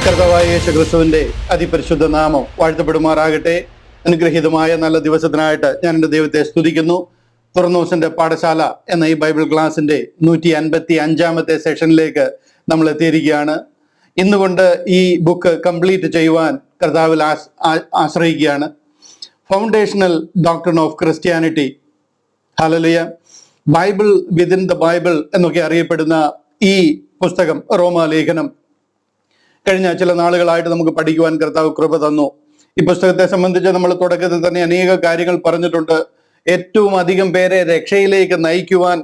കർത്താവായ യേശു ക്രിസ്തുവിന്റെ അതിപരിശുദ്ധ നാമം വാഴ്ത്തപ്പെടുമാറാകട്ടെ. അനുഗ്രഹീതമായ നല്ല ദിവസത്തിനായിട്ട് ഞാൻ എൻ്റെ ദൈവത്തെ സ്തുതിക്കുന്നു. തുറന്നൂസിന്റെ പാഠശാല എന്ന ഈ ബൈബിൾ ക്ലാസിന്റെ 155-ാമത്തെ സെഷനിലേക്ക് നമ്മൾ എത്തിയിരിക്കുകയാണ്. ഇന്നുകൊണ്ട് ഈ ബുക്ക് കംപ്ലീറ്റ് ചെയ്യുവാൻ കർത്താവിൽ ആശ്രയിക്കുകയാണ്. Foundational doctrine of Christianity, hallelujah, Bible within the Bible എന്നൊക്കെ അറിയപ്പെടുന്ന ഈ പുസ്തകം, റോമാലേഖനം, കഴിഞ്ഞ ചില നാളുകളായിട്ട് നമുക്ക് പഠിക്കുവാൻ കർത്താവ് കൃപ തന്നു. ഈ പുസ്തകത്തെ സംബന്ധിച്ച് നമ്മൾ തുടക്കത്തിൽ തന്നെ അനേക കാര്യങ്ങൾ പറഞ്ഞിട്ടുണ്ട്. ഏറ്റവും അധികം പേരെ രക്ഷയിലേക്ക് നയിക്കുവാൻ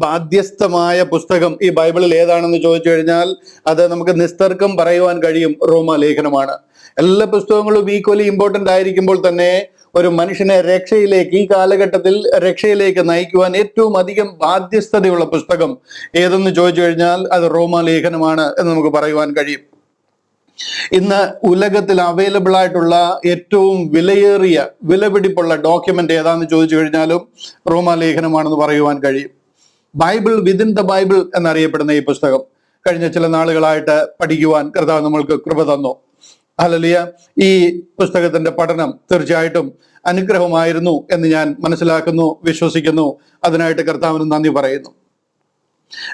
ബാധ്യസ്ഥമായ പുസ്തകം ഈ ബൈബിളിൽ ഏതാണെന്ന് ചോദിച്ചു കഴിഞ്ഞാൽ അത് നമുക്ക് നിസ്തർക്കം പറയുവാൻ കഴിയും, റോമാലേഖനമാണ്. എല്ലാ പുസ്തകങ്ങളും ഈക്വലി ഇമ്പോർട്ടൻ്റ് ആയിരിക്കുമ്പോൾ തന്നെ ഒരു മനുഷ്യനെ രക്ഷയിലേക്ക്, ഈ കാലഘട്ടത്തിൽ രക്ഷയിലേക്ക് നയിക്കുവാൻ ഏറ്റവും അധികം ബാധ്യസ്ഥതയുള്ള പുസ്തകം ഏതെന്ന് ചോദിച്ചു കഴിഞ്ഞാൽ അത് റോമാലേഖനമാണ് എന്ന് നമുക്ക് പറയുവാൻ കഴിയും. ഇന്ന് ഉലകത്തിൽ അവൈലബിൾ ആയിട്ടുള്ള ഏറ്റവും വിലയേറിയ, വിലപിടിപ്പുള്ള ഡോക്യുമെന്റ് ഏതാണെന്ന് ചോദിച്ചു കഴിഞ്ഞാലും റോമാലേഖനമാണെന്ന് പറയുവാൻ കഴിയും. ബൈബിൾ വിതിൻ ദ ബൈബിൾ എന്നറിയപ്പെടുന്ന ഈ പുസ്തകം കഴിഞ്ഞ ചില നാളുകളായിട്ട് പഠിക്കുവാൻ കർത്താവ് നമ്മൾക്ക് കൃപ തന്നു. ഹല്ലേലൂയ. ഈ പുസ്തകത്തിന്റെ പഠനം തീർച്ചയായിട്ടും അനുഗ്രഹമായിരുന്നു എന്ന് ഞാൻ മനസ്സിലാക്കുന്നു, വിശ്വസിക്കുന്നു. അതിനായിട്ട് കർത്താവിന് നന്ദി പറയുന്നു.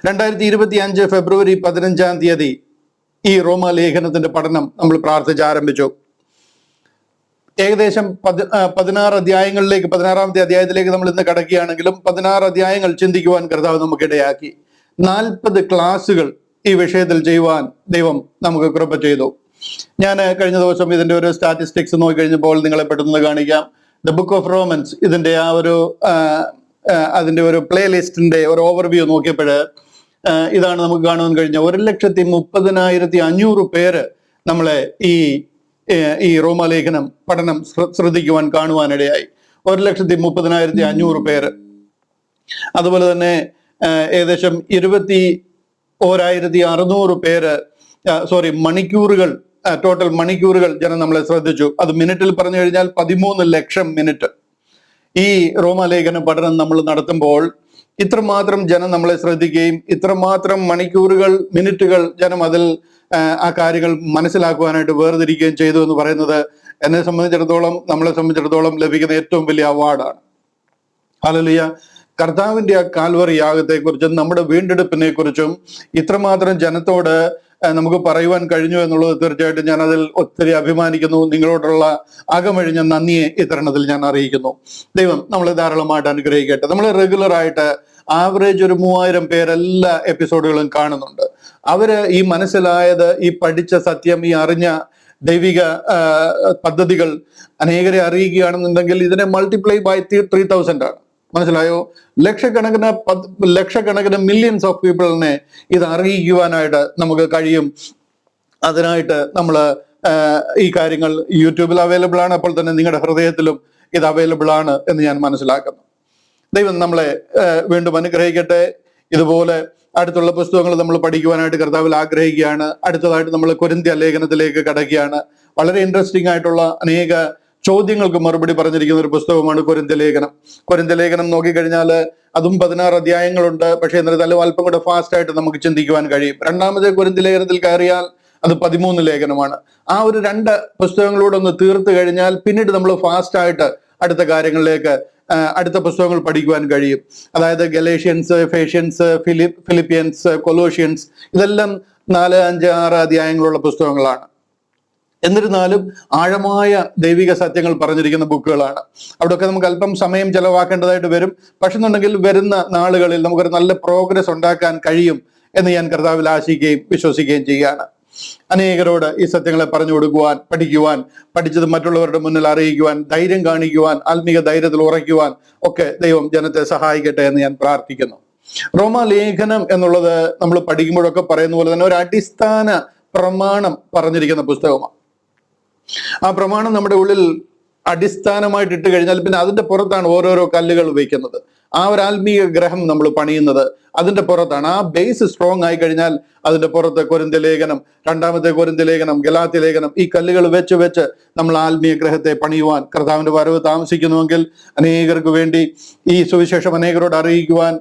2025 ഫെബ്രുവരി 15-ാം തീയതി ഈ റോമാലേഖനത്തിന്റെ പഠനം നമ്മൾ പ്രാർത്ഥിച്ച് ആരംഭിച്ചു. ഏകദേശം 16 അധ്യായങ്ങളിലേക്ക്, 16-ാമത്തെ അധ്യായത്തിലേക്ക് നമ്മൾ ഇന്ന് കടക്കുകയാണെങ്കിലും 16 അധ്യായങ്ങൾ ചിന്തിക്കുവാൻ കർത്താവ് നമുക്കിടയാക്കി. 40 ക്ലാസ്സുകൾ ഈ വിഷയത്തിൽ ചെയ്യുവാൻ ദൈവം നമുക്ക് കൃപ ചെയ്തു. ഞാൻ കഴിഞ്ഞ ദിവസം ഇതിന്റെ ഒരു സ്റ്റാറ്റിസ്റ്റിക്സ് നോക്കിക്കഴിഞ്ഞപ്പോൾ നിങ്ങളെ പെട്ടെന്ന് കാണിക്കാം. ദ ബുക്ക് ഓഫ് റോമൻസ്, ഇതിന്റെ അതിന്റെ ഒരു പ്ലേ ലിസ്റ്റിന്റെ ഒരു ഓവർവ്യൂ നോക്കിയപ്പോൾ ഇതാണ് നമുക്ക് കാണുവാൻ കഴിഞ്ഞ 1,30,500 പേര് നമ്മളെ ഈ റോമാലേഖനം പഠനം ശ്രദ്ധിക്കുവാൻ കാണുവാനിടയായി. 1,30,500 പേര്. അതുപോലെ തന്നെ ഏകദേശം 21,600 പേര്, മണിക്കൂറുകൾ, ടോട്ടൽ മണിക്കൂറുകൾ ജനം നമ്മളെ ശ്രദ്ധിച്ചു. അത് മിനിറ്റിൽ പറഞ്ഞു കഴിഞ്ഞാൽ 13 ലക്ഷം മിനിറ്റ്. ഈ റോമാലേഖന പഠനം നമ്മൾ നടത്തുമ്പോൾ ഇത്രമാത്രം ജനം നമ്മളെ ശ്രദ്ധിക്കുകയും ഇത്രമാത്രം മണിക്കൂറുകൾ, മിനിറ്റുകൾ ജനം അതിൽ ആ കാര്യങ്ങൾ മനസ്സിലാക്കുവാനായിട്ട് വേർതിരിക്കുകയും ചെയ്തു എന്ന് പറയുന്നത് എന്നെ സംബന്ധിച്ചിടത്തോളം, നമ്മളെ സംബന്ധിച്ചിടത്തോളം ലഭിക്കുന്ന ഏറ്റവും വലിയ അവാർഡാണ്. ഹല്ലേലൂയ. കർത്താവിന്റെ ആ കാൽവറി യാഗത്തെക്കുറിച്ചും നമ്മുടെ വീണ്ടെടുപ്പിനെ കുറിച്ചും ഇത്രമാത്രം ജനത്തോട് നമുക്ക് പറയുവാൻ കഴിഞ്ഞു എന്നുള്ളത് തീർച്ചയായിട്ടും ഞാൻ അതിൽ ഒത്തിരി അഭിമാനിക്കുന്നു. നിങ്ങളോടുള്ള അകമഴിഞ്ഞ നന്ദിയെ ഈ തരുണത്തിൽ ഞാൻ അറിയിക്കുന്നു. ദൈവം നമ്മളെ ധാരാളമായിട്ട് അനുഗ്രഹിക്കട്ടെ. നമ്മൾ റെഗുലർ ആയിട്ട് ആവറേജ് ഒരു 3000 പേരെല്ലാ എപ്പിസോഡുകളും കാണുന്നുണ്ട്. അവര് ഈ മനസ്സിലായത്, ഈ പഠിച്ച സത്യം, ഈ അറിഞ്ഞ ദൈവിക പദ്ധതികൾ അനേകരെ അറിയിക്കുകയാണെന്നുണ്ടെങ്കിൽ ഇതിനെ മൾട്ടിപ്ലൈ ബൈ 3000 ആണ്. മനസ്സിലായോ? ലക്ഷക്കണക്കിന് മില്യൺസ് ഓഫ് പീപ്പിളിനെ ഇത് അറിയിക്കുവാനായിട്ട് നമുക്ക് കഴിയും. അതിനായിട്ട് നമ്മൾ ഈ കാര്യങ്ങൾ യൂട്യൂബിൽ അവൈലബിൾ ആണ്. അപ്പോൾ തന്നെ നിങ്ങളുടെ ഹൃദയത്തിലും ഇത് അവൈലബിൾ ആണ് എന്ന് ഞാൻ മനസ്സിലാക്കുന്നു. ദൈവം നമ്മളെ വീണ്ടും അനുഗ്രഹിക്കട്ടെ. ഇതുപോലെ അടുത്തുള്ള പുസ്തകങ്ങൾ നമ്മൾ പഠിക്കുവാനായിട്ട് കർത്താവിൽ ആഗ്രഹിക്കുകയാണ്. അടുത്തതായിട്ട് നമ്മൾ കൊരിന്ത്യ ലേഖനത്തിലേക്ക് കടക്കുകയാണ്. വളരെ ഇൻട്രസ്റ്റിംഗ് ആയിട്ടുള്ള അനേക ചോദ്യങ്ങൾക്ക് മറുപടി പറഞ്ഞിരിക്കുന്ന ഒരു പുസ്തകമാണ് കൊരിന്ത്യ ലേഖനം. കൊരിന്ത്യ ലേഖനം നോക്കിക്കഴിഞ്ഞാൽ അതും 16 അധ്യായങ്ങളുണ്ട്. പക്ഷേ എന്നിരുന്നാലും അല്പം കൂടെ ഫാസ്റ്റ് ആയിട്ട് നമുക്ക് ചിന്തിക്കുവാൻ കഴിയും. രണ്ടാമത്തെ കൊരിന്ത്യ ലേഖനത്തിൽ കയറിയാൽ അത് 13 ലേഖനമാണ്. ആ ഒരു 2 പുസ്തകങ്ങളോട് ഒന്ന് തീർത്തു കഴിഞ്ഞാൽ പിന്നീട് നമ്മൾ ഫാസ്റ്റ് ആയിട്ട് അടുത്ത കാര്യങ്ങളിലേക്ക്, അടുത്ത പുസ്തകങ്ങൾ പഠിക്കുവാൻ കഴിയും. അതായത് ഗലേഷ്യൻസ്, എഫേഷ്യൻസ്, ഫിലിപ്പിയൻസ്, കൊലോഷ്യൻസ്, ഇതെല്ലാം 4, 5, 6 അധ്യായങ്ങളുള്ള പുസ്തകങ്ങളാണ്. എന്നിരുന്നാലും ആഴമായ ദൈവിക സത്യങ്ങൾ പറഞ്ഞിരിക്കുന്ന ബുക്കുകളാണ്. അവിടെയൊക്കെ നമുക്ക് അല്പം സമയം ചെലവാക്കേണ്ടതായിട്ട് വരും. പക്ഷെ എന്നുണ്ടെങ്കിൽ വരുന്ന നാളുകളിൽ നമുക്കൊരു നല്ല പ്രോഗ്രസ് ഉണ്ടാക്കാൻ കഴിയും എന്ന് ഞാൻ കർത്താവിൽ ആശിക്കുകയും വിശ്വസിക്കുകയും ചെയ്യുകയാണ്. അനേകരോട് ഈ സത്യങ്ങളെ പറഞ്ഞു കൊടുക്കുവാൻ, പഠിക്കുവാൻ, പഠിച്ചത് മറ്റുള്ളവരുടെ മുന്നിൽ അറിയിക്കുവാൻ, ധൈര്യം കാണിക്കുവാൻ, ആത്മീക ധൈര്യത്തിൽ ഉറയ്ക്കുവാൻ ഒക്കെ ദൈവം ജനത്തെ സഹായിക്കട്ടെ എന്ന് ഞാൻ പ്രാർത്ഥിക്കുന്നു. റോമാലേഖനം എന്നുള്ളത് നമ്മൾ പഠിക്കുമ്പോഴൊക്കെ പറയുന്ന പോലെ തന്നെ ഒരു അടിസ്ഥാന പ്രമാണം പറഞ്ഞിരിക്കുന്ന പുസ്തകമാണ്. ആ പ്രമാണം നമ്മുടെ ഉള്ളിൽ അടിസ്ഥാനമായിട്ട് ഇട്ട് കഴിഞ്ഞാൽ പിന്നെ അതിന്റെ പുറത്താണ് ഓരോരോ കല്ലുകൾ വയ്ക്കുന്നത്. ആ ഒരു ആത്മീയ ഗ്രഹം നമ്മൾ പണിയുന്നത് അതിന്റെ പുറത്താണ്. ആ ബേസ് സ്ട്രോങ് ആയി കഴിഞ്ഞാൽ അതിന്റെ പുറത്ത് കൊരിന്ത്യ ലേഖനം, 2-ാമത്തെ കൊരിന്ത്യ ലേഖനം, ഗലാത്യ ലേഖനം, ഈ കല്ലുകൾ വെച്ച് നമ്മൾ ആത്മീയ ഗ്രഹത്തെ പണിയുവാൻ കർത്താവിന്റെ വരവ് താമസിക്കുന്നുവെങ്കിൽ അനേകർക്ക് വേണ്ടി ഈ സുവിശേഷം അനേകരോട് അറിയിക്കുവാൻ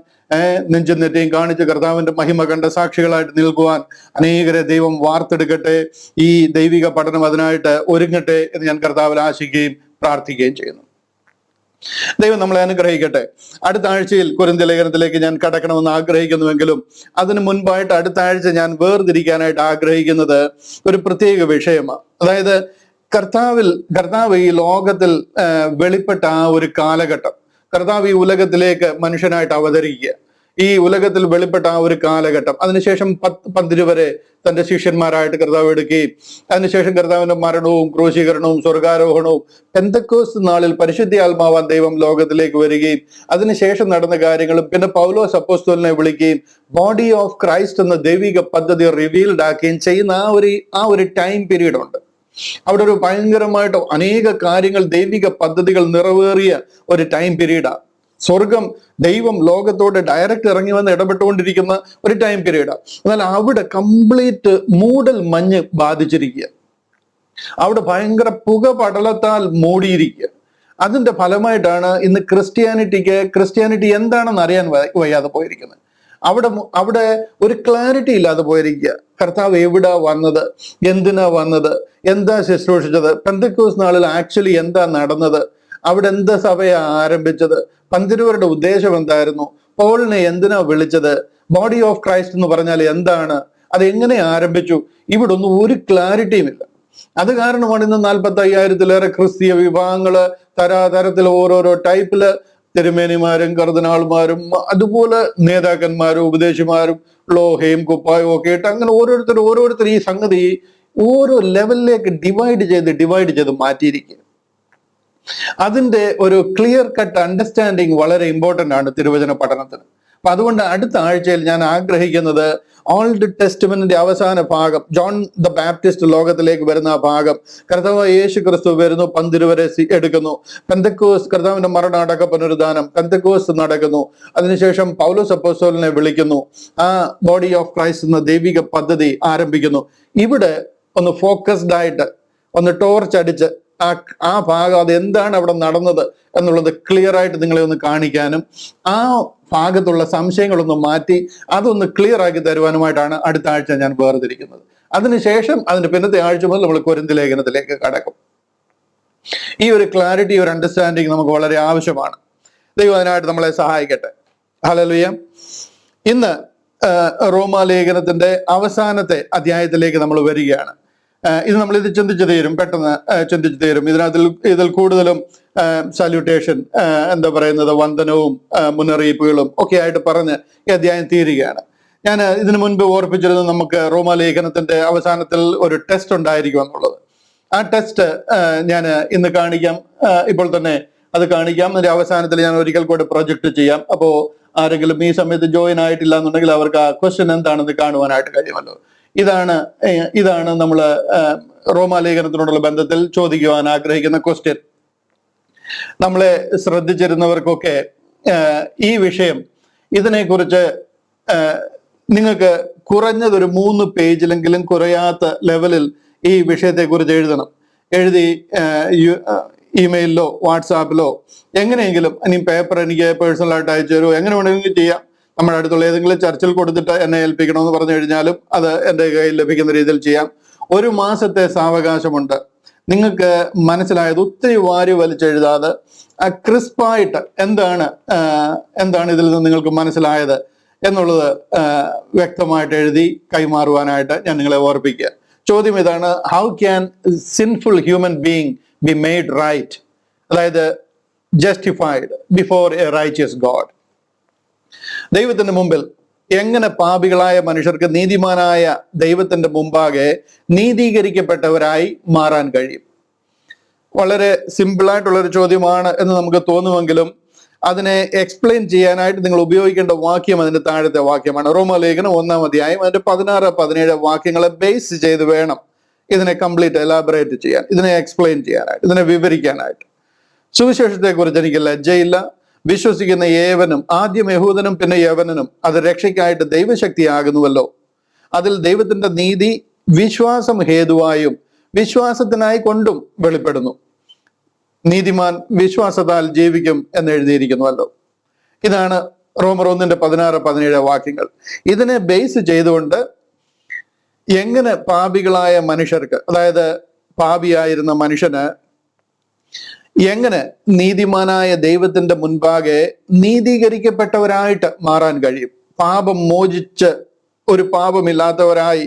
നെഞ്ചും നെറ്റിയും കാണിച്ച് കർത്താവിന്റെ മഹിമ കണ്ട സാക്ഷികളായിട്ട് നിൽക്കുവാൻ അനേകരെ ദൈവം വാർത്തെടുക്കട്ടെ. ഈ ദൈവിക പഠനം അതിനായിട്ട് ഒരുങ്ങട്ടെ എന്ന് ഞാൻ കർത്താവിൽ ആശിക്കുകയും പ്രാർത്ഥിക്കുകയും ചെയ്യുന്നു. ദൈവം നമ്മളെ അനുഗ്രഹിക്കട്ടെ. അടുത്ത ആഴ്ചയിൽ കൊരിന്ത്യ ലേഖനത്തിലേക്ക് ഞാൻ കടക്കണമെന്ന് ആഗ്രഹിക്കുന്നുവെങ്കിലും അതിനു മുൻപായിട്ട് അടുത്ത ആഴ്ച ഞാൻ വേർതിരിക്കാനായിട്ട് ആഗ്രഹിക്കുന്നത് ഒരു പ്രത്യേക വിഷയമാണ്. അതായത് കർത്താവ് ഈ ലോകത്തിൽ വെളിപ്പെട്ട ആ ഒരു കാലഘട്ടം, കർത്താവ് ഈ ഉലകത്തിലേക്ക് മനുഷ്യനായിട്ട് അവതരിക്കുക, ഈ ഉലകത്തിൽ വെളിപ്പെട്ട ആ ഒരു കാലഘട്ടം, അതിനുശേഷം 10 വരെ തന്റെ ശിഷ്യന്മാരായിട്ട് കർത്താവ് എടുക്കുകയും അതിനുശേഷം കർത്താവിന്റെ മരണവും ക്രൂശീകരണവും സ്വർഗാരോഹണവും പെന്തക്കോസ്ത് നാളിൽ പരിശുദ്ധാത്മാവാൻ ദൈവം ലോകത്തിലേക്ക് വരികയും അതിനുശേഷം നടന്ന കാര്യങ്ങളും പിന്നെ പൗലോസ് അപ്പോസ്തലനെ വിളിക്കുകയും ബോഡി ഓഫ് ക്രൈസ്റ്റ് എന്ന ദൈവിക പദ്ധതി റിവീൽഡ് ആക്കുകയും ചെയ്യുന്ന ആ ഒരു ടൈം പീരീഡ് ഉണ്ട്. അവിടെ ഒരു ഭയങ്കരമായിട്ട് അനേക കാര്യങ്ങൾ, ദൈവിക പദ്ധതികൾ നിറവേറിയ ഒരു ടൈം പീരീഡാണ്. ദൈവം ലോകത്തോട് ഡയറക്റ്റ് ഇറങ്ങി വന്ന് ഇടപെട്ടുകൊണ്ടിരിക്കുന്ന ഒരു ടൈം പീരീഡാണ്. എന്നാൽ അവിടെ കംപ്ലീറ്റ് മൂടൽ മഞ്ഞ് ബാധിച്ചിരിക്കുക, അവിടെ ഭയങ്കര പുക പടലത്താൽ മൂടിയിരിക്കുക. അതിന്റെ ഫലമായിട്ടാണ് ഇന്ന് ക്രിസ്ത്യാനിറ്റി എന്താണെന്ന് അറിയാൻ വയ്യാതെ പോയിരിക്കുന്നത്. അവിടെ ഒരു ക്ലാരിറ്റി ഇല്ലാതെ പോയിരിക്കുക. കർത്താവ് എവിടാ വന്നത്, എന്തിനാ വന്നത്, എന്താ ശുശ്രൂഷിച്ചത്, പെന്തക്കോസ്ത് നാളിൽ ആക്ച്വലി എന്താ നടന്നത്, അവിടെ എന്താ സഭയാ ആരംഭിച്ചത്, 12 ഉദ്ദേശം എന്തായിരുന്നു, പോളിനെ എന്തിനാ വിളിച്ചത്, ബോഡി ഓഫ് ക്രൈസ്റ്റ് എന്ന് പറഞ്ഞാൽ എന്താണ്, അത് എങ്ങനെ ആരംഭിച്ചു, ഇവിടെ ഒന്നും ഒരു ക്ലാരിറ്റിയും ഇല്ല. അത് കാരണമാണ് ഇന്ന് 45,000-ലേറെ ക്രിസ്തീയ വിഭാഗങ്ങള് തരത്തിൽ ഓരോരോ ടൈപ്പില് തിരുമേനിമാരും കർദിനാൾമാരും അതുപോലെ നേതാക്കന്മാരും ഉപദേശിമാരും ലോഹയും കുപ്പായും ഒക്കെ ഇട്ട് അങ്ങനെ ഓരോരുത്തർ ഈ സംഗതി ഓരോ ലെവലിലേക്ക് ഡിവൈഡ് ചെയ്ത് മാറ്റിയിരിക്കുക. അതിന്റെ ഒരു ക്ലിയർ കട്ട് അണ്ടർസ്റ്റാൻഡിങ് വളരെ ഇമ്പോർട്ടൻ്റ് ആണ് തിരുവചന പഠനത്തിന്. അപ്പൊ അതുകൊണ്ട് അടുത്ത ആഴ്ചയിൽ ഞാൻ ആഗ്രഹിക്കുന്നത് ഓൾഡ് ടെസ്റ്റ്മെന്റിന്റെ അവസാന ഭാഗം, ജോൺ ദ ബാപ്റ്റിസ്റ്റ് ലോകത്തിലേക്ക് വരുന്ന ആ ഭാഗം, കർത്താവ് യേശു ക്രിസ്തു വരുന്നു, 12 വരെ എടുക്കുന്നു, പെന്തക്കോസ്ത് കർത്താവിന്റെ മരണം അടക്ക പുനരുദ്ധാനം, പെന്തക്കോസ്ത് നടക്കുന്നു, അതിനുശേഷം പൗലോസ് അപ്പോസ്തലനെ വിളിക്കുന്നു, ആ ബോഡി ഓഫ് ക്രൈസ്റ്റ് എന്ന ദൈവിക പദ്ധതി ആരംഭിക്കുന്നു. ഇവിടെ ഒന്ന് ഫോക്കസ്ഡ് ആയിട്ട് ഒന്ന് ടോർച്ച് അടിച്ച് ആ ഭാഗം അത് എന്താണ് അവിടെ നടന്നത് എന്നുള്ളത് ക്ലിയർ ആയിട്ട് നിങ്ങളെ ഒന്ന് കാണിക്കാനും ആ ഭാഗത്തുള്ള സംശയങ്ങളൊന്ന് മാറ്റി അതൊന്ന് ക്ലിയർ ആക്കി തരുവാനുമായിട്ടാണ് അടുത്ത ആഴ്ച ഞാൻ വേർതിരിക്കുന്നത്. അതിനുശേഷം അതിന്റെ പിന്നത്തെ ആഴ്ച മുതൽ നമ്മൾ കൊരിന്ത്യ ലേഖനത്തിലേക്ക് കടക്കും. ഈ ഒരു ക്ലാരിറ്റി, ഒരു അണ്ടർസ്റ്റാൻഡിങ് നമുക്ക് വളരെ ആവശ്യമാണ്. ദൈവം അതിനായിട്ട് നമ്മളെ സഹായിക്കട്ടെ. ഹല്ലേലൂയ. ഇന്ന് റോമാലേഖനത്തിന്റെ അവസാനത്തെ അധ്യായത്തിലേക്ക് നമ്മൾ വരികയാണ്. ഇത് ചിന്തിച്ചു തീരും. ഇതിൽ കൂടുതലും സല്യൂട്ടേഷൻ, എന്താ പറയുന്നത്, വന്ദനവും മുന്നറിയിപ്പുകളും ഒക്കെ ആയിട്ട് പറഞ്ഞ് ഈ അധ്യായം തീരുകയാണ്. ഞാൻ ഇതിനു മുൻപ് ഓർപ്പിച്ചിരുന്നു നമുക്ക് റോമാലേഖനത്തിന്റെ അവസാനത്തിൽ ഒരു ടെസ്റ്റ് ഉണ്ടായിരിക്കും എന്നുള്ളത്. ആ ടെസ്റ്റ് ഞാൻ ഇന്ന് കാണിക്കാം, ഇപ്പോൾ തന്നെ അത് കാണിക്കാം. അതിന്റെ അവസാനത്തിൽ ഞാൻ ഒരിക്കൽ കൂടെ പ്രൊജക്ട് ചെയ്യാം. അപ്പോൾ ആരെങ്കിലും ഈ സമയത്ത് ജോയിൻ ആയിട്ടില്ല എന്നുണ്ടെങ്കിൽ അവർക്ക് ആ ക്വസ്റ്റ്യൻ എന്താണെന്ന് കാണുവാനായിട്ട് കഴിയുമല്ലോ. ഇതാണ് നമ്മൾ റോമാലേഖനത്തിനോടുള്ള ബന്ധത്തിൽ ചോദിക്കുവാൻ ആഗ്രഹിക്കുന്ന ക്വസ്റ്റ്യൻ. നമ്മളെ ശ്രദ്ധിച്ചിരുന്നവർക്കൊക്കെ ഈ വിഷയം, ഇതിനെക്കുറിച്ച് നിങ്ങൾക്ക് കുറഞ്ഞതൊരു 3 പേജിലെങ്കിലും കുറയാത്ത ലെവലിൽ ഈ വിഷയത്തെക്കുറിച്ച് എഴുതി ഇമെയിലിലോ വാട്സാപ്പിലോ എങ്ങനെയെങ്കിലും, ഇനി പേപ്പർ എനിക്ക് പേഴ്സണലായിട്ട് അയച്ചു തരുമോ, എങ്ങനെ വേണമെങ്കിലും ചെയ്യാം. നമ്മുടെ അടുത്തുള്ള ഏതെങ്കിലും ചർച്ചിൽ കൊടുത്തിട്ട് എന്നെ ഏൽപ്പിക്കണമെന്ന് പറഞ്ഞു കഴിഞ്ഞാലും അത് എൻ്റെ കയ്യിൽ ലഭിക്കുന്ന രീതിയിൽ ചെയ്യാം. 1 മാസത്തെ സാവകാശമുണ്ട്. നിങ്ങൾക്ക് മനസ്സിലായത് ഒത്തിരി വാരി വലിച്ചെഴുതാതെ ക്രിസ്പായിട്ട് എന്താണ് ഇതിൽ നിന്ന് നിങ്ങൾക്ക് മനസ്സിലായത് എന്നുള്ളത് വ്യക്തമായിട്ട് എഴുതി കൈമാറുവാനായിട്ട് ഞാൻ നിങ്ങളെ ഓർപ്പിക്കുക. ചോദ്യം ഇതാണ്: how can sinful human being be made right, അതായത് justified before a righteous God. ദൈവത്തിന്റെ മുമ്പിൽ എങ്ങനെ പാപികളായ മനുഷ്യർക്ക് നീതിമാനായ ദൈവത്തിന്റെ മുമ്പാകെ നീതീകരിക്കപ്പെട്ടവരായി മാറാൻ കഴിയും? വളരെ സിമ്പിളായിട്ടുള്ളൊരു ചോദ്യമാണ് എന്ന് നമുക്ക് തോന്നുമെങ്കിലും അതിനെ എക്സ്പ്ലെയിൻ ചെയ്യാനായിട്ട് നിങ്ങൾ ഉപയോഗിക്കേണ്ട വാക്യം അതിന്റെ താഴത്തെ വാക്യമാണ്. റോമാലേഖനം 1-ാം അധ്യായം അതിന്റെ 16-17 വാക്യങ്ങളെ ബേസ് ചെയ്ത് വേണം ഇതിനെ കംപ്ലീറ്റ് എലാബറേറ്റ് ചെയ്യാൻ, ഇതിനെ എക്സ്പ്ലെയിൻ ചെയ്യാനായിട്ട്, ഇതിനെ വിവരിക്കാനായിട്ട്. സുവിശേഷത്തെക്കുറിച്ച് എനിക്ക് ലജ്ജയില്ല. വിശ്വസിക്കുന്ന ഏവനും, ആദ്യം യഹൂദനും പിന്നെ യവനനും, അത് രക്ഷയ്ക്കായിട്ട് ദൈവശക്തിയാകുന്നുവല്ലോ. അതിൽ ദൈവത്തിന്റെ നീതി വിശ്വാസം ഹേതുവായും വിശ്വാസത്തിനായി കൊണ്ടും വെളിപ്പെടുന്നു. നീതിമാൻ വിശ്വാസത്താൽ ജീവിക്കും എന്ന് എഴുതിയിരിക്കുന്നുവല്ലോ. ഇതാണ് റോമർ 1:16-17 വാക്യങ്ങൾ. ഇതിനെ ബേസ് ചെയ്തുകൊണ്ട് എങ്ങനെ പാപികളായ മനുഷ്യർക്ക്, അതായത് പാപിയായിരുന്ന മനുഷ്യന് എങ്ങനെ നീതിമാനായ ദൈവത്തിന്റെ മുൻപാകെ നീതീകരിക്കപ്പെട്ടവരായിട്ട് മാറാൻ കഴിയും, പാപം മോചിച്ച് ഒരു പാപമില്ലാത്തവരായി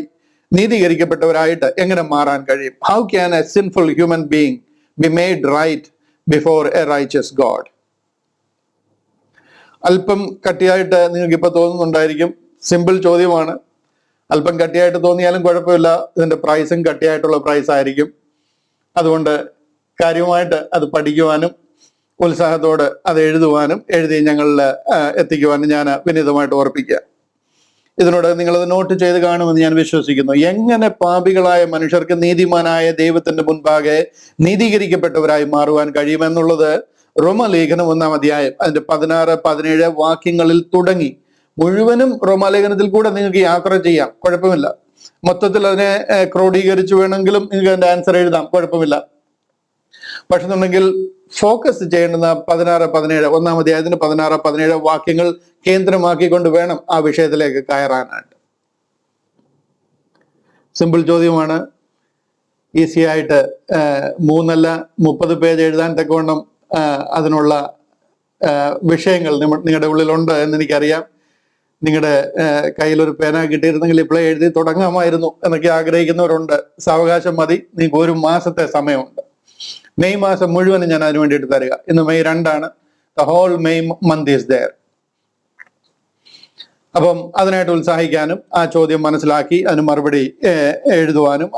നീതീകരിക്കപ്പെട്ടവരായിട്ട് എങ്ങനെ മാറാൻ കഴിയും? How can a sinful human being be made right before a righteous God? അല്പം കട്ടിയായിട്ട് നിങ്ങൾക്ക് ഇപ്പൊ തോന്നുന്നുണ്ടായിരിക്കും. സിമ്പിൾ ചോദ്യമാണ്. അല്പം കട്ടിയായിട്ട് തോന്നിയാലും കുഴപ്പമില്ല, ഇതിന്റെ പ്രൈസും കട്ടിയായിട്ടുള്ള പ്രൈസ് ആയിരിക്കും. അതുകൊണ്ട് കാര്യമായിട്ട് അത് പഠിക്കുവാനും ഉത്സാഹത്തോട് അത് എഴുതുവാനും എഴുതി ഞങ്ങളിൽ എത്തിക്കുവാനും ഞാൻ വിനീതമായിട്ട് ഓർപ്പിക്കുക. ഇതിനോട് നിങ്ങളത് നോട്ട് ചെയ്ത് കാണുമെന്ന് ഞാൻ വിശ്വസിക്കുന്നു. എങ്ങനെ പാപികളായ മനുഷ്യർക്ക് നീതിമാനായ ദൈവത്തിന്റെ മുൻപാകെ നീതീകരിക്കപ്പെട്ടവരായി മാറുവാൻ കഴിയുമെന്നുള്ളത് റോമാലേഖനം 1-ാം അധ്യായം അതിന്റെ 16-17 വാക്യങ്ങളിൽ തുടങ്ങി മുഴുവനും റോമാലേഖനത്തിൽ കൂടെ നിങ്ങൾക്ക് യാത്ര ചെയ്യാം, കുഴപ്പമില്ല. മൊത്തത്തിൽ അതിനെ ക്രോഡീകരിച്ച് വേണമെങ്കിലും നിങ്ങൾക്ക് അതിന്റെ ആൻസർ എഴുതാം, കുഴപ്പമില്ല. പക്ഷെ എന്നുണ്ടെങ്കിൽ ഫോക്കസ് ചെയ്യേണ്ടുന്ന 16-17 1-ാം അധ്യായത്തിന് 16-17 വാക്യങ്ങൾ കേന്ദ്രമാക്കിക്കൊണ്ട് വേണം ആ വിഷയത്തിലേക്ക് കയറാനായിട്ട്. സിമ്പിൾ ചോദ്യമാണ്. ഈസി ആയിട്ട് 3 അല്ല 30 പേജ് എഴുതാൻ തക്കവണ്ണം അതിനുള്ള വിഷയങ്ങൾ നിങ്ങളുടെ ഉള്ളിലുണ്ട് എന്ന് എനിക്കറിയാം. നിങ്ങളുടെ കയ്യിലൊരു പേന കിട്ടിയിരുന്നെങ്കിൽ ഇപ്പോഴേ എഴുതി തുടങ്ങാമായിരുന്നു എന്നൊക്കെ ആഗ്രഹിക്കുന്നവരുണ്ട്. സാവകാശം മതി, നിങ്ങൾക്ക് 1 മാസത്തെ സമയമുണ്ട്. മെയ് മാസം മുഴുവനും ഞാൻ അതിനു വേണ്ടിയിട്ട് തരിക. ഇന്ന് May 2 the whole May month is there. അപ്പം അതിനായിട്ട് ഉത്സാഹിക്കാനും ആ ചോദ്യം മനസ്സിലാക്കി അതിന് മറുപടി എഴുതുവാനും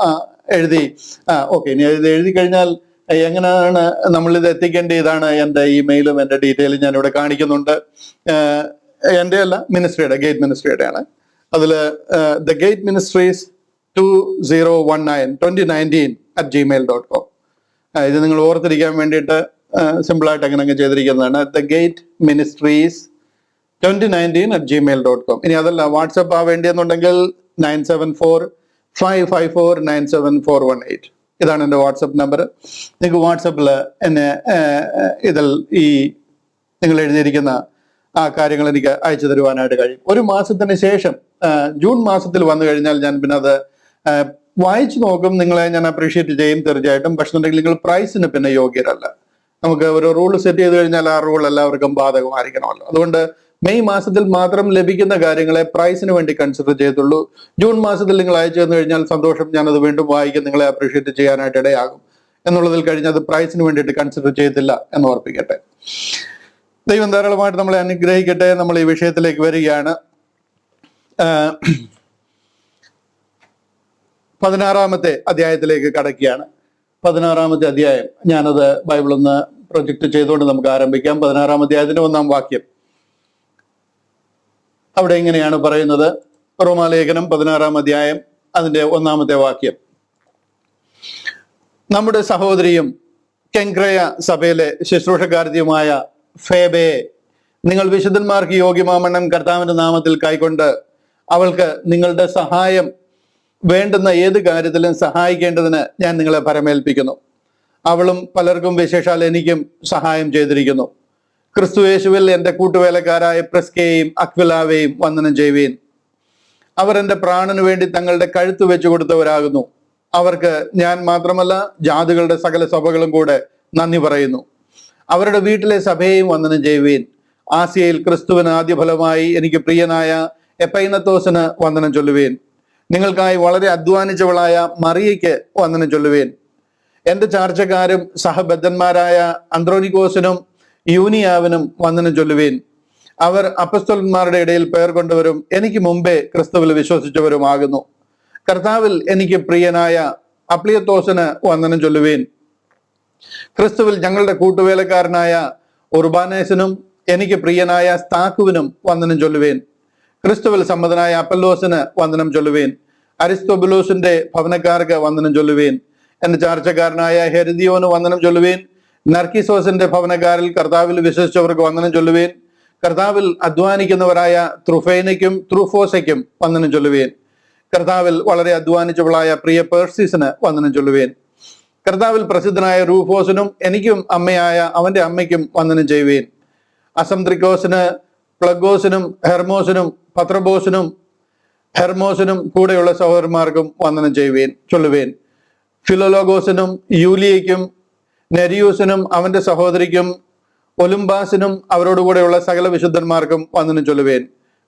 എഴുതി ഓക്കെ, ഇനി ഇത് എഴുതി കഴിഞ്ഞാൽ എങ്ങനെയാണ് നമ്മളിത് എത്തിക്കേണ്ടത്? ഇതാണ് എൻ്റെ ഇമെയിലും എൻ്റെ ഡീറ്റെയിലും ഞാനിവിടെ കാണിക്കുന്നുണ്ട്. എൻ്റെ അല്ല, മിനിസ്ട്രിയുടെ, ഗേറ്റ് മിനിസ്ട്രിയുടെ ആണ്. അതിൽ ദ ഗേറ്റ് മിനിസ്ട്രീസ് 2019@gmail.com. ഇത് നിങ്ങൾ ഓർത്തിരിക്കാൻ വേണ്ടിയിട്ട് സിമ്പിളായിട്ട് അങ്ങനെ ചെയ്തിരിക്കുന്നതാണ്. The gate ministries 2019@gmail.com. ഇനി അതല്ല, വാട്സപ്പ് വേണ്ടിയെന്നുണ്ടെങ്കിൽ 9745549748. ഇതാണ് എൻ്റെ വാട്സപ്പ് നമ്പർ. നിങ്ങൾക്ക് വാട്സപ്പിൽ എന്നെ ഇതിൽ ഈ നിങ്ങൾ എഴുതിയിരിക്കുന്ന ആ കാര്യങ്ങൾ എനിക്ക് അയച്ചു തരുവാനായിട്ട് കഴിയും. 1 മാസത്തിന് ശേഷം ജൂൺ മാസത്തിൽ വന്നു കഴിഞ്ഞാൽ ഞാൻ പിന്നെ അത് വായിച്ചു നോക്കും. നിങ്ങളെ ഞാൻ അപ്രീഷിയേറ്റ് ചെയ്യും തീർച്ചയായിട്ടും. പക്ഷെ ഉണ്ടെങ്കിൽ നിങ്ങൾ പ്രൈസിന് പിന്നെ യോഗ്യരല്ല. നമുക്ക് ഒരു റൂൾ സെറ്റ് ചെയ്ത് കഴിഞ്ഞാൽ ആ റൂൾ എല്ലാവർക്കും ബാധകമായിരിക്കണമല്ലോ. അതുകൊണ്ട് മെയ് മാസത്തിൽ മാത്രം ലഭിക്കുന്ന കാര്യങ്ങളെ പ്രൈസിന് വേണ്ടി കൺസിഡർ ചെയ്തുള്ളൂ. ജൂൺ മാസത്തിൽ നിങ്ങൾ അയച്ചു തന്നു കഴിഞ്ഞാൽ സന്തോഷം, ഞാനത് വീണ്ടും വായിക്കും, നിങ്ങളെ അപ്രീഷിയേറ്റ് ചെയ്യാനായിട്ട് ഇടയാകും. എന്നുള്ളതിൽ കഴിഞ്ഞ് അത് പ്രൈസിന് വേണ്ടിയിട്ട് കൺസിഡർ ചെയ്തില്ല എന്ന് ഓർപ്പിക്കട്ടെ. ദൈവം ധാരാളമായിട്ട് നമ്മളെ അനുഗ്രഹിക്കട്ടെ. നമ്മൾ ഈ വിഷയത്തിലേക്ക് വരികയാണ്. 16-ാമത്തെ അധ്യായത്തിലേക്ക് കടക്കുകയാണ്. 16-ാമത്തെ അധ്യായം ഞാനത് ബൈബിളൊന്ന് പ്രൊജക്ട് ചെയ്തുകൊണ്ട് നമുക്ക് ആരംഭിക്കാം. 16-ാം അധ്യായത്തിന്റെ 1-ാം വാക്യം. അവിടെ ഇങ്ങനെയാണ് പറയുന്നത്. റോമാലേഖനം 16-ാം അധ്യായം അതിന്റെ 1-ാമത്തെ വാക്യം. നമ്മുടെ സഹോദരിയും കെങ്ക്രയ സഭയിലെ ശുശ്രൂഷക്കാരത്തിയുമായ ഫേബയെ നിങ്ങൾ വിശുദ്ധന്മാർക്ക് യോഗ്യമാമണ്ണം കർത്താവിന്റെ നാമത്തിൽ കൈക്കൊണ്ട് അവൾക്ക് നിങ്ങളുടെ സഹായം വേണ്ടുന്ന ഏത് കാര്യത്തിലും സഹായിക്കേണ്ടതിന് ഞാൻ നിങ്ങളെ പരമേൽപ്പിക്കുന്നു. അവളും പലർക്കും, വിശേഷാൽ എനിക്കും സഹായം ചെയ്തിരിക്കുന്നു. ക്രിസ്തുയേശുവിൽ എൻ്റെ കൂട്ടുവേലക്കാരായ പ്രിസ്കയെയും അക്വിലാവെയും വന്ദനം ചെയ്യുവീൻ. അവർ എൻ്റെ പ്രാണന് വേണ്ടി തങ്ങളുടെ കഴുത്ത് വെച്ചു കൊടുത്തവരാകുന്നു. അവർക്ക് ഞാൻ മാത്രമല്ല, ജാതികളുടെ സകല സഭകളും കൂടെ നന്ദി പറയുന്നു. അവരുടെ വീട്ടിലെ സഭയെയും വന്ദനം ചെയ്യുവീൻ. ആസിയയിൽ ക്രിസ്തുവിന് ആദ്യഫലമായി എനിക്ക് പ്രിയനായ എപ്പൈനത്തോസിന് വന്ദനം ചൊല്ലുവീൻ. നിങ്ങൾക്കായി വളരെ അധ്വാനിച്ചവളായ മറിയയ്ക്ക് വന്ദനം ചൊല്ലുവീൻ. എൻ്റെ ചാർച്ചക്കാരും സഹബദ്ധന്മാരായ അന്ത്രോനിക്കോസിനും യൂനിയാവിനും വന്ദനം ചൊല്ലുവീൻ. അവർ അപ്പസ്തലന്മാരുടെ ഇടയിൽ പേർ കൊണ്ടവരും എനിക്ക് മുമ്പേ ക്രിസ്തുവിൽ വിശ്വസിച്ചവരുമാകുന്നു. കർത്താവിൽ എനിക്ക് പ്രിയനായ അപ്ലിയത്തോസിന് വന്ദനം ചൊല്ലുവീൻ. ക്രിസ്തുവിൽ ഞങ്ങളുടെ കൂട്ടുവേലക്കാരനായ ഉർബാനേസിനും എനിക്ക് പ്രിയനായ സ്താക്കുവിനും വന്ദനം ചൊല്ലുവീൻ. ക്രിസ്തുവിൽ സമ്മതനായ അപ്പല്ലോസിന് വന്ദനം ചൊല്ലുവീൻ. അരിസ്തോബുലോസിന്റെ ഭവനക്കാർക്ക് വന്ദനം ചൊല്ലുവീൻ. എൻ്റെ ചാർച്ചക്കാരനായ ഹെരിദിയോന് വന്ദനം ചൊല്ലുവീൻ. നർക്കിസോസിന്റെ ഭവനക്കാരിൽ കർത്താവിൽ വിശ്വസിച്ചവർക്ക് വന്ദനം ചൊല്ലുവീൻ. കർത്താവിൽ അധ്വാനിക്കുന്നവരായ ത്രൂഫേനയ്ക്കും ത്രൂഫോസയ്ക്കും വന്ദനം ചൊല്ലുവീൻ. കർത്താവിൽ വളരെ അധ്വാനിച്ചവളായ പ്രിയ പേർസിസിന് വന്ദനം ചൊല്ലുവീൻ. കർത്താവിൽ പ്രസിദ്ധനായ റൂഫോസിനും എനിക്കും അമ്മയായ അവന്റെ അമ്മയ്ക്കും വന്ദനം ചെയ്യുവീൻ. അസംത്രിക്കോസിന് പ്ലഗോസിനും ഹെർമോസിനും പത്രബോസിനും ഹെർമോസിനും കൂടെയുള്ള സഹോദരന്മാർക്കും വന്ദനം ചൊല്ലുവേൻ. ഫിലോലോഗോസിനും യൂലിയയ്ക്കും നെരിയൂസിനും അവന്റെ സഹോദരിക്കും ഒലുംബാസിനും അവരോടുകൂടെയുള്ള സകല വിശുദ്ധന്മാർക്കും വന്ദനം ചൊല്ലുവേൻ.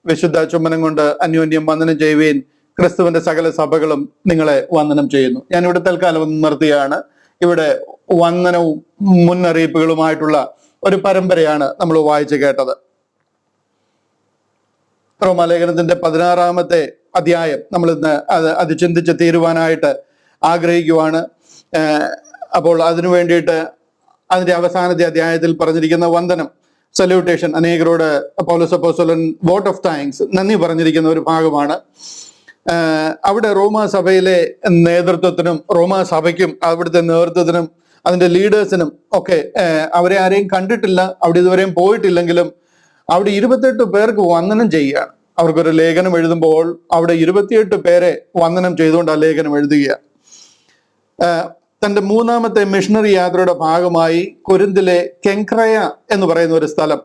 വിശുദ്ധ ചുംബനം കൊണ്ട് അന്യോന്യം വന്ദനം ചെയ്യുവേൻ. ക്രിസ്തുവിന്റെ സകല സഭകളും നിങ്ങളെ വന്ദനം ചെയ്യുന്നു. ഞാനിവിടെ തൽക്കാലം ഒന്ന് നിർത്തിയാണ്. ഇവിടെ വന്ദനവും മുന്നറിയിപ്പുകളുമായിട്ടുള്ള ഒരു പരമ്പരയാണ് നമ്മൾ വായിച്ചു കേട്ടത്. റോമാലേഖനത്തിന്റെ 16-ാമത്തെ അധ്യായം നമ്മൾ ഇന്ന് അത് ചിന്തിച്ച് തീരുവാനായിട്ട് ആഗ്രഹിക്കുവാണ്. അപ്പോൾ അതിനു വേണ്ടിയിട്ട് അതിന്റെ അവസാനത്തെ അധ്യായത്തിൽ പറഞ്ഞിരിക്കുന്ന വന്ദനം, സല്യൂട്ടേഷൻ, അനേകരോട് പൗലോസ് അപ്പോസ്തലൻ വോട്ട് ഓഫ് താങ്ക്സ്, നന്ദി പറഞ്ഞിരിക്കുന്ന ഒരു ഭാഗമാണ്. അവിടെ റോമാ സഭയിലെ നേതൃത്വത്തിനും റോമാ സഭയ്ക്കും അവിടുത്തെ നേതൃത്വത്തിനും അതിന്റെ ലീഡേഴ്സിനും ഒക്കെ അവരെ ആരെയും കണ്ടിട്ടില്ല, അവിടെ ഇതുവരെയും പോയിട്ടില്ലെങ്കിലും അവിടെ 28 പേർക്ക് വന്ദനം ചെയ്യുകയാണ്. അവർക്കൊരു ലേഖനം എഴുതുമ്പോൾ അവിടെ 28 പേരെ വന്ദനം ചെയ്തുകൊണ്ട് ആ ലേഖനം എഴുതുക. തന്റെ 3-ാമത്തെ മിഷണറി യാത്രയുടെ ഭാഗമായി കൊരിന്തിലെ കെങ്ക്രയ എന്ന് പറയുന്ന ഒരു സ്ഥലം,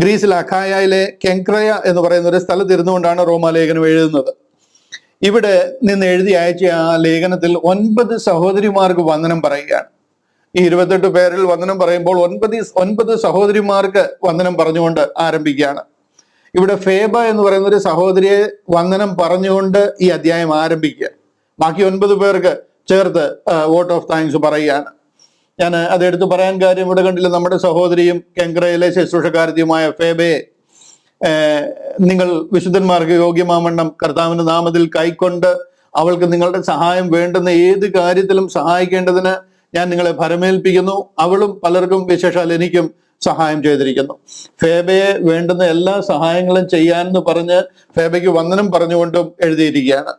ഗ്രീസിലെ അഖായയിലെ കെങ്ക്രയ എന്ന് പറയുന്ന ഒരു സ്ഥലത്ത് ഇരുന്നുകൊണ്ടാണ് റോമാലേഖനം എഴുതുന്നത്. ഇവിടെ നിന്ന് എഴുതി അയച്ച ആ ലേഖനത്തിൽ 9 സഹോദരിമാർക്ക് വന്ദനം പറയുകയാണ്. ഈ 28 പേരിൽ വന്ദനം പറയുമ്പോൾ 9 സഹോദരിമാർക്ക് വന്ദനം പറഞ്ഞുകൊണ്ട് ആരംഭിക്കുകയാണ്. ഇവിടെ ഫേബ എന്ന് പറയുന്ന ഒരു സഹോദരിയെ വന്ദനം പറഞ്ഞുകൊണ്ട് ഈ അധ്യായം ആരംഭിക്കുക. ബാക്കി 9 പേർക്ക് ചേർത്ത് വോട്ട് ഓഫ് താങ്ക്സ് പറയുകയാണ്. ഞാൻ അതെടുത്ത് പറയാൻ കാര്യം, ഇവിടെ കണ്ടില്ല, നമ്മുടെ സഹോദരിയും കെങ്ക്രയിലെ ശുശ്രൂഷക്കാരത്തിയുമായ ഫേബയെ നിങ്ങൾ വിശുദ്ധന്മാർക്ക് യോഗ്യമാവണ്ണം കർത്താവിന്റെ നാമത്തിൽ കൈക്കൊണ്ട് അവൾക്ക് നിങ്ങളുടെ സഹായം വേണ്ടുന്ന ഏത് കാര്യത്തിലും സഹായിക്കേണ്ടതിന് ഞാൻ നിങ്ങളെ ഭരമേൽപ്പിക്കുന്നു. അവളും പലർക്കും, വിശേഷാൽ എനിക്കും സഹായം ചെയ്തിരിക്കുന്നു. ഫേബയെ വേണ്ടുന്ന എല്ലാ സഹായങ്ങളും ചെയ്യാമെന്ന് പറഞ്ഞ് ഫേബയ്ക്ക് വന്ദനം പറഞ്ഞുകൊണ്ടും എഴുതിയിരിക്കുകയാണ്.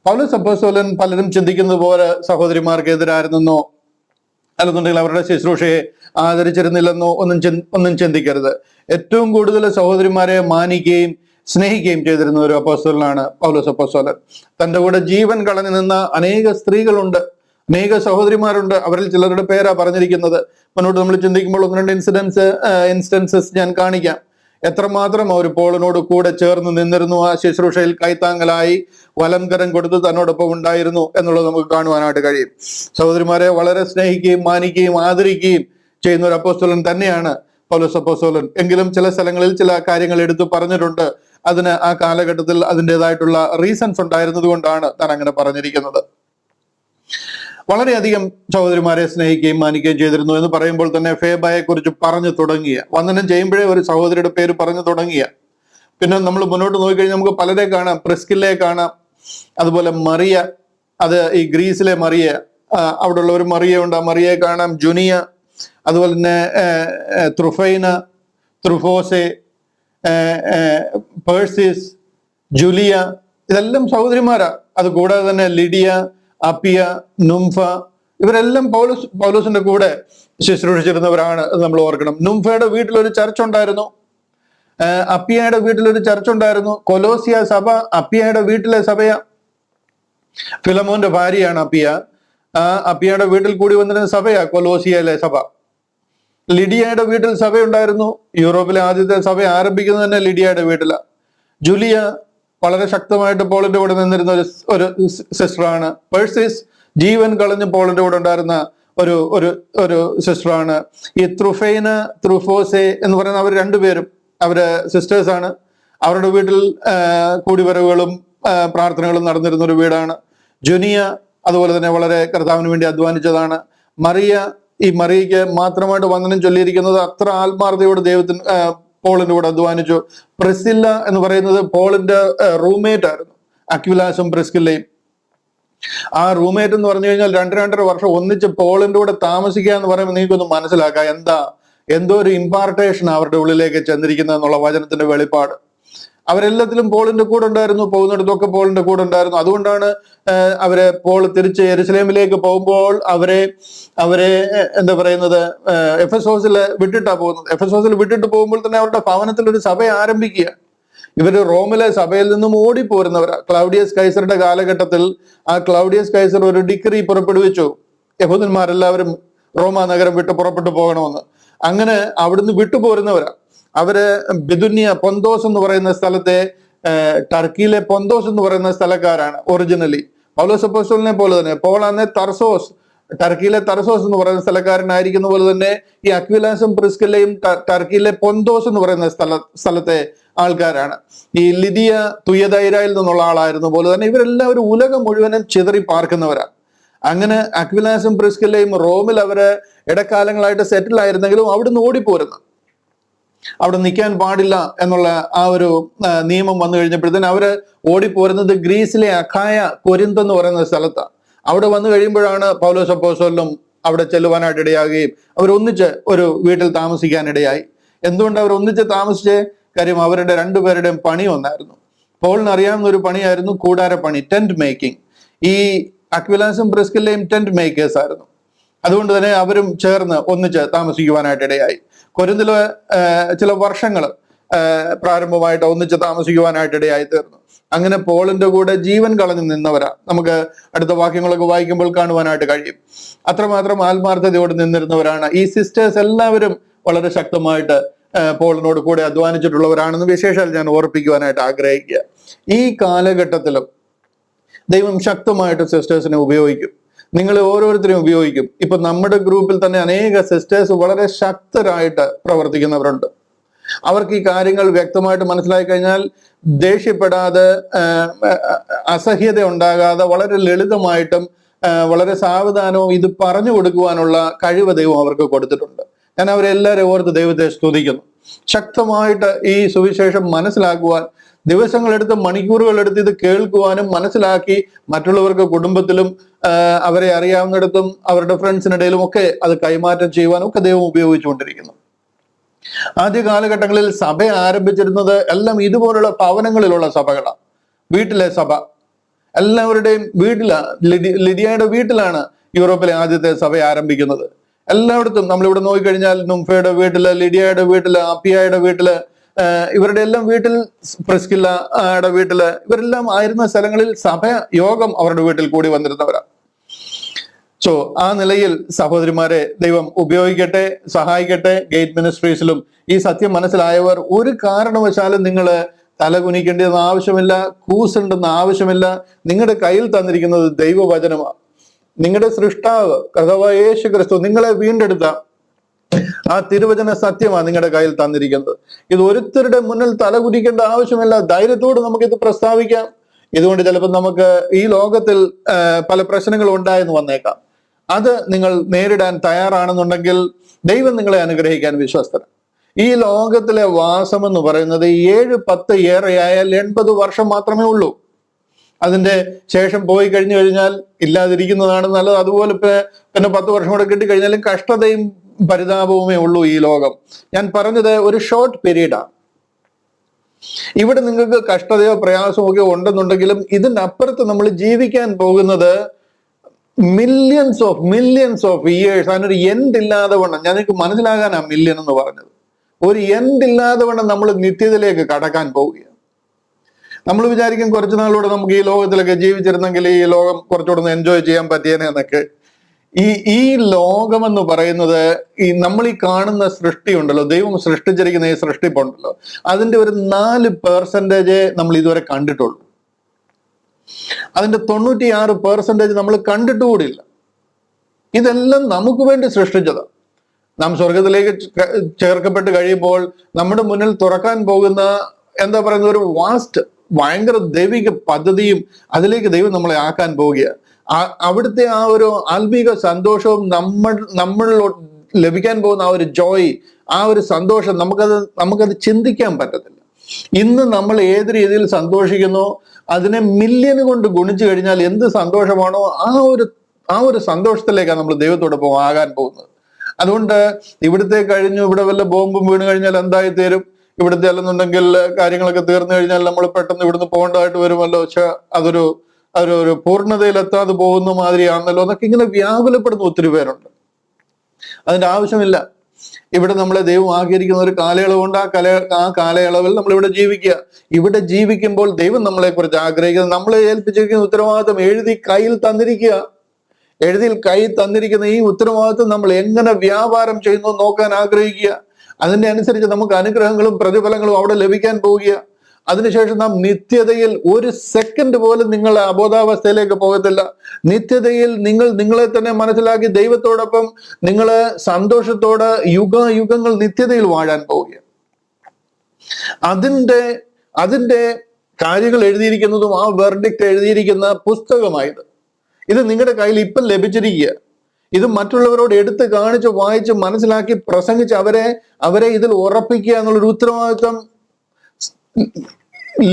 പൗലോസ് അപ്പോസ്തലൻ പലരും ചിന്തിക്കുന്നത് പോലെ സഹോദരിമാർക്ക് എതിരായിരുന്നെന്നോ അല്ലെന്നുണ്ടെങ്കിൽ അവരുടെ ശുശ്രൂഷയെ ആദരിച്ചിരുന്നില്ലെന്നോ ഒന്നും ചിന്തിക്കരുത്. ഏറ്റവും കൂടുതൽ സഹോദരിമാരെ മാനിക്കുകയും സ്നേഹിക്കുകയും ചെയ്തിരുന്ന ഒരു അപ്പോസ്തലനാണ് പൗലോസ് അപ്പോസ്തലൻ. തൻ്റെ കൂടെ ജീവൻ കളഞ്ഞു നിന്ന അനേക സ്ത്രീകളുണ്ട്, അനേക സഹോദരിമാരുണ്ട്. അവരിൽ ചിലരുടെ പേരാ പറഞ്ഞിരിക്കുന്നത്. മുന്നോട്ട് നമ്മൾ ചിന്തിക്കുമ്പോൾ 1-2 ഇൻസ്റ്റൻസസ് ഞാൻ കാണിക്കാം. എത്രമാത്രം അവർ പോളിനോട് കൂടെ ചേർന്ന് നിന്നിരുന്നു, ആ ശുശ്രൂഷയിൽ കൈത്താങ്ങലായി വലംകരം കൊടുത്ത് തന്നോടൊപ്പം ഉണ്ടായിരുന്നു എന്നുള്ളത് നമുക്ക് കാണുവാനായിട്ട് കഴിയും. സഹോദരിമാരെ വളരെ സ്നേഹിക്കുകയും മാനിക്കുകയും ആദരിക്കുകയും ചെയ്യുന്ന ഒരു അപ്പോസ്തലൻ തന്നെയാണ് പൗലോസ് അപ്പോസ്തലൻ. എങ്കിലും ചില സ്ഥലങ്ങളിൽ ചില കാര്യങ്ങൾ എടുത്തു പറഞ്ഞിട്ടുണ്ട്. അതിന് ആ കാലഘട്ടത്തിൽ അതിൻ്റെതായിട്ടുള്ള റീസൺസ് ഉണ്ടായിരുന്നത് കൊണ്ടാണ് താൻ അങ്ങനെ പറഞ്ഞിരിക്കുന്നത്. വളരെയധികം സഹോദരിമാരെ സ്നേഹിക്കുകയും മാനിക്കുകയും ചെയ്തിരുന്നു എന്ന് പറയുമ്പോൾ തന്നെ ഫേബയെ കുറിച്ച് പറഞ്ഞു തുടങ്ങിയ, വന്ദനം ചെയ്യുമ്പോഴേ ഒരു സഹോദരിയുടെ പേര് പറഞ്ഞു തുടങ്ങിയ. പിന്നെ നമ്മൾ മുന്നോട്ട് നോക്കിക്കഴിഞ്ഞാൽ നമുക്ക് പലരെ കാണാം. പ്രിസ്കില്ലയെ കാണാം, അതുപോലെ മറിയ, അത് ഈ ഗ്രീസിലെ മറിയ, അവിടെയുള്ള ഒരു മറിയ ഉണ്ട്, ആ മറിയയെ കാണാം. ജുനിയ, അതുപോലെ തന്നെ ത്രുഫൈന, ത്രുഫോസെ, പേഴ്സിസ്, ജുലിയ, ഇതെല്ലാം സഹോദരിമാരാ. അത് കൂടാതെ തന്നെ ലിഡിയ, അപ്പിയ, നുംഫ, ഇവരെല്ലാം പൗലോസിന്റെ കൂടെ ശുശ്രൂഷിച്ചിരുന്നവരാണ്. നമ്മൾ ഓർക്കണം. നുംഫയുടെ വീട്ടിലൊരു ചർച്ച് ഉണ്ടായിരുന്നു, അപ്പിയയുടെ വീട്ടിലൊരു ചർച്ച് ഉണ്ടായിരുന്നു. കൊലോസിയ സഭ അപ്പിയയുടെ വീട്ടിലെ സഭയാ. ഫിലമോന്റെ ഭാര്യയാണ് അപ്പിയ. അപ്പിയയുടെ വീട്ടിൽ കൂടി വന്നിരുന്ന സഭയാ കൊലോസിയയിലെ സഭ. ലിഡിയയുടെ വീട്ടിൽ സഭയുണ്ടായിരുന്നു. യൂറോപ്പിലെ ആദ്യത്തെ സഭ ആരംഭിക്കുന്നത് തന്നെ ലിഡിയയുടെ വീട്ടിലാണ്. ജുലിയ വളരെ ശക്തമായിട്ട് പോളിന്റെ കൂടെ നിന്നിരുന്ന ഒരു സിസ്റ്ററാണ്. പേഴ്സിസ് ജീവൻ കളഞ്ഞ് പോളിന്റെ കൂടെ ഉണ്ടായിരുന്ന ഒരു സിസ്റ്ററാണ്. ഈ ത്രുഫൈന, ത്രുഫോസെ എന്ന് പറയുന്ന അവർ രണ്ടുപേരും അവര് സിസ്റ്റേഴ്സാണ്. അവരുടെ വീട്ടിൽ കൂടിവരവുകളും പ്രാർത്ഥനകളും നടന്നിരുന്ന ഒരു വീടാണ്. ജുനിയ അതുപോലെ തന്നെ വളരെ കർത്താവിന് വേണ്ടി അധ്വാനിച്ചതാണ്. മറിയ, ഈ മറിയയ്ക്ക് മാത്രമായിട്ട് വന്ദനം ചൊല്ലിയിരിക്കുന്നത് അത്ര ആത്മാർത്ഥതയോട് ദൈവത്തിന് പോളിന്റെ കൂടെ അധ്വാനിച്ചു. പ്രിസ്കില്ല എന്ന് പറയുന്നത് പോളിന്റെ റൂംമേറ്റ് ആയിരുന്നു, അക്വിലാസും പ്രിസ്കില്ലയും. ആ റൂംമേറ്റ് എന്ന് പറഞ്ഞു കഴിഞ്ഞാൽ 2-2.5 വർഷം ഒന്നിച്ച് പോളിന്റെ കൂടെ താമസിക്കുക എന്ന് പറയുമ്പോൾ നിങ്ങൾക്കൊന്ന് മനസ്സിലാക്കാം എന്തോ ഒരു ഇമ്പാർട്ടേഷൻ അവരുടെ ഉള്ളിലേക്ക് ചെന്നിരിക്കുന്നത് എന്നുള്ള വചനത്തിന്റെ വെളിപ്പാട്. അവരെല്ലാത്തിലും പോളിന്റെ കൂടെ ഉണ്ടായിരുന്നു, പോകുന്നിടത്തൊക്കെ പോളിന്റെ കൂടെ ഉണ്ടായിരുന്നു. അതുകൊണ്ടാണ് പോൾ തിരിച്ച് യെരുശലേമിലേക്ക് പോകുമ്പോൾ അവരെ എന്താ പറയുന്നത്, എഫെസോസിൽ വിട്ടിട്ടാ പോകുന്നത്. എഫെസോസിൽ വിട്ടിട്ട് പോകുമ്പോൾ തന്നെ അവരുടെ ഭവനത്തിൽ ഒരു സഭ ആരംഭിക്കുക. ഇവര് റോമിലെ സഭയിൽ നിന്നും ഓടിപ്പോരുന്നവരാ. ക്ലൗഡിയസ് കൈസറുടെ കാലഘട്ടത്തിൽ ആ ക്ലൗഡിയസ് കൈസർ ഒരു ഡിഗ്രി പുറപ്പെടുവിച്ചു, യഹൂദന്മാരെല്ലാവരും റോമാ നഗരം വിട്ട് പുറപ്പെട്ടു പോകണമെന്ന്. അങ്ങനെ അവിടുന്ന് വിട്ടുപോരുന്നവരാ. അവര് ബിദുന്യ പൊന്തോസ് എന്ന് പറയുന്ന സ്ഥലത്തെ ടർക്കിയിലെ പൊന്തോസ് എന്ന് പറയുന്ന സ്ഥലക്കാരാണ് ഒറിജിനലി. പൗലോസ് അപ്പോസ്തലനെ പോലെ തന്നെ പോൾ അന്ന് തർസോസ്, ടർക്കിയിലെ തർസോസ് എന്ന് പറയുന്ന സ്ഥലക്കാരനായിരിക്കുന്ന പോലെ തന്നെ ഈ അക്വിലാസും പ്രിസ്കില്ലയും ടർക്കിയിലെ പൊന്തോസ് എന്ന് പറയുന്ന സ്ഥലത്തെ ആൾക്കാരാണ്. ഈ ലിദിയ തുയതൈരയിൽ നിന്നുള്ള ആളായിരുന്നു പോലെ തന്നെ ഇവരെല്ലാവരും ഉലകം മുഴുവനും ചിതറി പാർക്കുന്നവരാണ്. അങ്ങനെ അക്വിലാസും പ്രിസ്കില്ലയും റോമിൽ അവര് ഇടക്കാലങ്ങളായിട്ട് സെറ്റിൽ ആയിരുന്നെങ്കിലും അവിടുന്ന് ഓടിപ്പോരുന്നു. അവിടെ നിൽക്കാൻ പാടില്ല എന്നുള്ള ആ ഒരു നിയമം വന്നു കഴിഞ്ഞപ്പോഴത്തേന് അവര് ഓടിപ്പോരുന്നത് ഗ്രീസിലെ അഖായ കൊരിന്ത് എന്ന് പറയുന്ന സ്ഥലത്താണ്. അവിടെ വന്നു കഴിയുമ്പോഴാണ് പൗലോസ് അപ്പോസ്തലനും അവിടെ ചെല്ലുവാനായിട്ട് ഇടയാകുകയും അവർ ഒന്നിച്ച് ഒരു വീട്ടിൽ താമസിക്കാനിടയായി. എന്തുകൊണ്ട് അവർ ഒന്നിച്ച് താമസിച്ച്? കാര്യം അവരുടെ രണ്ടുപേരുടെയും പണി ഒന്നായിരുന്നു. പോളിന് അറിയാവുന്ന ഒരു പണിയായിരുന്നു കൂടാരപ്പണി, ടെന്റ് മേക്കിംഗ്. ഈ അക്വിലാസും പ്രിസ്കില്ലയും ടെന്റ് മേക്കേഴ്സ് ആയിരുന്നു. അതുകൊണ്ട് തന്നെ അവരും ചേർന്ന് ഒന്നിച്ച് താമസിക്കുവാനായിട്ട് ഇടയായി. കൊരിന്തില് ചില വർഷങ്ങൾ പ്രാരംഭമായിട്ട് ഒന്നിച്ച് താമസിക്കുവാനായിട്ട് ഇടയായി തീർന്നു. അങ്ങനെ പോളിന്റെ കൂടെ ജീവൻ കളഞ്ഞു നിന്നവരാ നമുക്ക് അടുത്ത വാക്യങ്ങളൊക്കെ വായിക്കുമ്പോൾ കാണുവാനായിട്ട് കഴിയും. അത്രമാത്രം ആത്മാർത്ഥതയോട് നിന്നിരുന്നവരാണ് ഈ സിസ്റ്റേഴ്സ്. എല്ലാവരും വളരെ ശക്തമായിട്ട് പോളിനോട് കൂടെ അധ്വാനിച്ചിട്ടുള്ളവരാണെന്ന് വിശേഷാൽ ഞാൻ ഓർപ്പിക്കുവാനായിട്ട് ആഗ്രഹിക്കുക. ഈ കാലഘട്ടത്തിലും ദൈവം ശക്തമായിട്ട് സിസ്റ്റേഴ്സിനെ ഉപയോഗിക്കും. നിങ്ങൾ ഓരോരുത്തരെയും ഉപയോഗിക്കും. ഇപ്പൊ നമ്മുടെ ഗ്രൂപ്പിൽ തന്നെ അനേക സിസ്റ്റേഴ്സ് വളരെ ശക്തരായിട്ട് പ്രവർത്തിക്കുന്നവരുണ്ട്. അവർക്ക് ഈ കാര്യങ്ങൾ വ്യക്തമായിട്ട് മനസ്സിലാക്കി കഴിഞ്ഞാൽ ദേഷ്യപ്പെടാതെ, അസഹ്യത ഉണ്ടാകാതെ വളരെ ലളിതമായിട്ടും വളരെ സാവധാനവും ഇത് പറഞ്ഞു കൊടുക്കുവാനുള്ള കഴിവ് ദൈവം അവർക്ക് കൊടുത്തിട്ടുണ്ട്. ഞാൻ അവരെല്ലാവരെയും ഓർത്ത് ദൈവത്തെ സ്തുതിക്കുന്നു. ശക്തമായിട്ട് ഈ സുവിശേഷം മനസ്സിലാക്കുവാൻ ദിവസങ്ങളെടുത്ത്, മണിക്കൂറുകളെടുത്ത് ഇത് കേൾക്കുവാനും മനസ്സിലാക്കി മറ്റുള്ളവർക്ക് കുടുംബത്തിലും അവരെ അറിയാവുന്നിടത്തും അവരുടെ ഫ്രണ്ട്സിനിടയിലും ഒക്കെ അത് കൈമാറ്റം ചെയ്യുവാനും ഒക്കെ ദൈവം ഉപയോഗിച്ചുകൊണ്ടിരിക്കുന്നു. ആദ്യ കാലഘട്ടങ്ങളിൽ സഭ ആരംഭിച്ചിരുന്നത് എല്ലാം ഇതുപോലുള്ള ഭവനങ്ങളിലുള്ള സഭകളാണ്. വീട്ടിലെ സഭ എല്ലാവരുടെയും വീട്ടിലാണ്. ലിദിയയുടെ വീട്ടിലാണ് യൂറോപ്പിലെ ആദ്യത്തെ സഭ ആരംഭിക്കുന്നത്. എല്ലായിടത്തും നമ്മളിവിടെ നോക്കിക്കഴിഞ്ഞാൽ നുംഫയുടെ വീട്ടില്, ലിഡിയയുടെ വീട്ടില്, അപ്പിയയുടെ വീട്ടില്, ഇവരുടെ എല്ലാം വീട്ടിൽ, പ്രിസ്കില്ലയുടെ വീട്ടില്, ഇവരെല്ലാം ആയിരുന്ന സ്ഥലങ്ങളിൽ സഭ യോഗം അവരുടെ വീട്ടിൽ കൂടി വന്നിരുന്നവരാണ്. സോ ആ നിലയിൽ സഹോദരിമാരെ ദൈവം ഉപയോഗിക്കട്ടെ, സഹായിക്കട്ടെ. ഗേറ്റ് മിനിസ്ട്രീസിലും ഈ സത്യം മനസ്സിലായവർ ഒരു കാരണവശാലും നിങ്ങൾ തലകുനിക്കേണ്ടതെന്ന് ആവശ്യമില്ല, കൂസുണ്ടെന്ന് ആവശ്യമില്ല. നിങ്ങളുടെ കയ്യിൽ തന്നിരിക്കുന്നത് ദൈവവചനമാണ്. നിങ്ങളുടെ സൃഷ്ടാവ് കർത്താവായ യേശു ക്രിസ്തു നിങ്ങളെ വീണ്ടെടുത്ത ആ തിരുവചന സത്യമാണ് നിങ്ങളുടെ കയ്യിൽ തന്നിരിക്കുന്നത്. ഇത് ഒരുത്തരുടെ മുന്നിൽ തലകുനിക്കേണ്ട ആവശ്യമില്ല. ധൈര്യത്തോട് നമുക്കിത് പ്രസ്താവിക്കാം. ഇതുകൊണ്ട് ചിലപ്പോൾ നമുക്ക് ഈ ലോകത്തിൽ പല പ്രശ്നങ്ങളും ഉണ്ടായെന്ന് വന്നേക്കാം. അത് നിങ്ങൾ നേരിടാൻ തയ്യാറാണെന്നുണ്ടെങ്കിൽ ദൈവം നിങ്ങളെ അനുഗ്രഹിക്കാൻ വിശ്വസ്തനാണ്. ഈ ലോകത്തിലെ വാസം എന്ന് പറയുന്നത് 7, 10 ഏറെയായാൽ 80 വർഷം മാത്രമേ ഉള്ളൂ. അതിന്റെ ശേഷം പോയി കഴിഞ്ഞു കഴിഞ്ഞാൽ ഇല്ലാതിരിക്കുന്നതാണ് നല്ലത്. അതുപോലെ പിന്നെ 10 വർഷം കൂടെ കിട്ടിക്കഴിഞ്ഞാലും കഷ്ടതയും പരിതാപവുമേ ഉള്ളൂ ഈ ലോകം. ഞാൻ പറഞ്ഞത് ഒരു ഷോർട്ട് പീരീഡാണ്. ഇവിടെ നിങ്ങൾക്ക് കഷ്ടതയോ പ്രയാസമോ ഒക്കെ ഉണ്ടെന്നുണ്ടെങ്കിലും ഇതിനപ്പുറത്ത് നമ്മൾ ജീവിക്കാൻ പോകുന്നത് മില്യൺസ് ഓഫ് ഇയേഴ്സ്. അതിനൊരു എൻഡ് ഇല്ലാതെ വണ്ണം, ഞാൻ നിങ്ങൾക്ക് മനസ്സിലാകാനാ മില്യൺ എന്ന് പറഞ്ഞത്. ഒരു എൻഡ് ഇല്ലാതെ വണ്ണം നമ്മൾ നിത്യതയിലേക്ക് കടക്കാൻ പോവുകയാണ്. നമ്മൾ വിചാരിക്കും കുറച്ചു നാളൂടെ നമുക്ക് ഈ ലോകത്തിലൊക്കെ ജീവിച്ചിരുന്നെങ്കിൽ ഈ ലോകം കുറച്ചുകൂടെ എൻജോയ് ചെയ്യാൻ പറ്റിയേനെ എന്നൊക്കെ. ഈ ലോകം എന്ന് പറയുന്നത് നമ്മൾ ഈ കാണുന്ന സൃഷ്ടി ഉണ്ടല്ലോ, ദൈവം സൃഷ്ടിച്ചിരിക്കുന്ന ഈ സൃഷ്ടിപ്പുണ്ടല്ലോ, അതിന്റെ ഒരു 4% നമ്മൾ ഇതുവരെ കണ്ടിട്ടുള്ളൂ. അതിന്റെ 96% നമ്മൾ കണ്ടിട്ടുകൂടിയില്ല. ഇതെല്ലാം നമുക്ക് വേണ്ടി സൃഷ്ടിച്ചതാണ്. നാം സ്വർഗത്തിലേക്ക് ചേർക്കപ്പെട്ട് കഴിയുമ്പോൾ നമ്മുടെ മുന്നിൽ തുറക്കാൻ പോകുന്ന എന്താ പറയുന്ന ഒരു വാസ്റ്റ് ഭയങ്കര ദൈവിക പദ്ധതിയും അതിലേക്ക് ദൈവം നമ്മളെ ആക്കാൻ പോവുകയാണ്. അവിടുത്തെ ആ ഒരു ആത്മീക സന്തോഷവും നമ്മളിലോട്ട് ലഭിക്കാൻ പോകുന്ന ആ ഒരു ജോയ്, ആ ഒരു സന്തോഷം നമുക്കത് ചിന്തിക്കാൻ പറ്റത്തില്ല. ഇന്ന് നമ്മൾ ഏത് രീതിയിൽ സന്തോഷിക്കുന്നോ അതിനെ മില്യന് കൊണ്ട് ഗുണിച്ചു കഴിഞ്ഞാൽ എന്ത് സന്തോഷമാണോ ആ ഒരു സന്തോഷത്തിലേക്കാണ് നമ്മൾ ദൈവത്തോടൊപ്പം ആകാൻ പോകുന്നത്. അതുകൊണ്ട് ഇവിടുത്തെ കഴിഞ്ഞു, ഇവിടെ വല്ല ബോംബും വീണ് കഴിഞ്ഞാൽ എന്തായി തീരും, ഇവിടുത്തെ അല്ലെന്നുണ്ടെങ്കിൽ കാര്യങ്ങളൊക്കെ തീർന്നു കഴിഞ്ഞാൽ നമ്മൾ പെട്ടെന്ന് ഇവിടുന്ന് പോകേണ്ടതായിട്ട് വരുമല്ലോ, പക്ഷെ അതൊരു പൂർണ്ണതയിലെത്താതെ പോകുന്ന മാതിരിയാണല്ലോ എന്നൊക്കെ ഇങ്ങനെ വ്യാകുലപ്പെടുന്ന ഒത്തിരി പേരുണ്ട്. അതിന്റെ ആവശ്യമില്ല. ഇവിടെ നമ്മളെ ദൈവം ആക്കിയിരിക്കുന്ന ഒരു കാലയളവുണ്ട്. ആ കാലയളവിൽ നമ്മൾ ഇവിടെ ജീവിക്കുക. ഇവിടെ ജീവിക്കുമ്പോൾ ദൈവം നമ്മളെ കുറിച്ച് ആഗ്രഹിക്കുന്നത്, നമ്മളെ ഏൽപ്പിച്ചിരിക്കുന്ന ഉത്തരവാദിത്വം എഴുതി കയ്യിൽ തന്നിരിക്കുന്ന ഈ ഉത്തരവാദിത്വം നമ്മൾ എങ്ങനെ വ്യാപാരം ചെയ്യുന്നു നോക്കാൻ ആഗ്രഹിക്കുക. അതിന്റെ അനുസരിച്ച് നമുക്ക് അനുഗ്രഹങ്ങളും പ്രതിഫലങ്ങളും അവിടെ ലഭിക്കാൻ പോവുക. അതിനുശേഷം നാം നിത്യതയിൽ ഒരു സെക്കൻഡ് പോലും നിങ്ങൾ അബോധാവസ്ഥയിലേക്ക് പോകത്തില്ല. നിത്യതയിൽ നിങ്ങൾ നിങ്ങളെ തന്നെ മനസ്സിലാക്കി ദൈവത്തോടൊപ്പം നിങ്ങൾ സന്തോഷത്തോടെ യുഗങ്ങൾ നിത്യതയിൽ വാഴാൻ പോവുക. അതിന്റെ കാര്യങ്ങൾ എഴുതിയിരിക്കുന്നതും ആ വെർഡിക്റ്റ് എഴുതിയിരിക്കുന്ന പുസ്തകമായത്. ഇത് നിങ്ങളുടെ കയ്യിൽ ഇപ്പം ലഭിച്ചിരിക്കുക. ഇത് മറ്റുള്ളവരോട് എടുത്ത് കാണിച്ച് വായിച്ച് മനസ്സിലാക്കി പ്രസംഗിച്ച് അവരെ ഇതിൽ ഉറപ്പിക്കുക എന്നുള്ളൊരു ഉത്തരവാദിത്വം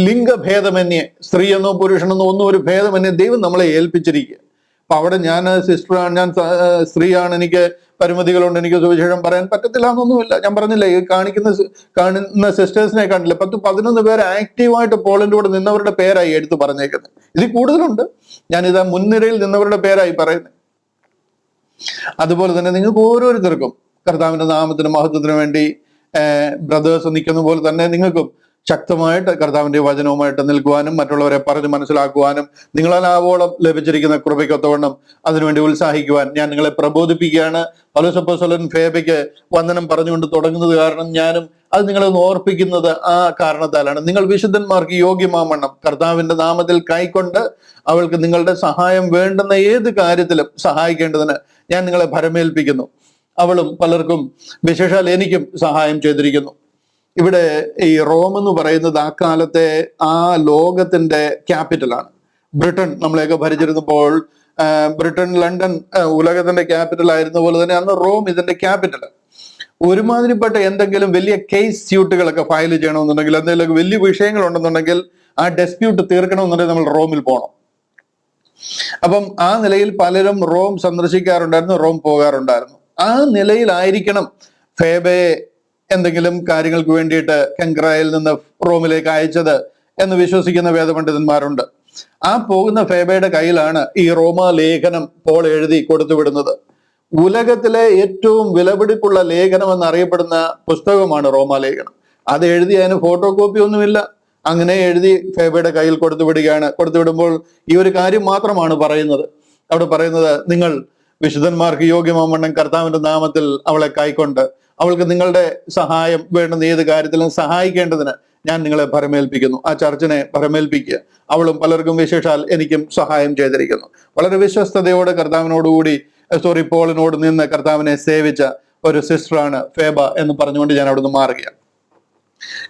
ലിംഗഭേദമന്യേ, സ്ത്രീയെന്നോ പുരുഷനെന്നോ ഒന്നും ഒരു ഭേദമന്യേ ദൈവം നമ്മളെ ഏൽപ്പിച്ചിരിക്കുക. അപ്പൊ അവിടെ ഞാൻ സിസ്റ്ററാണ്, ഞാൻ സ്ത്രീയാണ്, എനിക്ക് പരിമിതികളുണ്ട്, എനിക്ക് സുവിശേഷം പറയാൻ പറ്റത്തില്ല എന്നൊന്നുമില്ല. ഞാൻ പറഞ്ഞില്ലേ, ഈ കാണുന്ന സിസ്റ്റേഴ്സിനെ കണ്ടില്ല, 10-11 പേര് ആക്റ്റീവായിട്ട് പോളിന്റെ കൂടെ നിന്നവരുടെ പേരായി എടുത്തു പറഞ്ഞേക്കുന്നത്. ഇതിൽ കൂടുതലുണ്ട്, ഞാനിതാ മുൻനിരയിൽ നിന്നവരുടെ പേരായി പറയുന്നത്. അതുപോലെ തന്നെ നിങ്ങൾക്ക് ഓരോരുത്തർക്കും കർത്താവിന്റെ നാമത്തിന് മഹത്വത്തിന് വേണ്ടി ബ്രദേഴ്സ് നിൽക്കുന്ന പോലെ തന്നെ നിങ്ങൾക്കും ശക്തമായിട്ട് കർത്താവിന്റെ വചനവുമായിട്ട് നിൽക്കുവാനും മറ്റുള്ളവരെ പറഞ്ഞ് മനസ്സിലാക്കുവാനും നിങ്ങളാൽ ആവോളം ലഭിച്ചിരിക്കുന്ന കൃപയ്ക്കൊത്തവണ്ണം അതിനുവേണ്ടി ഉത്സാഹിക്കുവാൻ ഞാൻ നിങ്ങളെ പ്രബോധിപ്പിക്കുകയാണ്. പൗലോസ് അപ്പോസ്തലൻ ഫേബയ്ക്ക് വന്ദനം പറഞ്ഞുകൊണ്ട് തുടങ്ങുന്നത് കാരണം ഞാനും അത് നിങ്ങളെ ഒന്ന് ഓർപ്പിക്കുന്നത് ആ കാരണത്താലാണ്. നിങ്ങൾ വിശുദ്ധന്മാർക്ക് യോഗ്യമാവണ്ണം കർത്താവിന്റെ നാമത്തിൽ കൈക്കൊണ്ട് അവൾക്ക് നിങ്ങളുടെ സഹായം വേണ്ടുന്ന ഏത് കാര്യത്തിലും സഹായിക്കേണ്ടതിന് ഞാൻ നിങ്ങളെ ഭരമേൽപ്പിക്കുന്നു. അവളും പലർക്കും, വിശേഷാൽ എനിക്കും സഹായം ചെയ്തിരിക്കുന്നു. ഇവിടെ ഈ റോം എന്ന് പറയുന്നത് ആ കാലത്തെ ആ ലോകത്തിന്റെ ക്യാപിറ്റലാണ്. ബ്രിട്ടൻ നമ്മളെയൊക്കെ ഭരിച്ചിരുന്നപ്പോൾ ബ്രിട്ടൻ, ലണ്ടൻ ഉലകത്തിന്റെ ക്യാപിറ്റൽ ആയിരുന്ന പോലെ തന്നെ അന്ന് റോം ഇതിന്റെ ക്യാപിറ്റൽ. ഒരുമാതിരിപ്പെട്ട എന്തെങ്കിലും വലിയ കേസ് സ്യൂട്ടുകളൊക്കെ ഫയൽ ചെയ്യണമെന്നുണ്ടെങ്കിൽ, എന്തെങ്കിലും വലിയ വിഷയങ്ങൾ ഉണ്ടെന്നുണ്ടെങ്കിൽ ആ ഡിസ്പ്യൂട്ട് തീർക്കണമെന്നുണ്ടെങ്കിൽ നമ്മൾ റോമിൽ പോകണം. അപ്പം ആ നിലയിൽ പലരും റോം സന്ദർശിക്കാറുണ്ടായിരുന്നു, റോം പോകാറുണ്ടായിരുന്നു. ആ നിലയിലായിരിക്കണം ഫേബയെ എന്തെങ്കിലും കാര്യങ്ങൾക്ക് വേണ്ടിയിട്ട് കെങ്ക്രായിൽ നിന്ന് റോമിലേക്ക് അയച്ചത് എന്ന് വിശ്വസിക്കുന്ന വേദപണ്ഡിതന്മാരുണ്ട്. ആ പോകുന്ന ഫേബയുടെ കയ്യിലാണ് ഈ റോമാ ലേഖനം പോൾ എഴുതി കൊടുത്തുവിടുന്നത്. ഉലകത്തിലെ ഏറ്റവും വിലപിടിപ്പുള്ള ലേഖനം എന്നറിയപ്പെടുന്ന പുസ്തകമാണ് റോമാ ലേഖനം. അത് എഴുതി അതിന് ഫോട്ടോ കോപ്പി ഒന്നുമില്ല, അങ്ങനെ എഴുതി ഫേബയുടെ കയ്യിൽ കൊടുത്തുവിടുകയാണ്. കൊടുത്തുവിടുമ്പോൾ ഈ ഒരു കാര്യം മാത്രമാണ് പറയുന്നത്. അവിടെ പറയുന്നത്, നിങ്ങൾ വിശുദ്ധന്മാർക്ക് യോഗ്യമാവണ്ണം കർത്താവിന്റെ നാമത്തിൽ അവളെ കൈക്കൊണ്ട് അവൾക്ക് നിങ്ങളുടെ സഹായം വേണ്ടുന്ന ഏത് കാര്യത്തിലും സഹായിക്കേണ്ടതിന് ഞാൻ നിങ്ങളെ ഭരമേൽപ്പിക്കുന്നു. ആ ചർച്ചിനെ ഭരമേൽപ്പിക്കുക. അവളും പലർക്കും വിശേഷാൽ എനിക്കും സഹായം ചെയ്തിരിക്കുന്നു. വളരെ വിശ്വസ്തയോടെ പോളിനോട് നിന്ന് കർത്താവിനെ സേവിച്ച ഒരു സിസ്റ്ററാണ് ഫേബ എന്ന് പറഞ്ഞുകൊണ്ട് ഞാൻ അവിടുന്ന് മാറുകയാണ്.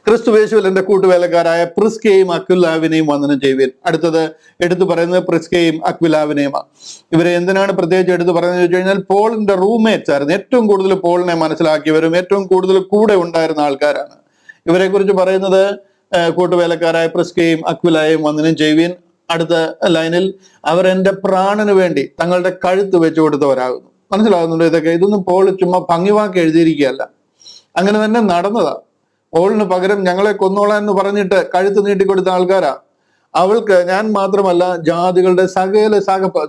ക്രിസ്തുവേശുവിൽ എന്റെ കൂട്ടുവേലക്കാരായ പ്രിസ്കയെയും അക്വിലാവിനെയും വന്ദനം ചെയ്യുവിൻ. അടുത്തത് എടുത്തു പറയുന്നത് പ്രിസ്കയെയും അക്വിലാവിനെയുമാണ്. ഇവരെ എന്തിനാണ് പ്രത്യേകിച്ച് എടുത്തു പറയുന്നത് ചോദിച്ചു കഴിഞ്ഞാൽ, പോളിന്റെ റൂംമേറ്റ്സ് ആയിരുന്നു. ഏറ്റവും കൂടുതൽ പോളിനെ മനസ്സിലാക്കിയവരും ഏറ്റവും കൂടുതൽ കൂടെ ഉണ്ടായിരുന്ന ആൾക്കാരാണ്. ഇവരെ കുറിച്ച് പറയുന്നത്, കൂട്ടുവേലക്കാരായ പ്രിസ്കയെയും അക്വിലായെയും വന്ദനം ചെയ്യുവിൻ. അടുത്ത ലൈനിൽ, അവർ എന്റെ പ്രാണന് വേണ്ടി തങ്ങളുടെ കഴുത്ത് വെച്ചു കൊടുത്തവരാകുന്നു. മനസ്സിലാകുന്നുണ്ടോ? ഇതൊന്നും പോൾ ചുമ്മാ ഭംഗിവാക്കി എഴുതിയിരിക്കുകയല്ല, അങ്ങനെ തന്നെ നടന്നതാ. പോളിന് പകരം ഞങ്ങളെ കൊന്നോളാം എന്ന് പറഞ്ഞിട്ട് കഴുത്ത് നീട്ടിക്കൊടുത്ത ആൾക്കാരാ. അവൾക്ക് ഞാൻ മാത്രമല്ല, ജാതികളുടെ സകല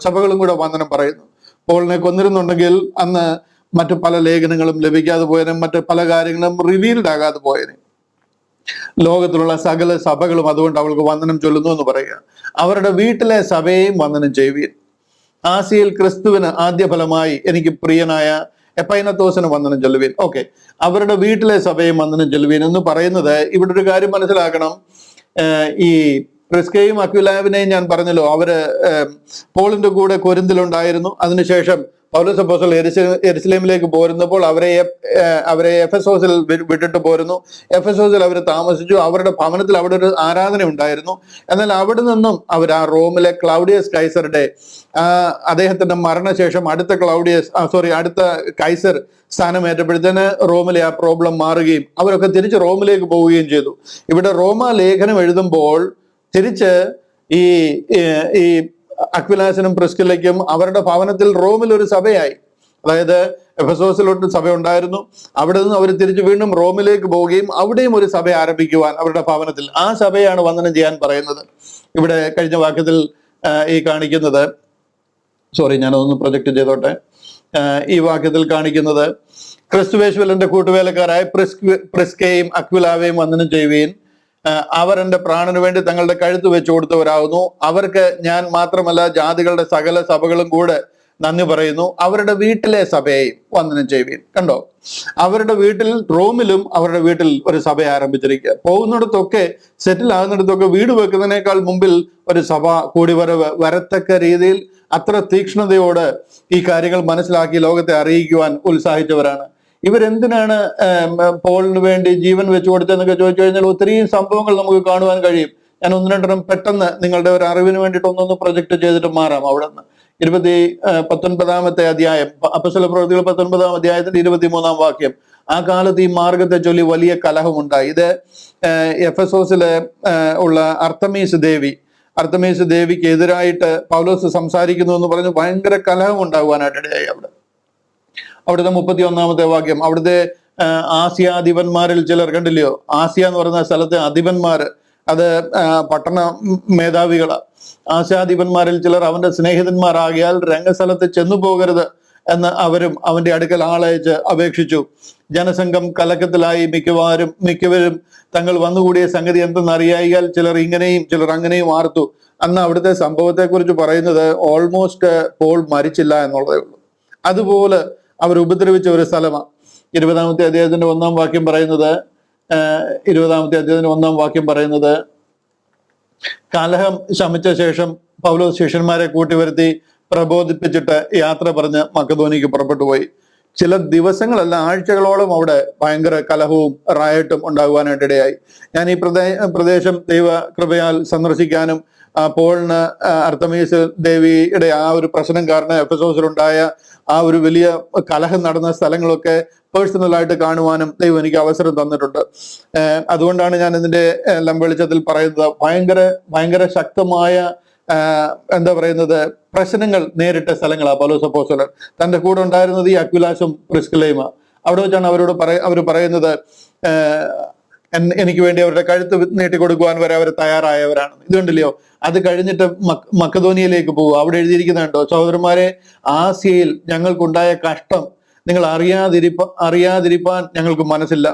സഭകളും കൂടെ വന്ദനം പറയുന്നു. പോളിനെ കൊന്നിരുന്നുണ്ടെങ്കിൽ അന്ന് മറ്റു പല ലേഖനങ്ങളും ലഭിക്കാതെ പോയനും മറ്റു പല കാര്യങ്ങളും റിവീൽഡ് ആകാതെ പോയനും. ലോകത്തിലുള്ള സകല സഭകളും അതുകൊണ്ട് അവൾക്ക് വന്ദനം ചൊല്ലുന്നു എന്ന് പറയുക. അവരുടെ വീട്ടിലെ സഭയെയും വന്ദനം ചെയ്യുവീൻ. ആസിയയിൽ ക്രിസ്തുവിന് ആദ്യ ഫലമായി എനിക്ക് പ്രിയനായ എപ്പൈനത്തോസിന് വന്ദനം ചൊല്ലുവീൻ. ഓക്കെ, അവരുടെ വീട്ടിലെ സഭയും വന്ദനം ചൊല്ലുവീൻ എന്ന് പറയുന്നത്, ഇവിടെ ഒരു കാര്യം മനസ്സിലാക്കണം. ഈ പ്രിസ്കയെയും അക്വിലാവിനെയും ഞാൻ പറഞ്ഞല്ലോ, അവര് പോളിന്റെ കൂടെ കൊരിന്തിലുണ്ടായിരുന്നു. അതിനുശേഷം പൗലോസ് അപ്പോസ്തലൻ യെരുശലേമിലേക്ക് പോരുന്നപ്പോൾ അവരെ എഫെസോസിൽ വിട്ടിട്ട് പോരുന്നു. എഫെസോസിൽ അവർ താമസിച്ചു. അവരുടെ ഭവനത്തിൽ അവിടെ ഒരു ആരാധന ഉണ്ടായിരുന്നു. എന്നാൽ അവിടെ നിന്നും അവർ ആ റോമിലെ ക്ലൗഡിയസ് കൈസറുടെ അദ്ദേഹത്തിന്റെ മരണശേഷം അടുത്ത കൈസർ സ്ഥാനമേറ്റപ്പോഴത്തേന് റോമിലെ ആ പ്രോബ്ലം മാറുകയും അവരൊക്കെ തിരിച്ച് റോമിലേക്ക് പോവുകയും ചെയ്തു. ഇവിടെ റോമാ ലേഖനം എഴുതുമ്പോൾ തിരിച്ച് ഈ അക്വിലാസിനും പ്രിസ്കില്ലയ്ക്കും അവരുടെ ഭവനത്തിൽ റോമിൽ ഒരു സഭയായി. അതായത് എഫെസോസിലോട്ട് സഭ ഉണ്ടായിരുന്നു. അവിടെ നിന്ന് അവർ തിരിച്ച് വീണ്ടും റോമിലേക്ക് പോവുകയും അവിടെയും ഒരു സഭ ആരംഭിക്കുവാൻ അവരുടെ ഭവനത്തിൽ, ആ സഭയാണ് വന്ദനം ചെയ്യാൻ പറയുന്നത്. ഇവിടെ കഴിഞ്ഞ വാക്യത്തിൽ ഈ കാണിക്കുന്നത്, ഞാനതൊന്ന് പ്രൊജക്ട് ചെയ്തോട്ടെ. ഈ വാക്യത്തിൽ കാണിക്കുന്നത്, ക്രിസ്തുവേശുവിൽ എന്റെ കൂട്ടുവേലക്കാരായ പ്രിസ്കയെയും അക്വിലാവെയും വന്ദനം ചെയ്യുകയും അവർ എന്റെ പ്രാണന് വേണ്ടി തങ്ങളുടെ കഴുത്ത് വെച്ചു കൊടുത്തവരാകുന്നു. അവർക്ക് ഞാൻ മാത്രമല്ല, ജാതികളുടെ സകല സഭകളും കൂടെ നന്ദി പറയുന്നു. അവരുടെ വീട്ടിലെ സഭയെയും വന്ദനം ചെയ്യുവീൻ. കണ്ടോ, അവരുടെ വീട്ടിൽ, റോമിലും അവരുടെ വീട്ടിൽ ഒരു സഭ ആരംഭിച്ചിരിക്കുക. പോകുന്നിടത്തൊക്കെ, സെറ്റിൽ ആകുന്നിടത്തൊക്കെ വീട് വെക്കുന്നതിനേക്കാൾ മുമ്പിൽ ഒരു സഭ കൂടിവരവ് വരത്തക്ക രീതിയിൽ അത്ര തീക്ഷ്ണതയോട് ഈ കാര്യങ്ങൾ മനസ്സിലാക്കി ലോകത്തെ അറിയിക്കുവാൻ ഉത്സാഹിച്ചവരാണ്. ഇവരെന്തിനാണ് പോളിന് വേണ്ടി ജീവൻ വെച്ചു കൊടുത്തതെന്നൊക്കെ ചോദിച്ചു കഴിഞ്ഞാൽ ഒത്തിരിയും സംഭവങ്ങൾ നമുക്ക് കാണുവാൻ കഴിയും. ഞാൻ ഒന്ന് രണ്ടെണ്ണം പെട്ടെന്ന് നിങ്ങളുടെ ഒരു അറിവിന് വേണ്ടിയിട്ട് ഒന്നൊന്ന് പ്രൊജക്ട് ചെയ്തിട്ട് മാറാം. അവിടെ നിന്ന് 19 അധ്യായം, അപ്പോസ്തല പ്രവൃത്തികൾ 19 അധ്യായത്തിന്റെ 23 വാക്യം. ആ കാലത്ത് ഈ മാർഗത്തെ ചൊല്ലി വലിയ കലഹമുണ്ടായി. ഇത് എഫെസോസിലെ ഉള്ള അർത്തമീസ് ദേവിക്ക് എതിരായിട്ട് പൗലോസ് സംസാരിക്കുന്നു എന്ന് പറഞ്ഞ് ഭയങ്കര കലഹം ഉണ്ടാകുവാനായിട്ട് ഇടയായി. അവിടുത്തെ 31 വാക്യം, അവിടുത്തെ ആസിയാധിപന്മാരിൽ ചിലർ, കണ്ടില്ലയോ, ആസിയ എന്ന് പറയുന്ന സ്ഥലത്തെ അധിപന്മാര്, അത് പട്ടണ മേധാവികളാ. ആസിയാധിപന്മാരിൽ ചിലർ അവന്റെ സ്നേഹിതന്മാരാകിയാൽ രംഗസ്ഥലത്ത് ചെന്നു പോകരുത് എന്ന് അവരും അവന്റെ അടുക്കൽ ആളയച്ച് അപേക്ഷിച്ചു. ജനസംഘം കലക്കത്തിലായി. മിക്കവരും തങ്ങൾ വന്നുകൂടിയ സംഗതി എന്തെന്നറിയായാൽ ചിലർ ഇങ്ങനെയും ചിലർ അങ്ങനെയും ആർത്തു. അന്ന് അവിടുത്തെ സംഭവത്തെ കുറിച്ച് പറയുന്നത് ഓൾമോസ്റ്റ് പോൾ മരിച്ചില്ല എന്നുള്ളതേ ഉള്ളൂ. അതുപോലെ അവർ ഉപദ്രവിച്ച ഒരു സ്ഥലമാണ്. 20 അധ്യായത്തിന്റെ 1 വാക്യം പറയുന്നത്, 20 വാക്യം പറയുന്നത്, കലഹം ശമിച്ച ശേഷം പൗലോസ് ശിഷ്യന്മാരെ കൂട്ടിവരുത്തി പ്രബോധിപ്പിച്ചിട്ട് യാത്ര പറഞ്ഞ് മക്കതോനിക്ക് പുറപ്പെട്ടു പോയി. ചില ദിവസങ്ങളല്ല, ആഴ്ചകളോളം അവിടെ ഭയങ്കര കലഹവും റായട്ടും ഉണ്ടാകുവാനായിട്ട് ഇടയായി. ഞാൻ ഈ പ്രദേശം ദൈവ കൃപയാൽ സന്ദർശിക്കാനും പോളിന് അർത്തമീസ് ദേവിയുടെ ആ ഒരു പ്രശ്നം കാരണം എഫെസോസിലുണ്ടായ ആ ഒരു വലിയ കലഹം നടന്ന സ്ഥലങ്ങളൊക്കെ പേഴ്സണലായിട്ട് കാണുവാനും ദൈവം എനിക്ക് അവസരം തന്നിട്ടുണ്ട്. അതുകൊണ്ടാണ് ഞാൻ ഇതിന്റെ വെളിച്ചത്തിൽ പറയുന്നത്, ഭയങ്കര ശക്തമായ എന്താ പറയുന്നത്, പ്രശ്നങ്ങൾ നേരിട്ട സ്ഥലങ്ങളാണ് പൗലോസ് അപ്പോസ്തലൻ. തന്റെ കൂടെ ഉണ്ടായിരുന്നത് ഈ അക്വിലാസും പ്രിസ്കില്ലയുമാ. അവിടെ വെച്ചാണ് അവർ പറയുന്നത്, എനിക്ക് വേണ്ടി അവരുടെ കഴുത്ത് നീട്ടിക്കൊടുക്കുവാൻ വരെ അവർ തയ്യാറായവരാണ്. ഇതുണ്ടല്ലയോ, അത് കഴിഞ്ഞിട്ട് മക്കതോനിയയിലേക്ക് പോകുക. അവിടെ എഴുതിയിരിക്കുന്നുണ്ടോ, സഹോദരന്മാരെ, ആസിയയിൽ ഞങ്ങൾക്കുണ്ടായ കഷ്ടം നിങ്ങൾ അറിയാതിരിപ്പാൻ ഞങ്ങൾക്ക് മനസ്സില്ല.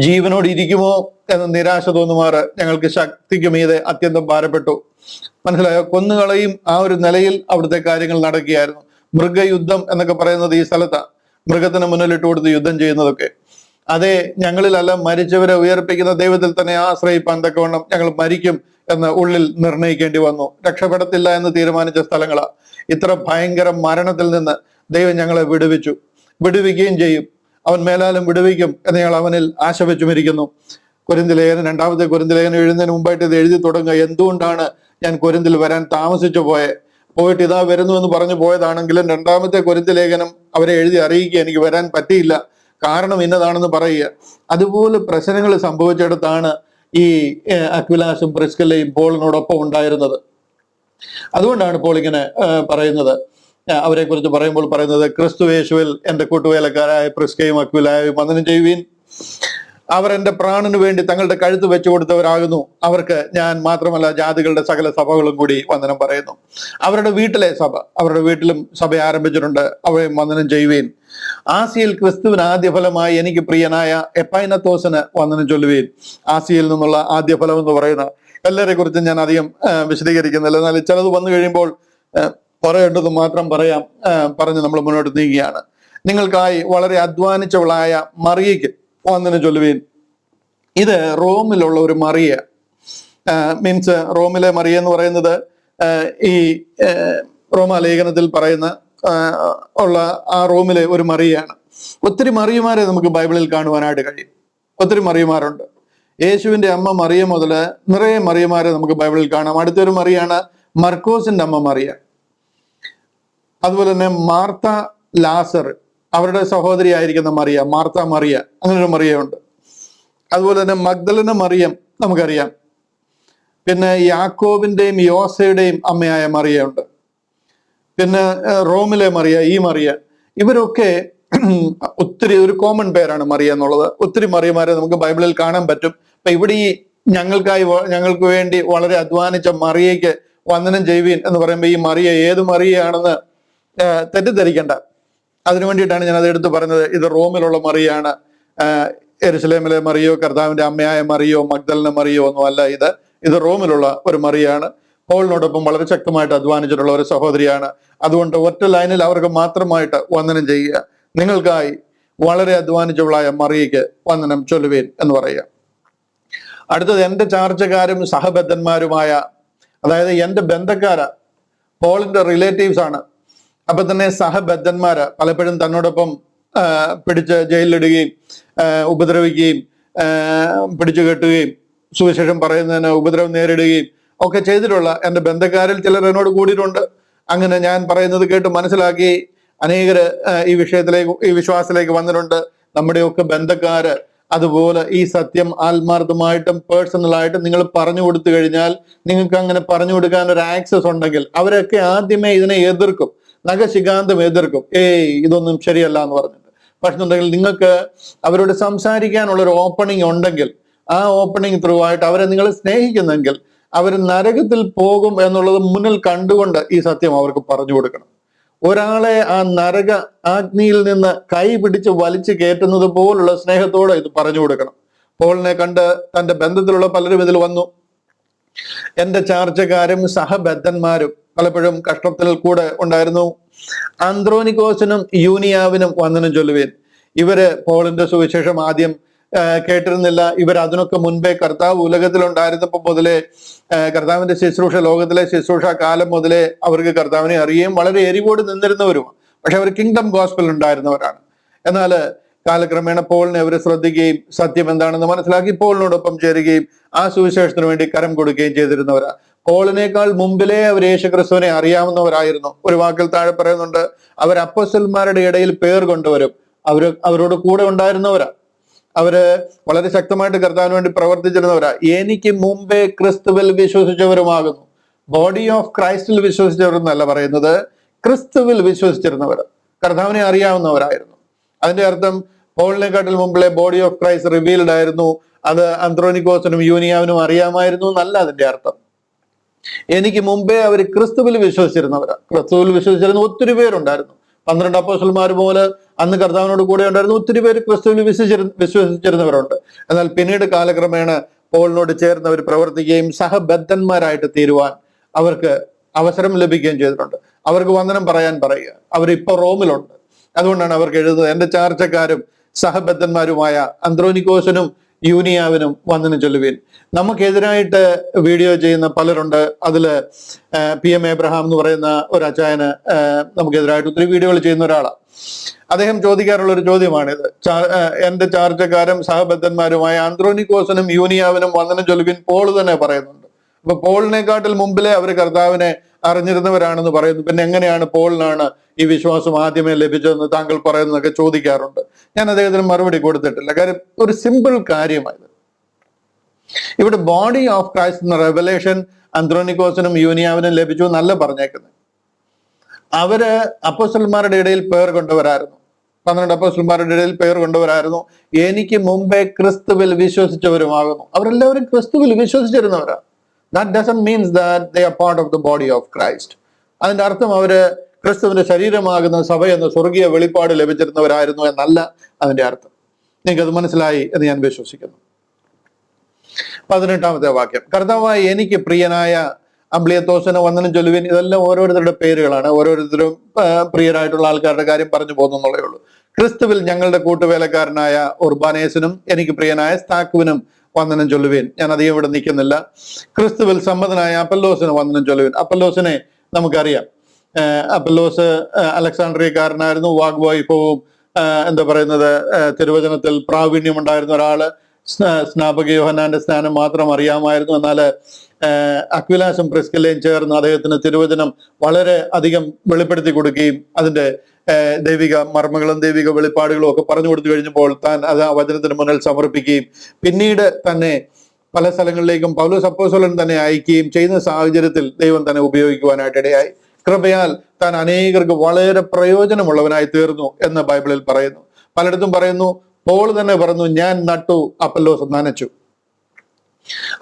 ജീവനോട് ഇരിക്കുമോ എന്ന നിരാശ തോന്നുമാറ് ഞങ്ങൾക്ക് ശക്തിക്ക് മീതെ അത്യന്തം ഭാരപ്പെട്ടു. മനസ്സിലായോ? കൊന്നുകളയും ആ ഒരു നിലയിൽ അവിടുത്തെ കാര്യങ്ങൾ നടക്കുകയായിരുന്നു. മൃഗയുദ്ധം എന്നൊക്കെ പറയുന്നത് ഈ സ്ഥലത്താണ്. മൃഗത്തിന് മുന്നിലിട്ട് കൊടുത്ത് യുദ്ധം ചെയ്യുന്നതൊക്കെ. അതെ, ഞങ്ങളിലല്ല, മരിച്ചവരെ ഉയർപ്പിക്കുന്ന ദൈവത്തിൽ തന്നെ ആശ്രയിപ്പാൻ തക്കവണ്ണം ഞങ്ങൾ മരിക്കും എന്ന് ഉള്ളിൽ നിർണയിക്കേണ്ടി വന്നു. രക്ഷപ്പെടത്തില്ല എന്ന് തീരുമാനിച്ച സ്ഥലങ്ങളാ. ഇത്ര ഭയങ്കര മരണത്തിൽ നിന്ന് ദൈവം ഞങ്ങളെ വിടുവിക്കുകയും ചെയ്യും. അവൻ മേലാലും വിടുവിക്കും എന്ന് ഞങ്ങൾ അവനിൽ ആശ വെച്ചുമിരിക്കുന്നു. കൊരിന്ത്യലേഖനം, 2 കൊരിന്ത്യലേഖനം എഴുതുന്നതിന് മുമ്പായിട്ട് ഇത് എഴുതി തുടങ്ങുക. എന്തുകൊണ്ടാണ് ഞാൻ കൊരിന്തിൽ വരാൻ താമസിച്ചു പോയിട്ട് ഇതാ വരുന്നു എന്ന് പറഞ്ഞു പോയതാണെങ്കിലും 2 കൊരിന്ത്യലേഖനം അവരെ എഴുതി അറിയിക്കുക, എനിക്ക് വരാൻ പറ്റിയില്ല, കാരണം ഇന്നതാണെന്ന് പറയുക. അതുപോലെ പ്രശ്നങ്ങൾ സംഭവിച്ചിടത്താണ് ഈ അക്വിലാസും പ്രിസ്കില്ലയും പോളിനോടൊപ്പം ഉണ്ടായിരുന്നത്. അതുകൊണ്ടാണ് പോൾ ഇങ്ങനെ പറയുന്നത്, അവരെ കുറിച്ച് പറയുമ്പോൾ പറയുന്നത്, ക്രിസ്തുയേശുവിൽ എന്റെ കൂട്ടുവേലക്കാരായ പ്രിസ്കയും അക്വിലായും വന്ദനം ചെയ്യുവീൻ. അവർ എന്റെ പ്രാണന് വേണ്ടി തങ്ങളുടെ കഴുത്ത് വെച്ചു കൊടുത്തവരാകുന്നു. അവർക്ക് ഞാൻ മാത്രമല്ല, ജാതികളുടെ സകല സഭകളും കൂടി വന്ദനം പറയുന്നു. അവരുടെ വീട്ടിലെ സഭ, അവരുടെ വീട്ടിലും സഭ ആരംഭിച്ചിട്ടുണ്ട്, അവയും വന്ദനം ചെയ്യുവീൻ. ആസിയയിൽ ക്രിസ്തുവിന് ആദ്യഫലമായി എനിക്ക് പ്രിയനായ എപ്പൈനത്തോസിന് വന്ദനം ചൊല്ലുവീൻ. ആസിയയിൽ നിന്നുള്ള ആദ്യഫലം എന്ന് പറയുന്ന എല്ലാവരെ കുറിച്ചും ഞാൻ അധികം വിശദീകരിക്കുന്നില്ല. എന്നാൽ ചിലത് വന്നു കഴിയുമ്പോൾ പറയേണ്ടത് മാത്രം പറഞ്ഞ് നമ്മൾ മുന്നോട്ട് നീങ്ങുകയാണ്. നിങ്ങൾക്കായി വളരെ അധ്വാനിച്ചവളായ മറിയയ്ക്ക് വന്ദനം ചൊല്ലുവീൻ. ഇത് റോമിലുള്ള ഒരു മറിയ, മീൻസ് റോമിലെ മറിയ എന്ന് പറയുന്നത് ഈ റോമാലേഖനത്തിൽ പറയുന്ന ഉള്ള ആ റോമിലെ ഒരു മറിയയാണ്. ഒത്തിരി മറിയമാരെ നമുക്ക് ബൈബിളിൽ കാണുവാനായിട്ട് കഴിയും. ഒത്തിരി മറിയമാരുണ്ട്. യേശുവിന്റെ അമ്മ മറിയ മുതൽ നിറയെ മറിയമാരെ നമുക്ക് ബൈബിളിൽ കാണാം. അടുത്തൊരു മറിയാണ് മർക്കോസിന്റെ അമ്മ മറിയ. അതുപോലെ തന്നെ മാർത്ത, ലാസർ, അവരുടെ സഹോദരിയായിരിക്കുന്ന മറിയ, മാർത്ത മറിയ, അങ്ങനൊരു മറിയുണ്ട്. അതുപോലെ തന്നെ മഗ്ദലന മറിയം നമുക്കറിയാം. പിന്നെ യാക്കോബിന്റെയും യോസയുടെയും അമ്മയായ മറിയുണ്ട്. പിന്നെ റോമിലെ മറിയ, ഈ മറിയ, ഇവരൊക്കെ ഒത്തിരി ഒരു കോമൺ പേരാണ് മറിയ എന്നുള്ളത്. ഒത്തിരി മറിയമാരെ നമുക്ക് ബൈബിളിൽ കാണാൻ പറ്റും. അപ്പൊ ഇവിടെ ഈ ഞങ്ങൾക്ക് വേണ്ടി വളരെ അധ്വാനിച്ച മറിയയ്ക്ക് വന്ദനം ചെയ്യുവീൻ എന്ന് പറയുമ്പോൾ ഈ മറിയ ഏത് മറിയയാണെന്ന് തെറ്റിദ്ധരിക്കേണ്ട. അതിനു വേണ്ടിയിട്ടാണ് ഞാൻ അത് എടുത്ത് പറഞ്ഞത്. ഇത് റോമിലുള്ള മറിയാണ്. യെരുശലേമിലെ മറിയോ, കർത്താവിന്റെ അമ്മയായ മറിയോ, മഗ്ദലന മറിയോ ഒന്നും അല്ല. ഇത് റോമിലുള്ള ഒരു മറിയാണ്. പോളിനോടൊപ്പം വളരെ ശക്തമായിട്ട് അധ്വാനിച്ചിട്ടുള്ള ഒരു സഹോദരിയാണ്. അതുകൊണ്ട് ഒറ്റ ലൈനിൽ അവർക്ക് മാത്രമായിട്ട് വന്ദനം ചെയ്യുക. നിങ്ങൾക്കായി വളരെ അധ്വാനിച്ചവളായ മറിയയ്ക്ക് വന്ദനം ചൊല്ലുവേൻ എന്ന് പറയുക. അടുത്തത് എൻ്റെ ചാർച്ചക്കാരും സഹബദ്ധന്മാരുമായ, അതായത് എൻ്റെ ബന്ധക്കാര്, പോളിന്റെ റിലേറ്റീവ്സ് ആണ്. അപ്പൊ തന്നെ സഹബദ്ധന്മാര് പലപ്പോഴും തന്നോടൊപ്പം പിടിച്ച് ജയിലിലിടുകയും ഉപദ്രവിക്കുകയും പിടിച്ചു കെട്ടുകയും സുവിശേഷം പറയുന്നതിന് ഉപദ്രവം നേരിടുകയും ഒക്കെ ചെയ്തിട്ടുള്ള എൻ്റെ ബന്ധക്കാരിൽ ചിലർ എന്നോട് കൂടിയിട്ടുണ്ട്. അങ്ങനെ ഞാൻ പറയുന്നത് കേട്ട് മനസ്സിലാക്കി അനേകര് ഈ വിശ്വാസത്തിലേക്ക് വന്നിട്ടുണ്ട്. നമ്മുടെയൊക്കെ ബന്ധക്കാര് അതുപോലെ ഈ സത്യം ആത്മാർത്ഥമായിട്ടും പേഴ്സണലായിട്ടും നിങ്ങൾ പറഞ്ഞു കൊടുത്തു കഴിഞ്ഞാൽ, നിങ്ങൾക്ക് അങ്ങനെ പറഞ്ഞു കൊടുക്കാൻ ഒരു ആക്സസ് ഉണ്ടെങ്കിൽ അവരൊക്കെ ആദ്യമേ ഇതിനെ എതിർക്കും, നഖശികാന്തം എതിർക്കും. ഇതൊന്നും ശരിയല്ല എന്ന് പറഞ്ഞിട്ട്. പക്ഷെ നിങ്ങൾക്ക് അവരോട് സംസാരിക്കാനുള്ള ഒരു ഓപ്പണിംഗ് ഉണ്ടെങ്കിൽ, ആ ഓപ്പണിംഗ് ത്രൂ ആയിട്ട് അവരെ നിങ്ങൾ സ്നേഹിക്കുന്നെങ്കിൽ അവർ നരകത്തിൽ പോകും എന്നുള്ളത് മുന്നിൽ കണ്ടുകൊണ്ട് ഈ സത്യം അവർക്ക് പറഞ്ഞു കൊടുക്കണം. ഒരാളെ ആ നരക അഗ്നിയിൽ നിന്ന് കൈ പിടിച്ച് വലിച്ചു കയറ്റുന്നത് പോലുള്ള സ്നേഹത്തോടെ ഇത് പറഞ്ഞു കൊടുക്കണം. പോളിനെ കണ്ട് തന്റെ ബന്ധത്തിലുള്ള പലരും ഇതിൽ വന്നു. എൻ്റെ ചാർച്ചക്കാരും സഹബദ്ധന്മാരും പലപ്പോഴും കഷ്ടത്തിൽ കൂടെ ഉണ്ടായിരുന്നു. അന്ത്രോനിക്കോസിനും യൂനിയാവിനും വന്ദനം ചൊല്ലുവേൻ. ഇവര് പോളിന്റെ സുവിശേഷം ആദ്യം കേട്ടിരുന്നില്ല. ഇവർ അതിനൊക്കെ മുൻപേ കർത്താവ് ഉലകത്തിലുണ്ടായിരുന്നപ്പോൾ മുതലേ, കർത്താവിന്റെ ശുശ്രൂഷ, ലോകത്തിലെ ശുശ്രൂഷ കാലം മുതലേ അവർക്ക് കർത്താവിനെ അറിയുകയും വളരെ എരിവോട് നിന്നിരുന്നവരുമാണ്. പക്ഷെ അവർ കിങ്ഡം ഗോസ്പൽ ഉണ്ടായിരുന്നവരാണ്. എന്നാൽ കാലക്രമേണ പോളിനെ അവർ ശ്രദ്ധിക്കുകയും സത്യം എന്താണെന്ന് മനസ്സിലാക്കി പോളിനോടൊപ്പം ചേരുകയും ആ സുവിശേഷത്തിന് വേണ്ടി കരം കൊടുക്കുകയും ചെയ്തിരുന്നവരാണ്. പോളിനേക്കാൾ മുമ്പിലേ അവർ യേശുക്രിസ്തുവിനെ അറിയാവുന്നവരായിരുന്നു. ഒരു വാക്കിൽ താഴെ പറയുന്നുണ്ട്, അവർ അപ്പോസ്തലന്മാരുടെ ഇടയിൽ പേർ കൊണ്ടുവരും. അവരോട് കൂടെ ഉണ്ടായിരുന്നവരാ. അവര് വളരെ ശക്തമായിട്ട് കർത്താവിന് വേണ്ടി പ്രവർത്തിച്ചിരുന്നവരാ. എനിക്ക് മുമ്പേ ക്രിസ്തുവിൽ വിശ്വസിച്ചവരുമാകുന്നു. ബോഡി ഓഫ് ക്രൈസ്റ്റിൽ വിശ്വസിച്ചവരെന്നല്ല പറയുന്നത്, ക്രിസ്തുവിൽ വിശ്വസിച്ചിരുന്നവർ, കർത്താവിനെ അറിയാവുന്നവരായിരുന്നു. അതിന്റെ അർത്ഥം പോളിനെക്കാട്ടിൽ മുമ്പിലെ ബോഡി ഓഫ് ക്രൈസ്റ്റ് റിവീൽഡ് ആയിരുന്നു. അത് അന്ത്രോനിക്കോസിനും യൂനിയാവിനും അറിയാമായിരുന്നു എന്നല്ല അതിന്റെ അർത്ഥം. എനിക്ക് മുമ്പേ അവർ ക്രിസ്തുവിൽ വിശ്വസിച്ചിരുന്നവരാ. ക്രിസ്തുവിൽ വിശ്വസിച്ചിരുന്ന ഒത്തിരി പേരുണ്ടായിരുന്നു. 12 അപ്പോസ്തലന്മാർ പോലെ അന്ന് കർത്താവിനോട് കൂടെ ഉണ്ടായിരുന്നു ഒത്തിരി പേര് ക്രിസ്തുവിൽ വിശ്വസിച്ചിരുന്നവരുണ്ട്. എന്നാൽ പിന്നീട് കാലക്രമേണ പോളിനോട് ചേർന്ന് അവർ പ്രവർത്തിക്കുകയും സഹബദ്ധന്മാരായിട്ട് തീരുവാൻ അവർക്ക് അവസരം ലഭിക്കുകയും ചെയ്തിട്ടുണ്ട്. അവർക്ക് വന്ദനം പറയാൻ പറയുക. അവരിപ്പോൾ റോമിലുണ്ട്. അതുകൊണ്ടാണ് അവർക്ക് എഴുതുന്നത്, എൻ്റെ ചാർച്ചക്കാരും സഹബദ്ധന്മാരുമായ അന്ത്രോനിക്കോസിനും യൂനിയാവിനും വന്ദനം ചൊല്ലുവിൻ. നമുക്കെതിരായിട്ട് വീഡിയോ ചെയ്യുന്ന പലരുണ്ട്. അതില് PM എബ്രഹാം എന്ന് പറയുന്ന ഒരു അച്ചായന് നമുക്കെതിരായിട്ട് ഒത്തിരി വീഡിയോകൾ ചെയ്യുന്ന ഒരാളാണ്. അദ്ദേഹം ചോദിക്കാറുള്ള ഒരു ചോദ്യമാണിത്. എൻ്റെ ചാർച്ചക്കാരും സഹബദ്ധന്മാരുമായ അന്ത്രോനിക്കോസിനും യൂനിയാവിനും വന്ദനം ചൊല്ലുവിൻ പോൾ തന്നെ പറയുന്നുണ്ട്. അപ്പൊ പോളിനെക്കാട്ടിൽ മുമ്പിലെ അവർ കർത്താവിനെ അറിഞ്ഞിരുന്നവരാണെന്ന് പറയുന്നു. പിന്നെ എങ്ങനെയാണ് പോളിനാണ് ഈ വിശ്വാസം ആദ്യമേ ലഭിച്ചതെന്ന് താങ്കൾ പറയുന്നതൊക്കെ ചോദിക്കാറുണ്ട്. ഞാൻ അദ്ദേഹത്തിന് മറുപടി കൊടുത്തിട്ടില്ല. കാര്യം ഒരു സിമ്പിൾ കാര്യമായത്. ഇവിടെ ബോഡി ഓഫ് ക്രൈസ്റ്റ് എന്ന റെവലേഷൻ അന്ത്രോനിക്കോസിനും യൂനിയാവിനും ലഭിച്ചു എന്നല്ല പറഞ്ഞേക്കുന്നത്. അവര് അപ്പോസ്തലന്മാരുടെ ഇടയിൽ പേർ കൊണ്ടുവരായിരുന്നു. 12 അപ്പോസ്തലന്മാരുടെ ഇടയിൽ പേർ കൊണ്ടുവരായിരുന്നു. എനിക്ക് മുമ്പേ ക്രിസ്തുവിൽ വിശ്വസിച്ചവരുമാകുന്നു. അവരെല്ലാവരും ക്രിസ്തുവിൽ വിശ്വസിച്ചിരുന്നവരാണ്. That doesn't mean that they are part of the body of Christ. അതിന്റെ അർത്ഥം അവര് ക്രിസ്തുവിന്റെ ശരീരമാകുന്ന സഭ എന്ന സ്വർഗീയ വെളിപ്പാട് ലഭിച്ചിരുന്നവരായിരുന്നു എന്നല്ല അതിന്റെ അർത്ഥം. നിങ്ങൾക്കത് മനസ്സിലായി എന്ന് ഞാൻ വിശ്വസിക്കുന്നു. 18ാമത്തെ വാക്യം, കർത്താവായ എനിക്ക് പ്രിയനായ അംബ്ലിയത്തോസിന് വന്ദനം ചൊല്ലുവിൻ. ഇതെല്ലാം ഓരോരുത്തരുടെ പേരുകളാണ്. ഓരോരുത്തരും പ്രിയരായിട്ടുള്ള ആൾക്കാരുടെ കാര്യം പറഞ്ഞു പോകുന്നുള്ളേ ഉള്ളൂ. ക്രിസ്തുവിൽ ഞങ്ങളുടെ കൂട്ടുവേലക്കാരനായ ഉർബാനേസിനും എനിക്ക് പ്രിയനായ സ്താക്കുവിനും വന്ദനം ചൊല്ലുവിൻ. ഞാൻ അധികം ഇവിടെ നിൽക്കുന്നില്ല. ക്രിസ്തുവിൽ സമ്മതനായ അപ്പല്ലോസിന് വന്ദനം ചൊല്ലുവിൻ. അപ്പല്ലോസിനെ നമുക്കറിയാം. അപ്പല്ലോസ് അലക്സാണ്ട്രിയക്കാരനായിരുന്നു. വാഗ്വൈഭവവും എന്താ പറയുന്നത്, തിരുവചനത്തിൽ പ്രാവീണ്യം ഉണ്ടായിരുന്ന ഒരാള്. സ്നാപക യോഹന്നാന്റെ സ്നാനം മാത്രം അറിയാമായിരുന്നു. എന്നാൽ അക്വിലാസും പ്രിസ്കില്ലയും ചേർന്ന് അദ്ദേഹത്തിന് തിരുവചനം വളരെ അധികം വെളിപ്പെടുത്തി കൊടുക്കുകയും അതിന്റെ ദൈവിക മർമ്മങ്ങളും ദൈവിക വെളിപ്പാടുകളും ഒക്കെ പറഞ്ഞു കൊടുത്തു കഴിഞ്ഞപ്പോൾ താൻ അത് ആ വചനത്തിന് മുന്നിൽ സമർപ്പിക്കുകയും പിന്നീട് തന്നെ പല സ്ഥലങ്ങളിലേക്കും പൗലോസ് അപ്പോസ്തലൻ തന്നെ അയക്കുകയും ചെയ്യുന്ന സാഹചര്യത്തിൽ ദൈവം തന്നെ ഉപയോഗിക്കുവാനായിട്ട് ഇടയായി. കൃപയാൽ താൻ അനേകർക്ക് വളരെ പ്രയോജനമുള്ളവനായി തീർന്നു എന്ന് ബൈബിളിൽ പറയുന്നു. പലയിടത്തും പറയുന്നു, പോൾ തന്നെ പറഞ്ഞു, ഞാൻ നട്ടു, അപ്പല്ലോസ് നനച്ചു.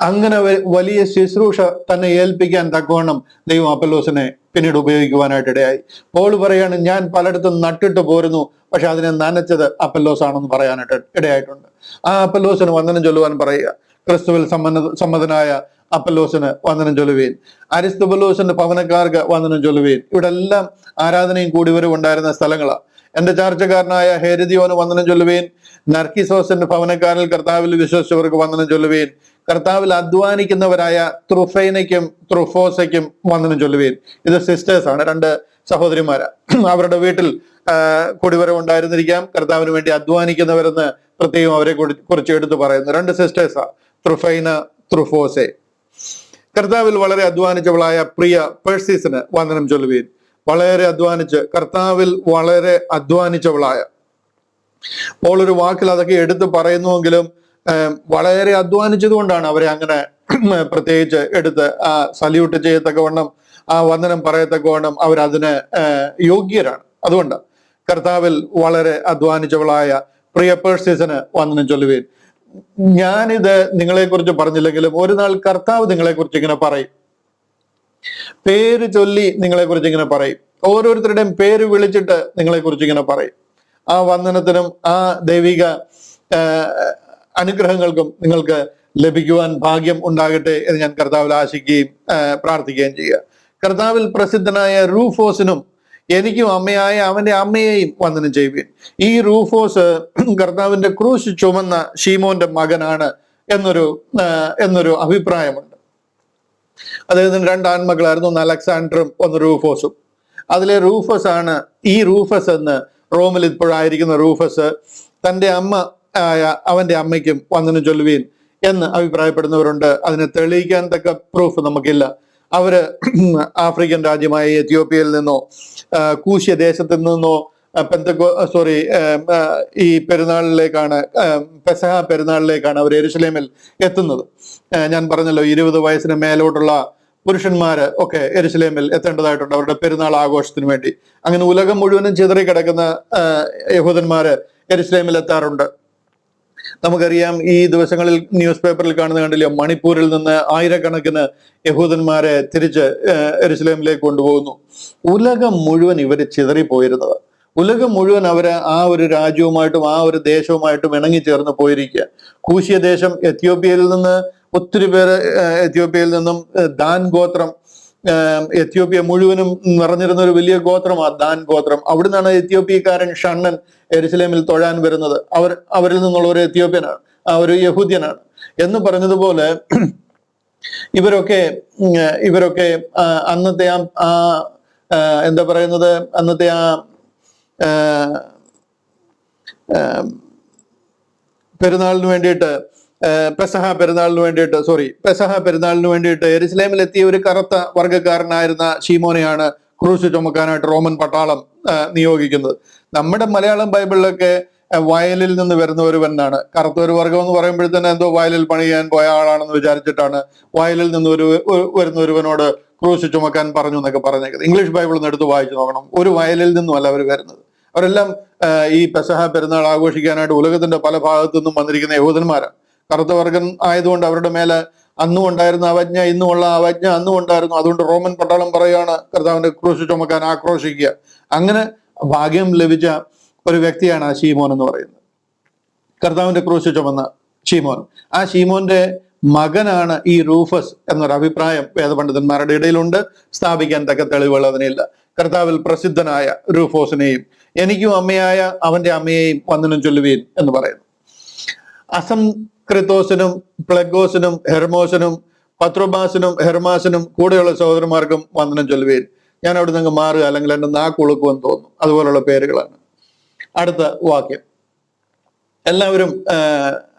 അങ്ങനെ വലിയ ശുശ്രൂഷ തന്നെ ഏൽപ്പിക്കാൻ തക്കവണ്ണം ദൈവം അപ്പല്ലോസിനെ പിന്നീട് ഉപയോഗിക്കുവാനായിട്ട് ഇടയായി. പോൾ പറയാണ്, ഞാൻ പലയിടത്തും നട്ടിട്ട് പോരുന്നു, പക്ഷെ അതിനെ നനച്ചത് അപ്പല്ലോസ് ആണെന്ന് പറയാനായിട്ട് ഇടയായിട്ടുണ്ട്. ആ അപ്പല്ലോസിന് വന്ദനം ചൊല്ലുവാൻ പറയുക. ക്രിസ്തുവിൽ സമ്മതനായ അപ്പല്ലോസിന് വന്ദനം ചൊല്ലുവീൻ. അരിസ്തുബലോസിന്റെ ഭവനക്കാർക്ക് വന്ദനം ചൊല്ലുവീൻ. ഇവിടെ എല്ലാം ആരാധനയും കൂടിവരവും ഉണ്ടായിരുന്ന സ്ഥലങ്ങളാണ്. എന്റെ ചാർച്ചക്കാരനായ ഹെരോദിയോന് വന്ദനം ചൊല്ലുവീൻ. നർക്കിസോസിന്റെ ഭവനക്കാരിൽ കർത്താവിൽ വിശ്വസിച്ചവർക്ക് വന്ദനം ചൊല്ലുവീൻ. കർത്താവിൽ അധ്വാനിക്കുന്നവരായ ത്രുഫൈനയ്ക്കും ത്രുഫോസയ്ക്കും വന്ദനം ചൊല്ലുവീൻ. ഇത് സിസ്റ്റേഴ്സ് ആണ്, രണ്ട് സഹോദരിമാരാ. അവരുടെ വീട്ടിൽ കുടിവരവ് ഉണ്ടായിരുന്നിരിക്കാം. കർത്താവിന് വേണ്ടി അധ്വാനിക്കുന്നവരെന്ന് പ്രത്യേകം അവരെ കുറിച്ച് എടുത്തു പറയുന്നു. രണ്ട് സിസ്റ്റേഴ്സാ, ത്രുഫൈന, ത്രുഫോസെ. കർത്താവിൽ വളരെ അധ്വാനിച്ചവളായ പ്രിയ പേഴ്സീസിന് വന്ദനം ചൊല്ലുവീൻ. വളരെ അധ്വാനിച്ച്, കർത്താവിൽ വളരെ അധ്വാനിച്ചവളായ. അപ്പോൾ ഒരു വാക്കിൽ അതൊക്കെ എടുത്ത് പറയുന്നുവെങ്കിലും വളരെ അധ്വാനിച്ചത് കൊണ്ടാണ് അവരെ അങ്ങനെ പ്രത്യേകിച്ച് എടുത്ത് സല്യൂട്ട് ചെയ്യത്തക്കവണ്ണം, ആ വന്ദനം പറയത്തക്കവണ്ണം അവരതിന് യോഗ്യരാണ്. അതുകൊണ്ട് കർത്താവിൽ വളരെ അധ്വാനിച്ചവളായ പ്രിയ പേഴ്സീസിന് വന്ദനം ചൊല്ലുവീൻ. ഞാനിത് നിങ്ങളെക്കുറിച്ച് പറഞ്ഞില്ലെങ്കിലും ഒരു നാൾ കർത്താവ് നിങ്ങളെക്കുറിച്ച് ഇങ്ങനെ പറയും, പേര് ചൊല്ലി നിങ്ങളെക്കുറിച്ച് ഇങ്ങനെ പറയും. ഓരോരുത്തരുടെയും പേര് വിളിച്ചിട്ട് നിങ്ങളെക്കുറിച്ച് ഇങ്ങനെ പറയും. ആ വന്ദനത്തിനും ആ ദൈവിക അനുഗ്രഹങ്ങൾക്കും നിങ്ങൾക്ക് ലഭിക്കുവാൻ ഭാഗ്യം ഉണ്ടാകട്ടെ എന്ന് ഞാൻ കർത്താവിൽ ആശിക്കുകയും പ്രാർത്ഥിക്കുകയും ചെയ്യുക. കർത്താവിൽ പ്രസിദ്ധനായ റൂഫോസിനും എനിക്കും അമ്മയായ അവന്റെ അമ്മയെയും വന്ദനം ചെയ്യുവിൻ. ഈ റൂഫോസ് കർത്താവിന്റെ ക്രൂശ് ചുമന്ന ഷീമോന്റെ മകനാണ് എന്നൊരു അഭിപ്രായമുണ്ട്. അദ്ദേഹത്തിന് രണ്ട് ആൺമക്കളായിരുന്നു, ഒന്ന് അലക്സാണ്ടറും ഒന്ന് റൂഫോസും. അതിലെ റൂഫസ് ആണ് ഈ റൂഫസ് എന്ന് റോമിൽ ഇപ്പോഴായിരിക്കുന്ന റൂഫസ് തൻ്റെ അമ്മ ആയ അവന്റെ അമ്മയ്ക്കും വന്ദനം ചൊല്ലുവീൻ എന്ന് അഭിപ്രായപ്പെടുന്നവരുണ്ട്. അതിനെ തെളിയിക്കാൻ തക്ക പ്രൂഫ് നമുക്കില്ല. അവര് ആഫ്രിക്കൻ രാജ്യമായ എത്യോപ്യയിൽ നിന്നോ കൂശ്യ ദേശത്തു നിന്നോ ഈ പെരുന്നാളിലേക്കാണ്, പെസഹ പെരുന്നാളിലേക്കാണ് അവർ യെരുശലേമിൽ എത്തുന്നത്. ഞാൻ പറഞ്ഞല്ലോ, 20 വയസ്സിന് മേലോട്ടുള്ള പുരുഷന്മാര് ഒക്കെ യെരുശലേമിൽ എത്തേണ്ടതായിട്ടുണ്ട് അവരുടെ പെരുന്നാൾ ആഘോഷത്തിന് വേണ്ടി. അങ്ങനെ ഉലകം മുഴുവനും ചിതറിക്കിടക്കുന്ന യഹൂദന്മാര് യെരുശലേമിൽ എത്താറുണ്ട്. നമുക്കറിയാം, ഈ ദിവസങ്ങളിൽ ന്യൂസ് പേപ്പറിൽ കാണുന്ന കണ്ടില്ല, മണിപ്പൂരിൽ നിന്ന് ആയിരക്കണക്കിന് യഹൂദന്മാരെ തിരിച്ച് യെരുശലേമിലേക്ക് കൊണ്ടുപോകുന്നു. ഉലകം മുഴുവൻ ഇവര് ചിതറിപ്പോയിരുന്നത്. ഉലകം മുഴുവൻ അവര് ആ ഒരു രാജ്യവുമായിട്ടും ആ ഒരു ദേശവുമായിട്ടും ഇണങ്ങിച്ചേർന്ന് പോയിരിക്കുക. കൂശ്യ ദേശം, എത്യോപ്യയിൽ നിന്ന് ഒത്തിരി പേര്, എത്യോപ്യയിൽ നിന്നും ദാൻ ഗോത്രം, എത്യോപ്യ മുഴുവനും നിറഞ്ഞിരുന്ന ഒരു വലിയ ഗോത്രമാണ് ദാൻ ഗോത്രം. അവിടുന്നാണ് എത്യോപ്യക്കാരൻ ഷണ്ണൻ യെരുശലേമിൽ തൊഴാൻ വരുന്നത്. അവരിൽ നിന്നുള്ള ഒരു എത്യോപ്യനാണ്, ഒരു യഹൂദ്യനാണ് എന്ന് പറഞ്ഞതുപോലെ ഇവരൊക്കെ അന്നത്തെ എന്താ പറയുന്നത്, അന്നത്തെ പെരുന്നാളിന് വേണ്ടിയിട്ട്, പെസഹ പെരുന്നാളിന് വേണ്ടിയിട്ട് യെരുശലേമിൽ എത്തിയ ഒരു കറുത്ത വർഗ്ഗക്കാരനായിരുന്ന ഷീമോനെയാണ് ക്രൂശ് ചുമക്കാനായിട്ട് റോമൻ പട്ടാളം നിയോഗിക്കുന്നത്. നമ്മുടെ മലയാളം ബൈബിളിലൊക്കെ വയലിൽ നിന്ന് വരുന്ന ഒരുവനാണ്. കറുത്ത ഒരു വർഗം എന്ന് പറയുമ്പോഴത്തേന് എന്തോ വയലിൽ പണി ചെയ്യാൻ പോയ ആളാണെന്ന് വിചാരിച്ചിട്ടാണ് വയലിൽ നിന്ന് വരുന്ന ഒരുവനോട് ക്രൂശ് ചുമക്കാൻ പറഞ്ഞു എന്നൊക്കെ പറഞ്ഞേക്കുന്നത്. ഇംഗ്ലീഷ് ബൈബിളിൽ നിന്ന് എടുത്ത് വായിച്ചു നോക്കണം. ഒരു വയലിൽ നിന്നുമല്ല അവർ വരുന്നത്. അവരെല്ലാം ഈ പെസഹ പെരുന്നാൾ ആഘോഷിക്കാനായിട്ട് ഉലകത്തിന്റെ പല ഭാഗത്തു നിന്നും വന്നിരിക്കുന്ന യഹൂദന്മാരാണ്. കറുത്ത വർഗം ആയതുകൊണ്ട് അവരുടെ മേലെ അന്നും ഉണ്ടായിരുന്ന അവജ്ഞ, ഇന്നുമുള്ള അവജ്ഞ അന്നും ഉണ്ടായിരുന്നു. അതുകൊണ്ട് റോമൻ പട്ടാളം പറയുകയാണ് കർത്താവിന്റെ ക്രൂശ് ചുമക്കാൻ ആക്രോശിക്കുക. അങ്ങനെ ഭാഗ്യം ലഭിച്ച ഒരു വ്യക്തിയാണ് ആ ഷീമോൻ എന്ന് പറയുന്നത്, കർത്താവിന്റെ ക്രൂശ് ചുമന്ന ഷീമോൻ. ആ ഷീമോന്റെ മകനാണ് ഈ റൂഫസ് എന്നൊരു അഭിപ്രായം വേദപണ്ഡിതന്മാരുടെ ഇടയിലുണ്ട്. സ്ഥാപിക്കാൻ തക്ക തെളിവുകൾ അതിനില്ല. കർത്താവിൽ പ്രസിദ്ധനായ റൂഫോസിനെയും എനിക്കും അമ്മയായ അവന്റെ അമ്മയെയും വന്ദനം ചൊല്ലുവീൻ എന്ന് പറയുന്നു. അസംക്രിത്തോസിനും പ്ലഗോസിനും ഹെർമോസിനും പത്രോബാസിനും ഹെർമാസിനും കൂടെയുള്ള സഹോദരന്മാർക്കും വന്ദനം ചൊല്ലുവീൻ. ഞാൻ അവിടെ നിന്ന് മാറുക, അല്ലെങ്കിൽ എന്റെ നാക്കുളുക്കുമെന്ന് തോന്നുന്നു. അതുപോലുള്ള പേരുകളാണ്. അടുത്ത വാക്യം, എല്ലാവരും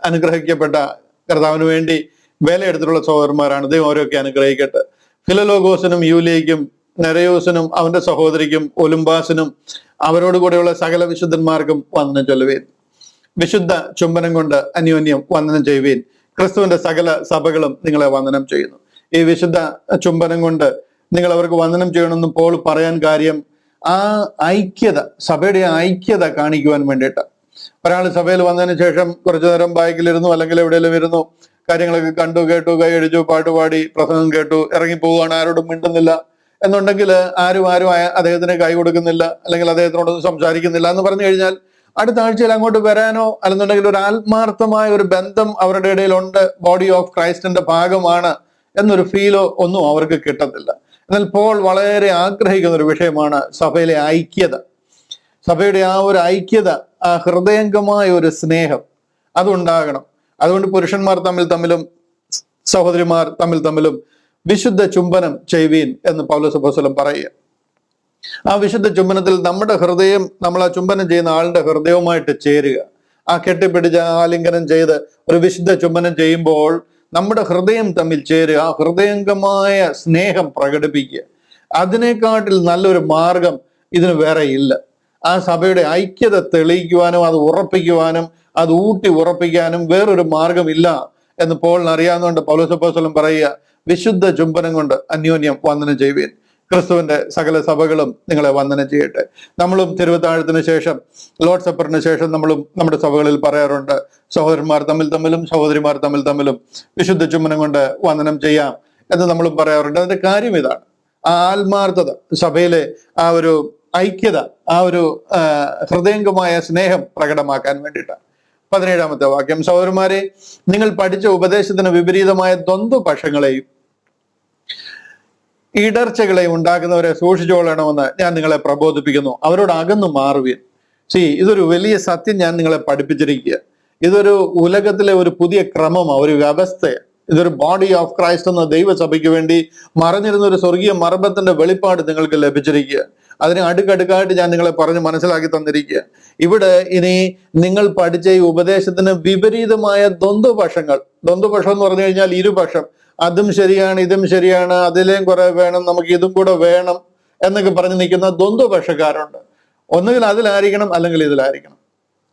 അനുഗ്രഹിക്കപ്പെട്ട കർത്താവിന് വേണ്ടി വേലയെടുത്തിട്ടുള്ള സഹോദരന്മാരാണ്. ദൈവം അവരൊക്കെ അനുഗ്രഹിക്കട്ടെ. ഫിലലോഗോസിനും യൂലിയയ്ക്കും നെരയോസിനും അവന്റെ സഹോദരിക്കും ഒലുംബാസിനും അവരോട് കൂടെയുള്ള സകല വിശുദ്ധന്മാർക്കും വന്ദനം ചൊല്ലുവീൻ. വിശുദ്ധ ചുംബനം കൊണ്ട് അന്യോന്യം വന്ദനം ചെയ്യുവീൻ. ക്രിസ്തുവിന്റെ സകല സഭകളും നിങ്ങളെ വന്ദനം ചെയ്യുന്നു. ഈ വിശുദ്ധ ചുംബനം കൊണ്ട് നിങ്ങൾ അവർക്ക് വന്ദനം ചെയ്യണമെന്ന് പോൾ പറയാൻ കാര്യം, ആ ഐക്യത, സഭയുടെ ഐക്യത കാണിക്കുവാൻ വേണ്ടിയിട്ട്. ഒരാൾ സഭയിൽ വന്നതിന് ശേഷം കുറച്ചു നേരം ബാക്കിലിരുന്നു, അല്ലെങ്കിൽ എവിടെയെങ്കിലും ഇരുന്നു, കാര്യങ്ങളൊക്കെ കണ്ടു, കേട്ടു, കൈയടിച്ചു, പാട്ടുപാടി, പ്രസംഗം കേട്ടു, ഇറങ്ങിപ്പോവുകയാണ്, ആരോടും മിണ്ടുന്നില്ല എന്നുണ്ടെങ്കിൽ, ആരും അദ്ദേഹത്തിന് കൈ കൊടുക്കുന്നില്ല, അല്ലെങ്കിൽ അദ്ദേഹത്തിനോടൊന്നും സംസാരിക്കുന്നില്ല എന്ന് പറഞ്ഞു കഴിഞ്ഞാൽ അടുത്ത ആഴ്ചയിൽ അങ്ങോട്ട് വരാനോ അല്ലെന്നുണ്ടെങ്കിൽ ഒരു ആത്മാർത്ഥമായ ഒരു ബന്ധം അവരുടെ ഇടയിലുണ്ട്, ബോഡി ഓഫ് ക്രൈസ്റ്റിന്റെ ഭാഗമാണ് എന്നൊരു ഫീലോ ഒന്നും അവർക്ക് കിട്ടത്തില്ല. എന്നാൽ പോൾ വളരെ ആഗ്രഹിക്കുന്ന ഒരു വിഷയമാണ് സഭയിലെ ഐക്യത. സഭയുടെ ആ ഒരു ഐക്യത, ആ ഹൃദയംഗമായ ഒരു സ്നേഹം അതുണ്ടാകണം. അതുകൊണ്ട് പുരുഷന്മാർ തമ്മിലും സഹോദരിമാർ തമ്മിലും വിശുദ്ധ ചുംബനം ചെയ്യുവീൻ എന്ന് പൗലോസ് അപ്പോസ്തലൻ പറയുക. ആ വിശുദ്ധ ചുംബനത്തിൽ നമ്മുടെ ഹൃദയം, നമ്മൾ ആ ചുംബനം ചെയ്യുന്ന ആളുടെ ഹൃദയവുമായിട്ട് ചേരുക. ആ കെട്ടിപ്പിടിച്ച് ആലിംഗനം ചെയ്ത് ഒരു വിശുദ്ധ ചുംബനം ചെയ്യുമ്പോൾ നമ്മുടെ ഹൃദയം തമ്മിൽ ചേരുക, ആ ഹൃദയംഗമായ സ്നേഹം പ്രകടിപ്പിക്കുക. അതിനെക്കാട്ടിൽ നല്ലൊരു മാർഗം ഇതിന് വേറെ ഇല്ല. ആ സഭയുടെ ഐക്യത തെളിയിക്കുവാനും അത് ഉറപ്പിക്കുവാനും അത് ഊട്ടി ഉറപ്പിക്കാനും വേറൊരു മാർഗമില്ല എന്ന് പോളിന് അറിയാവുന്നതുകൊണ്ട് പൗലോസ് അപ്പോസ്തലൻ പറയുക, വിശുദ്ധ ചുംബനം കൊണ്ട് അന്യോന്യം വന്ദനം ചെയ്യുവീൻ. ക്രിസ്തുവിന്റെ സകല സഭകളും നിങ്ങളെ വന്ദനം ചെയ്യട്ടെ. നമ്മളും തിരുവത്താഴത്തിന് ശേഷം, ലോർഡ് സപ്പറിന് ശേഷം നമ്മളും നമ്മുടെ സഭകളിൽ പറയാറുണ്ട്, സഹോദരന്മാർ തമ്മിലും സഹോദരിമാർ തമ്മിലും വിശുദ്ധ ചുംബനം കൊണ്ട് വന്ദനം ചെയ്യാം എന്ന് നമ്മളും പറയാറുണ്ട്. അതിന്റെ കാര്യം ഇതാണ്, ആ ആത്മാർത്ഥത, സഭയിലെ ആ ഒരു ഐക്യത, ആ ഒരു ഹൃദയംഗമായ സ്നേഹം പ്രകടമാക്കാൻ വേണ്ടിയിട്ടാണ്. 17-ാമത്തെ വാക്യം, സഹോദരന്മാരെ, നിങ്ങൾ പഠിച്ച ഉപദേശത്തിന് വിപരീതമായ ദ്വന്ദ്വപക്ഷങ്ങളെയും ഇടർച്ചകളെയും ഉണ്ടാക്കുന്നവരെ സൂക്ഷിച്ചുകൊള്ളണമെന്ന് ഞാൻ നിങ്ങളെ പ്രബോധിപ്പിക്കുന്നു. അവരോട് അകന്നു മാറുവീൻ. ഇതൊരു വലിയ സത്യം ഞാൻ നിങ്ങളെ പഠിപ്പിച്ചിരിക്കുക. ഇതൊരു ഉലകത്തിലെ ഒരു പുതിയ ക്രമമാണ്, ഒരു വ്യവസ്ഥയാണ്. ഇതൊരു ബോഡി ഓഫ് ക്രൈസ്റ്റ് എന്ന ദൈവസഭയ്ക്ക് വേണ്ടി മറഞ്ഞിരുന്ന ഒരു സ്വർഗീയ മർമ്മത്തിന്റെ വെളിപ്പാട് നിങ്ങൾക്ക് ലഭിച്ചിരിക്കുക. അതിന് അടുക്കടുക്കായിട്ട് ഞാൻ നിങ്ങളെ പറഞ്ഞ് മനസ്സിലാക്കി തന്നിരിക്കുക. ഇവിടെ ഇനി നിങ്ങൾ പഠിച്ച ഈ ഉപദേശത്തിന് വിപരീതമായ ദ്വന്ദ്വപക്ഷങ്ങൾ, ദ്വന്ദ്വപക്ഷം എന്ന് പറഞ്ഞു കഴിഞ്ഞാൽ ഇരുപക്ഷം, അതും ശരിയാണ് ഇതും ശരിയാണ്, അതിലേം കുറെ വേണം, നമുക്ക് ഇതും കൂടെ വേണം എന്നൊക്കെ പറഞ്ഞ് നിൽക്കുന്ന ദ്വന്ദ്വപക്ഷക്കാരുണ്ട്. ഒന്നുകിൽ അതിലായിരിക്കണം അല്ലെങ്കിൽ ഇതിലായിരിക്കണം.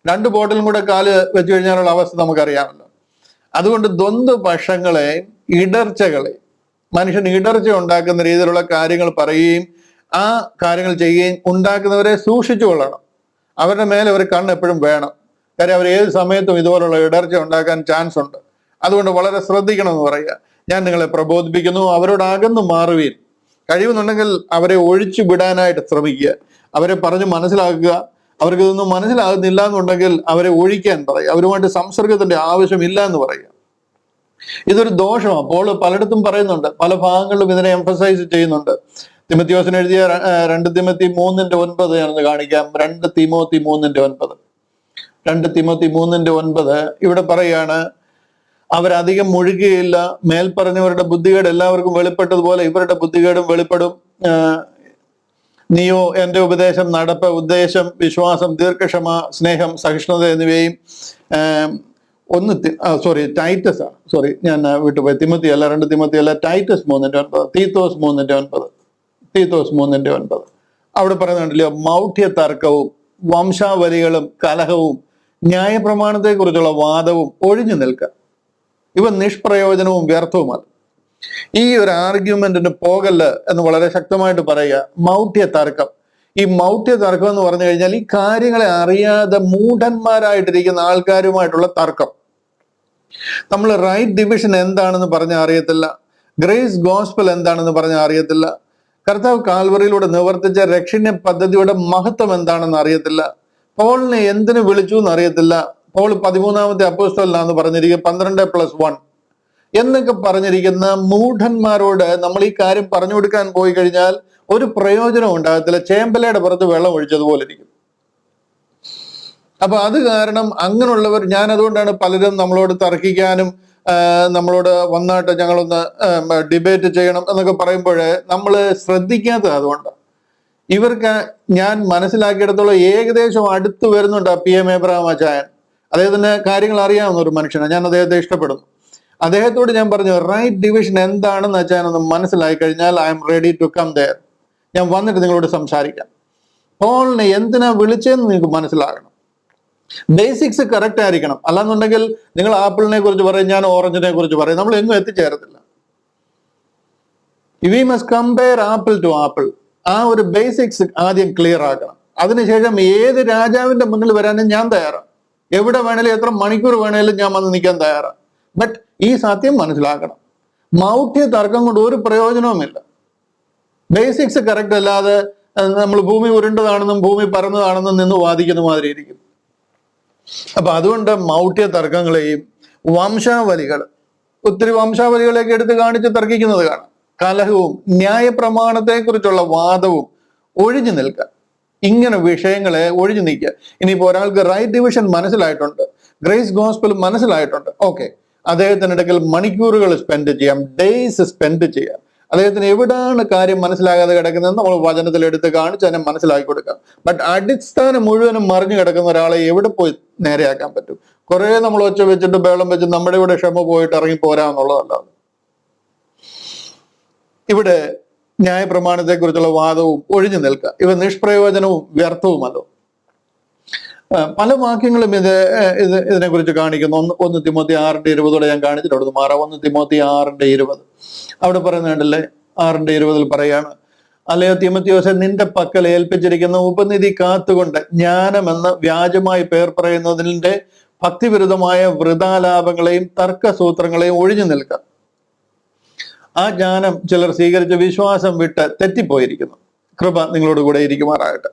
രണ്ട് ബോട്ടിലും കൂടെ കാല് വെച്ച് കഴിഞ്ഞാലുള്ള അവസ്ഥ നമുക്കറിയാമല്ലോ. അതുകൊണ്ട് ദ്വന്ദ്വപക്ഷങ്ങളെ, ഇടർച്ചകളെ, മനുഷ്യൻ ഇടർച്ച ഉണ്ടാക്കുന്ന രീതിയിലുള്ള കാര്യങ്ങൾ പറയുകയും ആ കാര്യങ്ങൾ ചെയ്യുകയും ഉണ്ടാക്കുന്നവരെ സൂക്ഷിച്ചു കൊള്ളണം. അവരുടെ മേലെ ഒരു കണ്ണ് എപ്പോഴും വേണം. കാര്യം അവർ ഏത് സമയത്തും ഇതുപോലുള്ള ഇടർച്ച ഉണ്ടാക്കാൻ ചാൻസ് ഉണ്ട്. അതുകൊണ്ട് വളരെ ശ്രദ്ധിക്കണം എന്ന് പറയുക. ഞാൻ നിങ്ങളെ പ്രബോധിപ്പിക്കുന്നു, അവരോട് അകന്നു മാറുവീൻ. കഴിയുന്നുണ്ടെങ്കിൽ അവരെ ഒഴിച്ചു വിടാനായിട്ട് ശ്രമിക്കുക. അവരെ പറഞ്ഞ് മനസ്സിലാക്കുക. അവർക്ക് ഇതൊന്നും മനസ്സിലാകുന്നില്ല എന്നുണ്ടെങ്കിൽ അവരെ ഒഴിക്കാൻ പറയുക. അവരുമായിട്ട് സംസർഗത്തിന്റെ ആവശ്യമില്ല എന്ന് പറയുക. ഇതൊരു ദോഷമാണ്. പോൾ പലയിടത്തും പറയുന്നുണ്ട്, പല ഭാഗങ്ങളിലും ഇതിനെ എംഫസൈസ് ചെയ്യുന്നുണ്ട്. തിമത്തിയോസിന് എഴുതിയ 2 തിമോത്തി 3:9 ഞാനൊന്ന് കാണിക്കാം. 2 തിമോത്തി 3:9 2 തിമോത്തി 3:9 ഇവിടെ പറയാണ്, അവരധികം മുഴുകുകയില്ല. മേൽപ്പറഞ്ഞവരുടെ ബുദ്ധികേട് എല്ലാവർക്കും വെളിപ്പെട്ടതുപോലെ ഇവരുടെ ബുദ്ധികേടും വെളിപ്പെടും. നീയോ എന്റെ ഉപദേശം, നടപ്പ്, ഉദ്ദേശം, വിശ്വാസം, ദീർഘക്ഷമ, സ്നേഹം, സഹിഷ്ണുത എന്നിവയും ടൈറ്റസ് ആണ്, ഞാൻ വിട്ടുപോയി. തിമോത്തി അല്ല, 2 തിമോത്തി അല്ല, ടൈറ്റസ് 3:9, തീത്തോസ് 3:9 അവിടെ പറയുന്നുണ്ടല്ലോ, മൗഢ്യ തർക്കവും വംശാവലികളും കലഹവും ന്യായപ്രമാണത്തെ കുറിച്ചുള്ള വാദവും ഒഴിഞ്ഞു നിൽക്കുക. ഇവ നിഷ്പ്രയോജനവും വ്യർത്ഥവുമാണ്. ഈ ഒരു ആർഗ്യുമെന്റിന് പോകല്ല് എന്ന് വളരെ ശക്തമായിട്ട് പറയുക. മൗഢ്യ തർക്കം, ഈ മൗഢ്യ തർക്കം എന്ന് പറഞ്ഞു കഴിഞ്ഞാൽ ഈ കാര്യങ്ങളെ അറിയാതെ മൂഢന്മാരായിട്ടിരിക്കുന്ന ആൾക്കാരുമായിട്ടുള്ള തർക്കം. നമ്മൾ റൈറ്റ് ഡിവിഷൻ എന്താണെന്ന് പറഞ്ഞാൽ അറിയത്തില്ല, ഗ്രേസ് ഗോസ്പൽ എന്താണെന്ന് പറഞ്ഞാൽ അറിയത്തില്ല, കർത്താവ് കാൽവറിയിലൂടെ നിവർത്തിച്ച രക്ഷണ്യ പദ്ധതിയുടെ മഹത്വം എന്താണെന്ന് അറിയത്തില്ല, പോളിനെ എന്തിനു വിളിച്ചു എന്ന് അറിയത്തില്ല, പോൾ 13ാമത്തെ അപ്പോസ്തലനാണെന്ന് പറഞ്ഞിരിക്കുക, 12+1 എന്നൊക്കെ പറഞ്ഞിരിക്കുന്ന മൂഢന്മാരോട് നമ്മൾ ഈ കാര്യം പറഞ്ഞു കൊടുക്കാൻ പോയി കഴിഞ്ഞാൽ ഒരു പ്രയോജനം ഉണ്ടാകത്തില്ല. ചേമ്പലയുടെ പുറത്ത് വെള്ളം ഒഴിച്ചതുപോലെ ഇരിക്കും. അപ്പൊ അത് കാരണം അങ്ങനെയുള്ളവർ, ഞാൻ അതുകൊണ്ടാണ് പലരും നമ്മളോട് തർക്കിക്കാനും നമ്മളോട് വന്നാട്ട് ഞങ്ങളൊന്ന് ഡിബേറ്റ് ചെയ്യണം എന്നൊക്കെ പറയുമ്പോൾ നമ്മൾ ശ്രദ്ധിക്കാത്തത് അതുകൊണ്ട്. ഇവർക്ക് ഞാൻ മനസ്സിലാക്കിയിടത്തോളം ഏകദേശം അടുത്ത് വരുന്നുണ്ട് PM എബ്രഹാം അച്ചായൻ. അദ്ദേഹത്തിന് കാര്യങ്ങൾ അറിയാവുന്ന ഒരു മനുഷ്യനാണ്, ഞാൻ അദ്ദേഹത്തെ ഇഷ്ടപ്പെടുന്നു. അദ്ദേഹത്തോട് ഞാൻ പറഞ്ഞു, റൈറ്റ് ഡിവിഷൻ എന്താണെന്ന് അച്ചായനൊന്ന് മനസ്സിലാക്കി കഴിഞ്ഞാൽ I am ready to come there, ഞാൻ വന്നിട്ട് നിങ്ങളോട് സംസാരിക്കാം. പോളിനെ എന്തിനാ വിളിച്ചതെന്ന് നിങ്ങൾക്ക് മനസ്സിലാകണം. ബേസിക്സ് കറക്റ്റ് ആയിരിക്കണം. അല്ലാന്നുണ്ടെങ്കിൽ നിങ്ങൾ ആപ്പിളിനെ കുറിച്ച് പറയും, ഞാൻ ഓറഞ്ചിനെ കുറിച്ച് പറയും, നമ്മൾ എങ്ങും എത്തിച്ചേരത്തില്ല. We must compare apple to apple. ആ ഒരു ബേസിക്സ് ആദ്യം ക്ലിയർ ആക്കണം. അതിനുശേഷം ഏത് രാജാവിന്റെ മുന്നിൽ വരാനും ഞാൻ തയ്യാറാണ്. എവിടെ വേണേലും എത്ര മണിക്കൂർ വേണേലും ഞാൻ വന്ന് നിൽക്കാൻ തയ്യാറാണ്. ബട്ട് ഈ സത്യം മനസ്സിലാക്കണം. മൗഢ്യ തർക്കം കൊണ്ട് ഒരു പ്രയോജനവുമില്ല. ബേസിക്സ് കറക്റ്റ് അല്ലാതെ നമ്മൾ ഭൂമി ഉരുണ്ടതാണെന്നും ഭൂമി പരന്നതാണെന്നും നിന്ന് വാദിക്കുന്ന മാതിരി ഇരിക്കും. അപ്പൊ അതുകൊണ്ട് മൗഢ്യ തർക്കങ്ങളെയും വംശാവലികൾ, ഒത്തിരി വംശാവലികളെയൊക്കെ എടുത്ത് കാണിച്ച് തർക്കിക്കുന്നത് കാണാം. കലഹവും ന്യായപ്രമാണത്തെ കുറിച്ചുള്ള വാദവും ഒഴിഞ്ഞു നിൽക്കുക. ഇങ്ങനെ വിഷയങ്ങളെ ഒഴിഞ്ഞു നീക്കുക. ഇനിയിപ്പോ ഒരാൾക്ക് റൈറ്റ് ഡിവിഷൻ മനസ്സിലായിട്ടുണ്ട്, ഗ്രേസ് ഗോസ്പൽ മനസ്സിലായിട്ടുണ്ട്, ഓക്കെ, അദ്ദേഹത്തിന് ഇടയ്ക്ക് മണിക്കൂറുകൾ സ്പെൻഡ് ചെയ്യാം, ഡേയ്സ് സ്പെൻഡ് ചെയ്യാം. അദ്ദേഹത്തിന് എവിടാണ് കാര്യം മനസ്സിലാകാതെ കിടക്കുന്നത് നമ്മൾ വചനത്തിൽ എടുത്ത് കാണിച്ച് അതിനെ മനസ്സിലാക്കി കൊടുക്കാം. ബട്ട് അടിസ്ഥാനം മുഴുവനും മറിഞ്ഞു കിടക്കുന്ന ഒരാളെ എവിടെ പോയി നേരെയാക്കാൻ പറ്റും? കുറെ നമ്മൾ ഒച്ച വെച്ചിട്ട് ബേളം വെച്ച് നമ്മുടെ ഇവിടെ ക്ഷമ പോയിട്ട് ഇറങ്ങി പോരാന്നുള്ളതല്ലാതെ. ഇവിടെ ന്യായപ്രമാണത്തെ കുറിച്ചുള്ള വാദവും ഒഴിഞ്ഞു നിൽക്കുക. ഇവ നിഷ്പ്രയോജനവും വ്യർത്ഥവുമല്ലോ. പല വാക്യങ്ങളും ഇതിനെക്കുറിച്ച് കാണിക്കുന്നു. 1 തിമോത്തി 6:20 ഞാൻ കാണിച്ചിട്ടുണ്ട്. മാറാം. 1 തിമോത്തി 6:20 അവിടെ പറയുന്നുണ്ടല്ലേ, 6:20 പറയാണ്, അല്ലയോ തിമോത്തിയോസേ, നിന്റെ പക്കൽ ഏൽപ്പിച്ചിരിക്കുന്ന ഉപനിധി കാത്തുകൊണ്ട് ജ്ഞാനമെന്ന് വ്യാജമായി പേർ പറയുന്നതിന്റെ ഭക്തിവിരുദ്ധമായ വൃഥാലാപങ്ങളെയും തർക്കസൂത്രങ്ങളെയും ഒഴിഞ്ഞു നിൽക്കുക. ആ ജ്ഞാനം ചിലർ സ്വീകരിച്ച് വിശ്വാസം വിട്ട് തെറ്റിപ്പോയിരിക്കുന്നു. കൃപ നിങ്ങളോട് കൂടെ ഇരിക്കുമാറാകട്ടെ.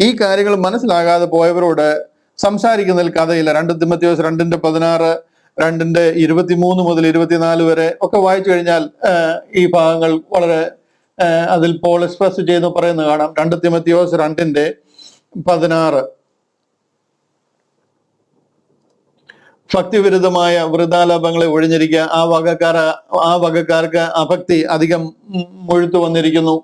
ഈ കാര്യങ്ങൾ മനസ്സിലാകാതെ പോയവരോട് സംസാരിക്കുന്നതിൽ കഥയില്ല. 2 തിമോത്തിയോസ് 2:16, 2:23 മുതൽ 24 വരെ ഒക്കെ വായിച്ചു കഴിഞ്ഞാൽ ഈ ഭാഗങ്ങൾ വളരെ അതിൽ പോൾ എക്സ്പ്രസ് ചെയ്ത് പറയുന്നത് കാണാം. 2 തിമോത്തിയോസ് 2:16 ഭക്തിവിരുദ്ധമായ വൃഥാലാപങ്ങളെ ഒഴിഞ്ഞിരിക്കുക. ആ വകക്കാർക്ക് അഭക്തി അധികം മുഴുത്തു വന്നിരിക്കുന്നു.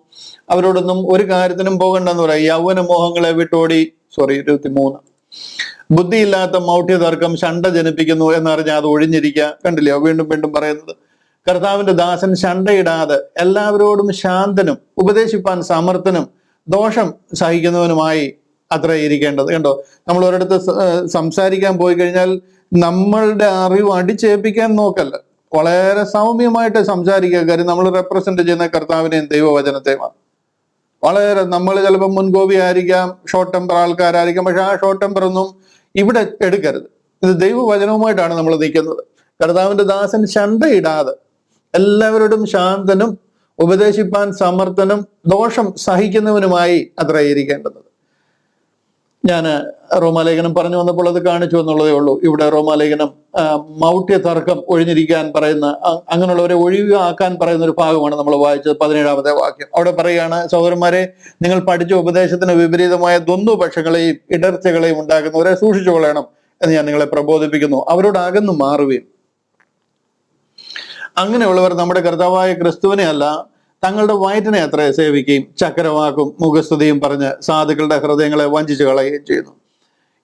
അവരോടൊന്നും ഒരു കാര്യത്തിനും പോകണ്ടെന്ന് പറയാം. യൗവന മോഹങ്ങളെ വിട്ടോടി 23 ബുദ്ധിയില്ലാത്ത മൗഢ്യതർക്കം ശണ്ട ജനിപ്പിക്കുന്നു എന്നറിഞ്ഞാൽ അത് ഒഴിഞ്ഞിരിക്കുക. കണ്ടില്ലയോ വീണ്ടും വീണ്ടും പറയുന്നത്? കർത്താവിന്റെ ദാസൻ ശണ്ടയിടാതെ എല്ലാവരോടും ശാന്തനും ഉപദേശിപ്പാൻ സമർത്ഥനും ദോഷം സഹിക്കുന്നവനുമായി അത്ര ഇരിക്കേണ്ടത്. കണ്ടോ, നമ്മൾ ഒരിടത്ത് സംസാരിക്കാൻ പോയി കഴിഞ്ഞാൽ നമ്മളുടെ അറിവ് അടിച്ചേൽപ്പിക്കാൻ നോക്കല്ല, വളരെ സൗമ്യമായിട്ട് സംസാരിക്കുക. കാര്യം നമ്മൾ റെപ്രസെന്റ് ചെയ്യുന്ന കർത്താവിനെയും ദൈവവചനത്തെയുമാണ്. വളരെ നമ്മൾ ചിലപ്പോൾ മുൻകോപി ആയിരിക്കാം, ഷോർട്ട് ടെമ്പർ ആൾക്കാരായിരിക്കാം. പക്ഷെ ആ ഷോർട്ട് ടെമ്പർ ഒന്നും ഇവിടെ എടുക്കരുത്. ഇത് ദൈവവചനവുമായിട്ടാണ് നമ്മൾ നിൽക്കുന്നത്. കർത്താവിന്റെ ദാസൻ ശണ്ടയിടാതെ എല്ലാവരോടും ശാന്തനും ഉപദേശിപ്പാൻ സമർത്ഥനും ദോഷം സഹിക്കുന്നവനുമായി അത്ര ഇരിക്കേണ്ടത്. ഞാൻ റോമാലേഖനം പറഞ്ഞു വന്നപ്പോൾ അത് കാണിച്ചു എന്നുള്ളതേ ഉള്ളൂ. ഇവിടെ റോമാലേഖനം മൗഢ്യ തർക്കം ഒഴിഞ്ഞിരിക്കാൻ പറയുന്ന, അങ്ങനെയുള്ളവരെ ഒഴിവാക്കാൻ പറയുന്ന ഒരു ഭാഗമാണ് നമ്മൾ വായിച്ചത്. 17-ാമത്തെ വാക്യം അവിടെ പറയുകയാണ്, സഹോദരന്മാരെ, നിങ്ങൾ പഠിച്ച ഉപദേശത്തിന് വിപരീതമായ ദ്വന്ദ്വപക്ഷങ്ങളെയും ഇടർച്ചകളെയും ഉണ്ടാക്കുന്നവരെ സൂക്ഷിച്ചു കൊള്ളണം എന്ന് ഞാൻ നിങ്ങളെ പ്രബോധിപ്പിക്കുന്നു. അവരോട് അകന്നു മാറുകയും. അങ്ങനെയുള്ളവർ നമ്മുടെ കർത്താവായ ക്രിസ്തുവിനെ അല്ല, തങ്ങളുടെ വയറ്റിനെ അത്ര സേവിക്കുകയും ചക്കരവാക്കും മുഖസ്തുതിയും പറഞ്ഞ് സാധുക്കളുടെ ഹൃദയങ്ങളെ വഞ്ചിച്ചു കളയുകയും ചെയ്യുന്നു.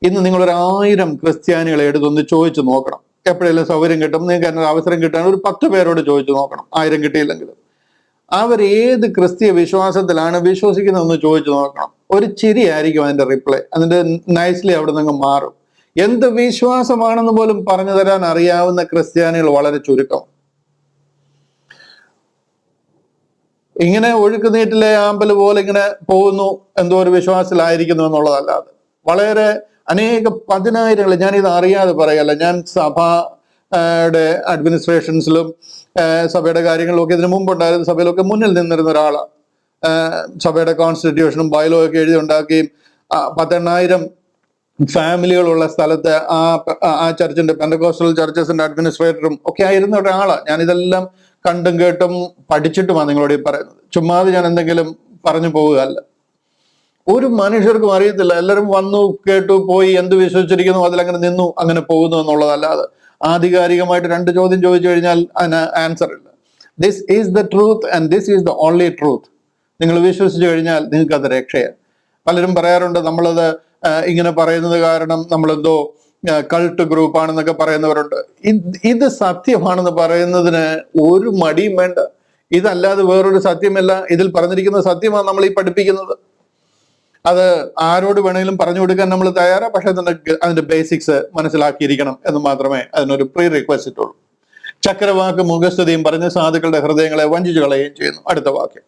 ഇന്ന് നിങ്ങൾ 1000 ക്രിസ്ത്യാനികളെ എടുത്തൊന്ന് ചോദിച്ചു നോക്കണം. എപ്പോഴെങ്കിലും സൗകര്യം കിട്ടും, നിങ്ങൾക്ക് അതിനൊരു അവസരം കിട്ടാൻ ഒരു 10 പേരോട് ചോദിച്ചു നോക്കണം. 1000 കിട്ടിയില്ലെങ്കിലും അവർ ഏത് ക്രിസ്തീയ വിശ്വാസത്തിലാണ് വിശ്വസിക്കുന്നതെന്ന് ചോദിച്ചു നോക്കണം. ഒരു ചിരി ആയിരിക്കും അതിന്റെ റിപ്ലൈ. അതിന്റെ നൈസ്ലി അവിടെ നിന്ന് മാറും. എന്ത് വിശ്വാസമാണെന്ന് പോലും പറഞ്ഞു തരാൻ അറിയാവുന്ന ക്രിസ്ത്യാനികൾ വളരെ ചുരുക്കം. ഇങ്ങനെ ഒഴുക്ക് നീട്ടിലെ ആമ്പൽ പോലെ ഇങ്ങനെ പോകുന്നു, എന്തോ ഒരു വിശ്വാസത്തിലായിരിക്കുന്നു എന്നുള്ളതല്ലാതെ വളരെ അനേക 10,000, ഞാനിത് അറിയാതെ പറയല്ല, ഞാൻ സഭയുടെ അഡ്മിനിസ്ട്രേഷൻസിലും സഭയുടെ കാര്യങ്ങളിലും ഒക്കെ ഇതിനു മുമ്പുണ്ടായിരുന്ന സഭയിലൊക്കെ മുന്നിൽ നിന്നിരുന്ന ഒരാളാണ്. സഭയുടെ കോൺസ്റ്റിറ്റ്യൂഷനും ബൈലോ ഒക്കെ എഴുതി ഉണ്ടാക്കുകയും 10,000 ഫാമിലികളുള്ള സ്ഥലത്ത് ആ ചർച്ചിന്റെ പെന്തക്കോസ്റ്റൽ ചർച്ചസിന്റെ അഡ്മിനിസ്ട്രേറ്ററും ഒക്കെ ആയിരുന്ന ഒരാളാണ്. ഞാനിതെല്ലാം കണ്ടും കേട്ടും പഠിച്ചിട്ടുമാണ് നിങ്ങളോട് ഈ പറയുന്നത്. ചുമ്മാതെ ഞാൻ എന്തെങ്കിലും പറഞ്ഞു പോവുകയല്ല. ഒരു മനുഷ്യർക്കും അറിയത്തില്ല. എല്ലാവരും വന്നു, കേട്ടു, പോയി, എന്ത് വിശ്വസിച്ചിരിക്കുന്നു അതിലങ്ങനെ നിന്നു, അങ്ങനെ പോകുന്നു എന്നുള്ളതല്ലാതെ ആധികാരികമായിട്ട് 2 ചോദ്യം ചോദിച്ചു കഴിഞ്ഞാൽ അതിന് ആൻസർ ഇല്ല. This is the truth and this is the only truth. നിങ്ങൾ വിശ്വസിച്ചു കഴിഞ്ഞാൽ നിങ്ങൾക്ക് അത് രക്ഷയാണ്. പലരും പറയാറുണ്ട്, നമ്മളത് ഇങ്ങനെ പറയുന്നത് കാരണം നമ്മളെന്തോ കൾട്ട് ഗ്രൂപ്പാണെന്നൊക്കെ പറയുന്നവരുണ്ട്. ഇത് സത്യമാണെന്ന് പറയുന്നതിന് ഒരു മടിയും വേണ്ട. ഇതല്ലാതെ വേറൊരു സത്യമല്ല. ഇതിൽ പറഞ്ഞിരിക്കുന്ന സത്യമാണ് നമ്മൾ ഈ പഠിപ്പിക്കുന്നത്. അത് ആരോട് വേണമെങ്കിലും പറഞ്ഞു കൊടുക്കാൻ നമ്മൾ തയ്യാറാണ്. പക്ഷെ അതിന്റെ ബേസിക്സ് മനസ്സിലാക്കിയിരിക്കണം എന്ന് മാത്രമേ അതിനൊരു പ്രീ റിക്വസ്റ്റ് ഉള്ളൂ. ചക്രവാക്ക് മുഖസ്തുതിയും പറഞ്ഞ് സാധുക്കളുടെ ഹൃദയങ്ങളെ വഞ്ചിച്ചു കളയുകയും ചെയ്യുന്നു. അടുത്ത വാക്യം,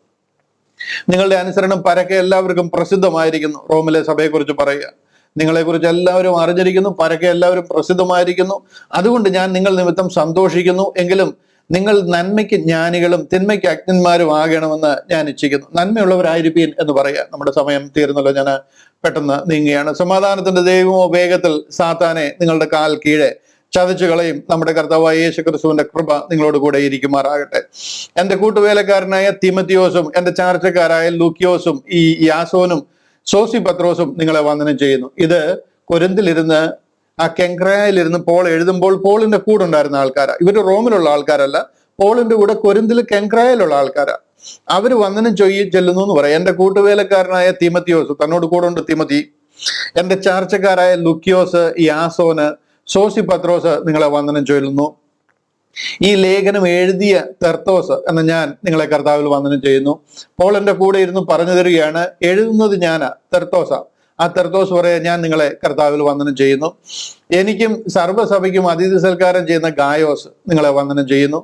നിങ്ങളുടെ അനുസരണം പരക്കെ എല്ലാവർക്കും പ്രസിദ്ധമായിരിക്കുന്നു. റോമിലെ സഭയെക്കുറിച്ച് പറയുക, നിങ്ങളെക്കുറിച്ച് എല്ലാവരും അറിഞ്ഞിരിക്കുന്നു, പരക്കെ എല്ലാവരും പ്രസിദ്ധമായിരിക്കുന്നു. അതുകൊണ്ട് ഞാൻ നിങ്ങൾ നിമിത്തം സന്തോഷിക്കുന്നു. എങ്കിലും നിങ്ങൾ നന്മയ്ക്ക് ജ്ഞാനികളും തിന്മയ്ക്ക് അജ്ഞന്മാരും ആകണമെന്ന് ഞാൻ ഇച്ഛിക്കുന്നു. നന്മയുള്ളവരായിരിപ്പീൻ എന്ന് പറയാം. നമ്മുടെ സമയം തീർന്നല്ലോ, ഞാൻ പെട്ടെന്ന് നീങ്ങുകയാണ്. സമാധാനത്തിന്റെ ദൈവമോ വേഗത്തിൽ സാത്താനെ നിങ്ങളുടെ കാൽ കീഴെ ചതച്ചു കളയും. നമ്മുടെ കർത്താവായ യേശു ക്രിസ്തുവിന്റെ കൃപ നിങ്ങളോട് കൂടെ ഇരിക്കുമാറാകട്ടെ. എന്റെ കൂട്ടുവേലക്കാരനായ തിമത്തിയോസും എന്റെ ചാർച്ചക്കാരായ ലൂക്കിയോസും ഈ യാസോനും സോസി പത്രോസും നിങ്ങളെ വന്ദനം ചെയ്യുന്നു. ഇത് കൊരിന്തിലിരുന്ന് ആ കെങ്ക്രയായിലിരുന്ന് പോൾ എഴുതുമ്പോൾ പോളിന്റെ കൂടെ ഉണ്ടായിരുന്ന ആൾക്കാരാ. ഇവര് റോമിലുള്ള ആൾക്കാരല്ല, പോളിന്റെ കൂടെ കൊരിന്തിൽ കെങ്ക്രയായിലുള്ള ആൾക്കാരാ. അവര് വന്ദനം ചെല്ലുന്നു എന്ന് പറയാം. എന്റെ കൂട്ടുവേലക്കാരനായ തിമത്തിയോസ്, തന്നോട് കൂടെ ഉണ്ട് തിമത്തി, എന്റെ ചാർച്ചക്കാരായ ലുക്കിയോസ്, യാസോന്, സോസി പത്രോസ് നിങ്ങളെ വന്ദനം ചൊല്ലുന്നു. ഈ ലേഖനം എഴുതിയ തെർത്തോസ് എന്ന ഞാൻ നിങ്ങളെ കർത്താവിൽ വന്ദനം ചെയ്യുന്നു. പോൾ എന്റെ കൂടെ ഇരുന്ന് പറഞ്ഞു തരികയാണ്, എഴുതുന്നത് ഞാനാ, തെർത്തോസാ. ആ തെർത്തോസ് പറയാ, ഞാൻ നിങ്ങളെ കർത്താവിൽ വന്ദനം ചെയ്യുന്നു. എനിക്കും സർവ്വസഭയ്ക്കും അതിഥി സൽക്കാരം ചെയ്യുന്ന ഗായോസ് നിങ്ങളെ വന്ദനം ചെയ്യുന്നു.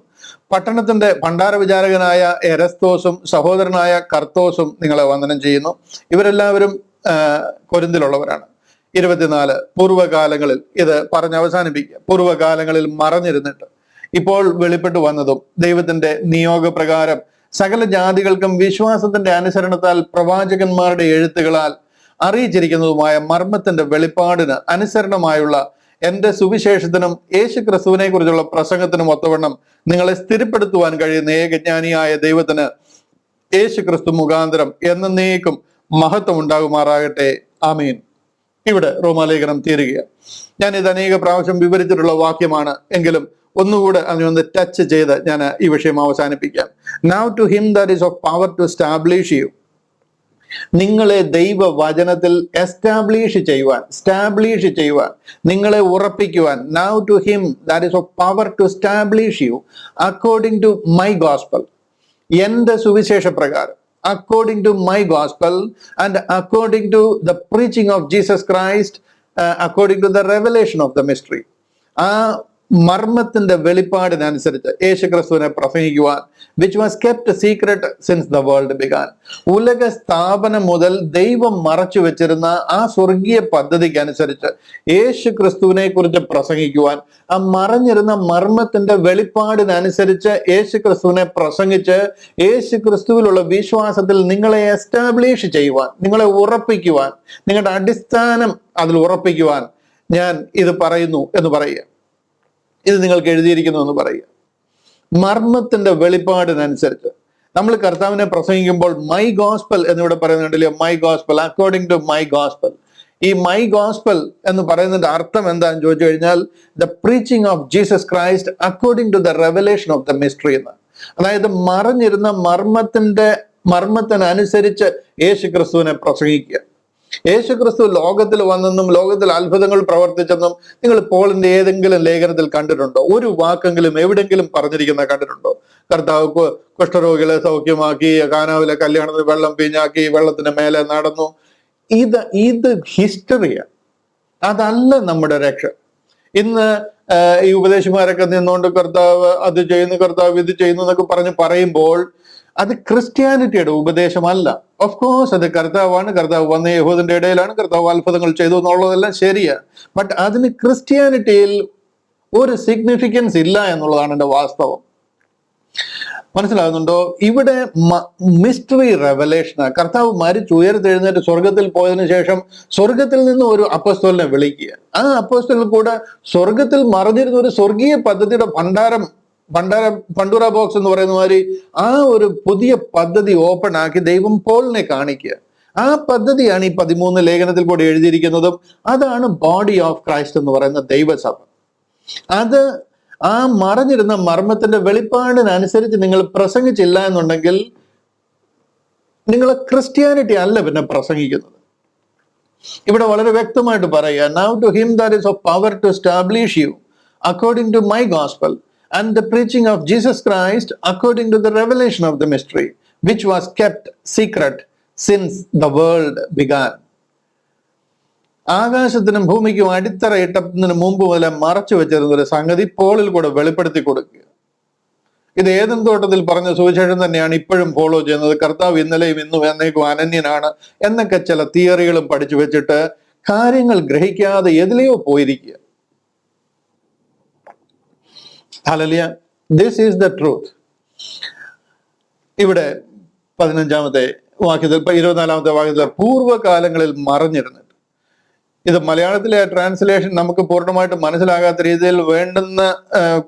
പട്ടണത്തിന്റെ ഭണ്ഡാര വിചാരകനായ എരസ്തോസും സഹോദരനായ കർത്തോസും നിങ്ങളെ വന്ദനം ചെയ്യുന്നു. ഇവരെല്ലാവരും കൊരിന്തിലുള്ളവരാണ്. 24 പൂർവ്വകാലങ്ങളിൽ, ഇത് പറഞ്ഞ് അവസാനിപ്പിക്കുക, പൂർവ്വകാലങ്ങളിൽ മറഞ്ഞിരുന്നിട്ട് ഇപ്പോൾ വെളിപ്പെട്ടു വന്നതും ദൈവത്തിന്റെ നിയോഗപ്രകാരം സകല ജാതികൾക്കും വിശ്വാസത്തിന്റെ അനുസരണത്താൽ പ്രവാചകന്മാരുടെ എഴുത്തുകളാൽ അറിയിച്ചിരിക്കുന്നതുമായ മർമ്മത്തിന്റെ വെളിപ്പാടിന് അനുസരണമായുള്ള എന്റെ സുവിശേഷത്തിനും യേശു ക്രിസ്തുവിനെ കുറിച്ചുള്ള പ്രസംഗത്തിനും ഒത്തവണ്ണം നിങ്ങളെ സ്ഥിരപ്പെടുത്തുവാൻ കഴിയുന്ന ഏകജ്ഞാനിയായ ദൈവത്തിന് യേശു ക്രിസ്തു മുഖാന്തരം എന്നേക്കും മഹത്വം ഉണ്ടാകുമാറാകട്ടെ. ആമീൻ. ഇവിടെ റോമാലേഖനം തീരുകയാണ്. ഞാൻ ഇത് അനേക പ്രാവശ്യം വിവരിച്ചിട്ടുള്ള വാക്യമാണ്, എങ്കിലും ഒന്നുകൂടെ അതിനൊന്ന് ടച്ച് ചെയ്ത് ഞാൻ ഈ വിഷയം അവസാനിപ്പിക്കാം. Now to him that is of power to stablish you, നിങ്ങളെ ദൈവവചനത്തിൽ സ്റ്റാബ്ലിഷ് ചെയ്യുവാൻ, നിങ്ങളെ ഉറപ്പിക്കുവാൻ. Now to him that is of power to stablish you according to my gospel, എന്റെ സുവിശേഷ പ്രകാരം, according to my gospel and according to the preaching of Jesus Christ, according to the revelation of the mystery. ആ മർമ്മത്തിന്റെ വെളിപ്പാടിനനുസരിച്ച് യേശു ക്രിസ്തുവിനെ പ്രസംഗിക്കുവാൻ, which was kept secret since the world began. ഉലക സ്ഥാപനം മുതൽ ദൈവം മറച്ചു വെച്ചിരുന്ന ആ സ്വർഗീയ പദ്ധതിക്ക് അനുസരിച്ച് യേശു ക്രിസ്തുവിനെ കുറിച്ച് പ്രസംഗിക്കുവാൻ, ആ മറഞ്ഞിരുന്ന മർമ്മത്തിന്റെ വെളിപ്പാടിനനുസരിച്ച് യേശു ക്രിസ്തുവിനെ പ്രസംഗിച്ച് യേശു ക്രിസ്തുവിലുള്ള വിശ്വാസത്തിൽ നിങ്ങളെ എസ്റ്റാബ്ലിഷ് ചെയ്യുവാൻ, നിങ്ങളെ ഉറപ്പിക്കുവാൻ, നിങ്ങളുടെ അടിസ്ഥാനം അതിൽ ഉറപ്പിക്കുവാൻ ഞാൻ ഇത് പറയുന്നു എന്ന് പറയുക. ഇത് നിങ്ങൾക്ക് എഴുതിയിരിക്കുന്നു എന്ന് പറയുക. മർമ്മത്തിന്റെ വെളിപ്പാടിനനുസരിച്ച് നമ്മൾ കർത്താവിനെ പ്രസംഗിക്കുമ്പോൾ മൈ ഗോസ്പൽ എന്നിവിടെ പറയുന്നുണ്ടല്ലോ, my gospel, according to my gospel. ഈ മൈ ഗോസ്പൽ എന്ന് പറയുന്നതിന്റെ അർത്ഥം എന്താണെന്ന് ചോദിച്ചു കഴിഞ്ഞാൽ, the preaching of Jesus Christ according to the revelation of the mystery എന്ന്. അതായത് മറഞ്ഞിരുന്ന മർമ്മത്തിനനുസരിച്ച് യേശു ക്രിസ്തുവിനെ പ്രസംഗിക്കുക. യേശു ക്രിസ്തു ലോകത്തിൽ വന്നെന്നും ലോകത്തിൽ അത്ഭുതങ്ങൾ പ്രവർത്തിച്ചെന്നും നിങ്ങൾ പോളിന്റെ ഏതെങ്കിലും ലേഖനത്തിൽ കണ്ടിട്ടുണ്ടോ? ഒരു വാക്കെങ്കിലും എവിടെങ്കിലും പറഞ്ഞിരിക്കുന്ന കണ്ടിട്ടുണ്ടോ? കർത്താവ് കുഷ്ഠരോഗികളെ സൗഖ്യമാക്കി, കാനാവിലെ കല്യാണത്തിന് വെള്ളം പിഞ്ഞാക്കി, വെള്ളത്തിന് മേലെ നടന്നു. ഇത് ഹിസ്റ്ററിയാണ്, അതല്ല നമ്മുടെ രക്ഷ. ഇന്ന് ഈ ഉപദേശിമാരൊക്കെ നിന്നുകൊണ്ട് കർത്താവ് അത് ചെയ്യുന്നു, കർത്താവ് ഇത് ചെയ്യുന്നു എന്നൊക്കെ പറയുമ്പോൾ അത് ക്രിസ്ത്യാനിറ്റിയുടെ ഉപദേശമല്ല. ഓഫ് കോഴ്സ് അത് കർത്താവാണ്, കർത്താവ് വന്ന യഹൂദന്റെ ഇടയിലാണ്, കർത്താവ് അത്ഭുതങ്ങൾ ചെയ്തു എന്നുള്ളതെല്ലാം ശരിയാണ്. ബട്ട് അതിന് ക്രിസ്ത്യാനിറ്റിയിൽ ഒരു സിഗ്നിഫിക്കൻസ് ഇല്ല എന്നുള്ളതാണ് എൻ്റെ വാസ്തവം. മനസ്സിലാകുന്നുണ്ടോ? ഇവിടെ മിസ്റ്ററി റെവലേഷനാണ്. കർത്താവ് മരിച്ചു ഉയർത്തെഴുന്നേറ്റ് സ്വർഗത്തിൽ പോയതിനു ശേഷം സ്വർഗത്തിൽ നിന്ന് ഒരു അപ്പോസ്തലനെ വിളിക്കുക. ആ അപ്പോസ്തലൻ കൂടെ സ്വർഗത്തിൽ മറഞ്ഞിരുന്ന ഒരു സ്വർഗീയ പദ്ധതിയുടെ പണ്ടൂറ ബോക്സ് എന്ന് പറയുന്ന മാതിരി ആ ഒരു പുതിയ പദ്ധതി ഓപ്പൺ ആക്കി ദൈവം പോളിനെ കാണിക്കുക. ആ പദ്ധതിയാണ് ഈ 13 ലേഖനത്തിൽ കൂടി എഴുതിയിരിക്കുന്നതും. അതാണ് ബോഡി ഓഫ് ക്രൈസ്റ്റ് എന്ന് പറയുന്ന ദൈവസഭ. അത് ആ മറഞ്ഞിരുന്ന മർമ്മത്തിന്റെ വെളിപ്പാടിനനുസരിച്ച് നിങ്ങൾ പ്രസംഗിച്ചില്ല എന്നുണ്ടെങ്കിൽ നിങ്ങൾ ക്രിസ്ത്യാനിറ്റി അല്ല പിന്നെ പ്രസംഗിക്കുന്നത്. ഇവിടെ വളരെ വ്യക്തമായിട്ട് പറയുക, now to him that is of power to establish you according to my gospel and the preaching of Jesus Christ according to the revelation of the mystery, which was kept secret since the world began. ആകാശത്തിനും ഭൂമിക്കും അടിത്തറയിട്ടതിന് മുമ്പ് മുതലേ മറച്ചു വെച്ചിരുന്ന ഒരു സംഗതി പോളിൽ കൂടെ വെളിപ്പെടുത്തി കൊടുക്കുക. ഇത് ഏദൻ തോട്ടത്തിൽ പറഞ്ഞ സുവിശേഷം തന്നെയാണ് ഇപ്പോഴും ഫോളോ ചെയ്യുന്നത്. കർത്താവ് ഇന്നലെയും ഇന്നും എന്നേക്കും അനന്യനാണ് എന്നൊക്കെ ചില തിയറികളും പഠിച്ചു വെച്ചിട്ട് കാര്യങ്ങൾ ഗ്രഹിക്കാതെ എതിലെയോ പോയിരിക്കുക. Hallelujah, this is the truth. ഇവിടെ 15-ാമത്തെ വാക്യത്തിൽ 24-ാമത്തെ വാക്യത്തിൽ പൂർവ്വകാലങ്ങളിൽ മറഞ്ഞിരുന്നിട്ട് ഇത് മലയാളത്തിലെ ട്രാൻസ്ലേഷൻ നമുക്ക് പൂർണ്ണമായിട്ട് മനസ്സിലാകാത്ത രീതിയിൽ വേണ്ടുന്ന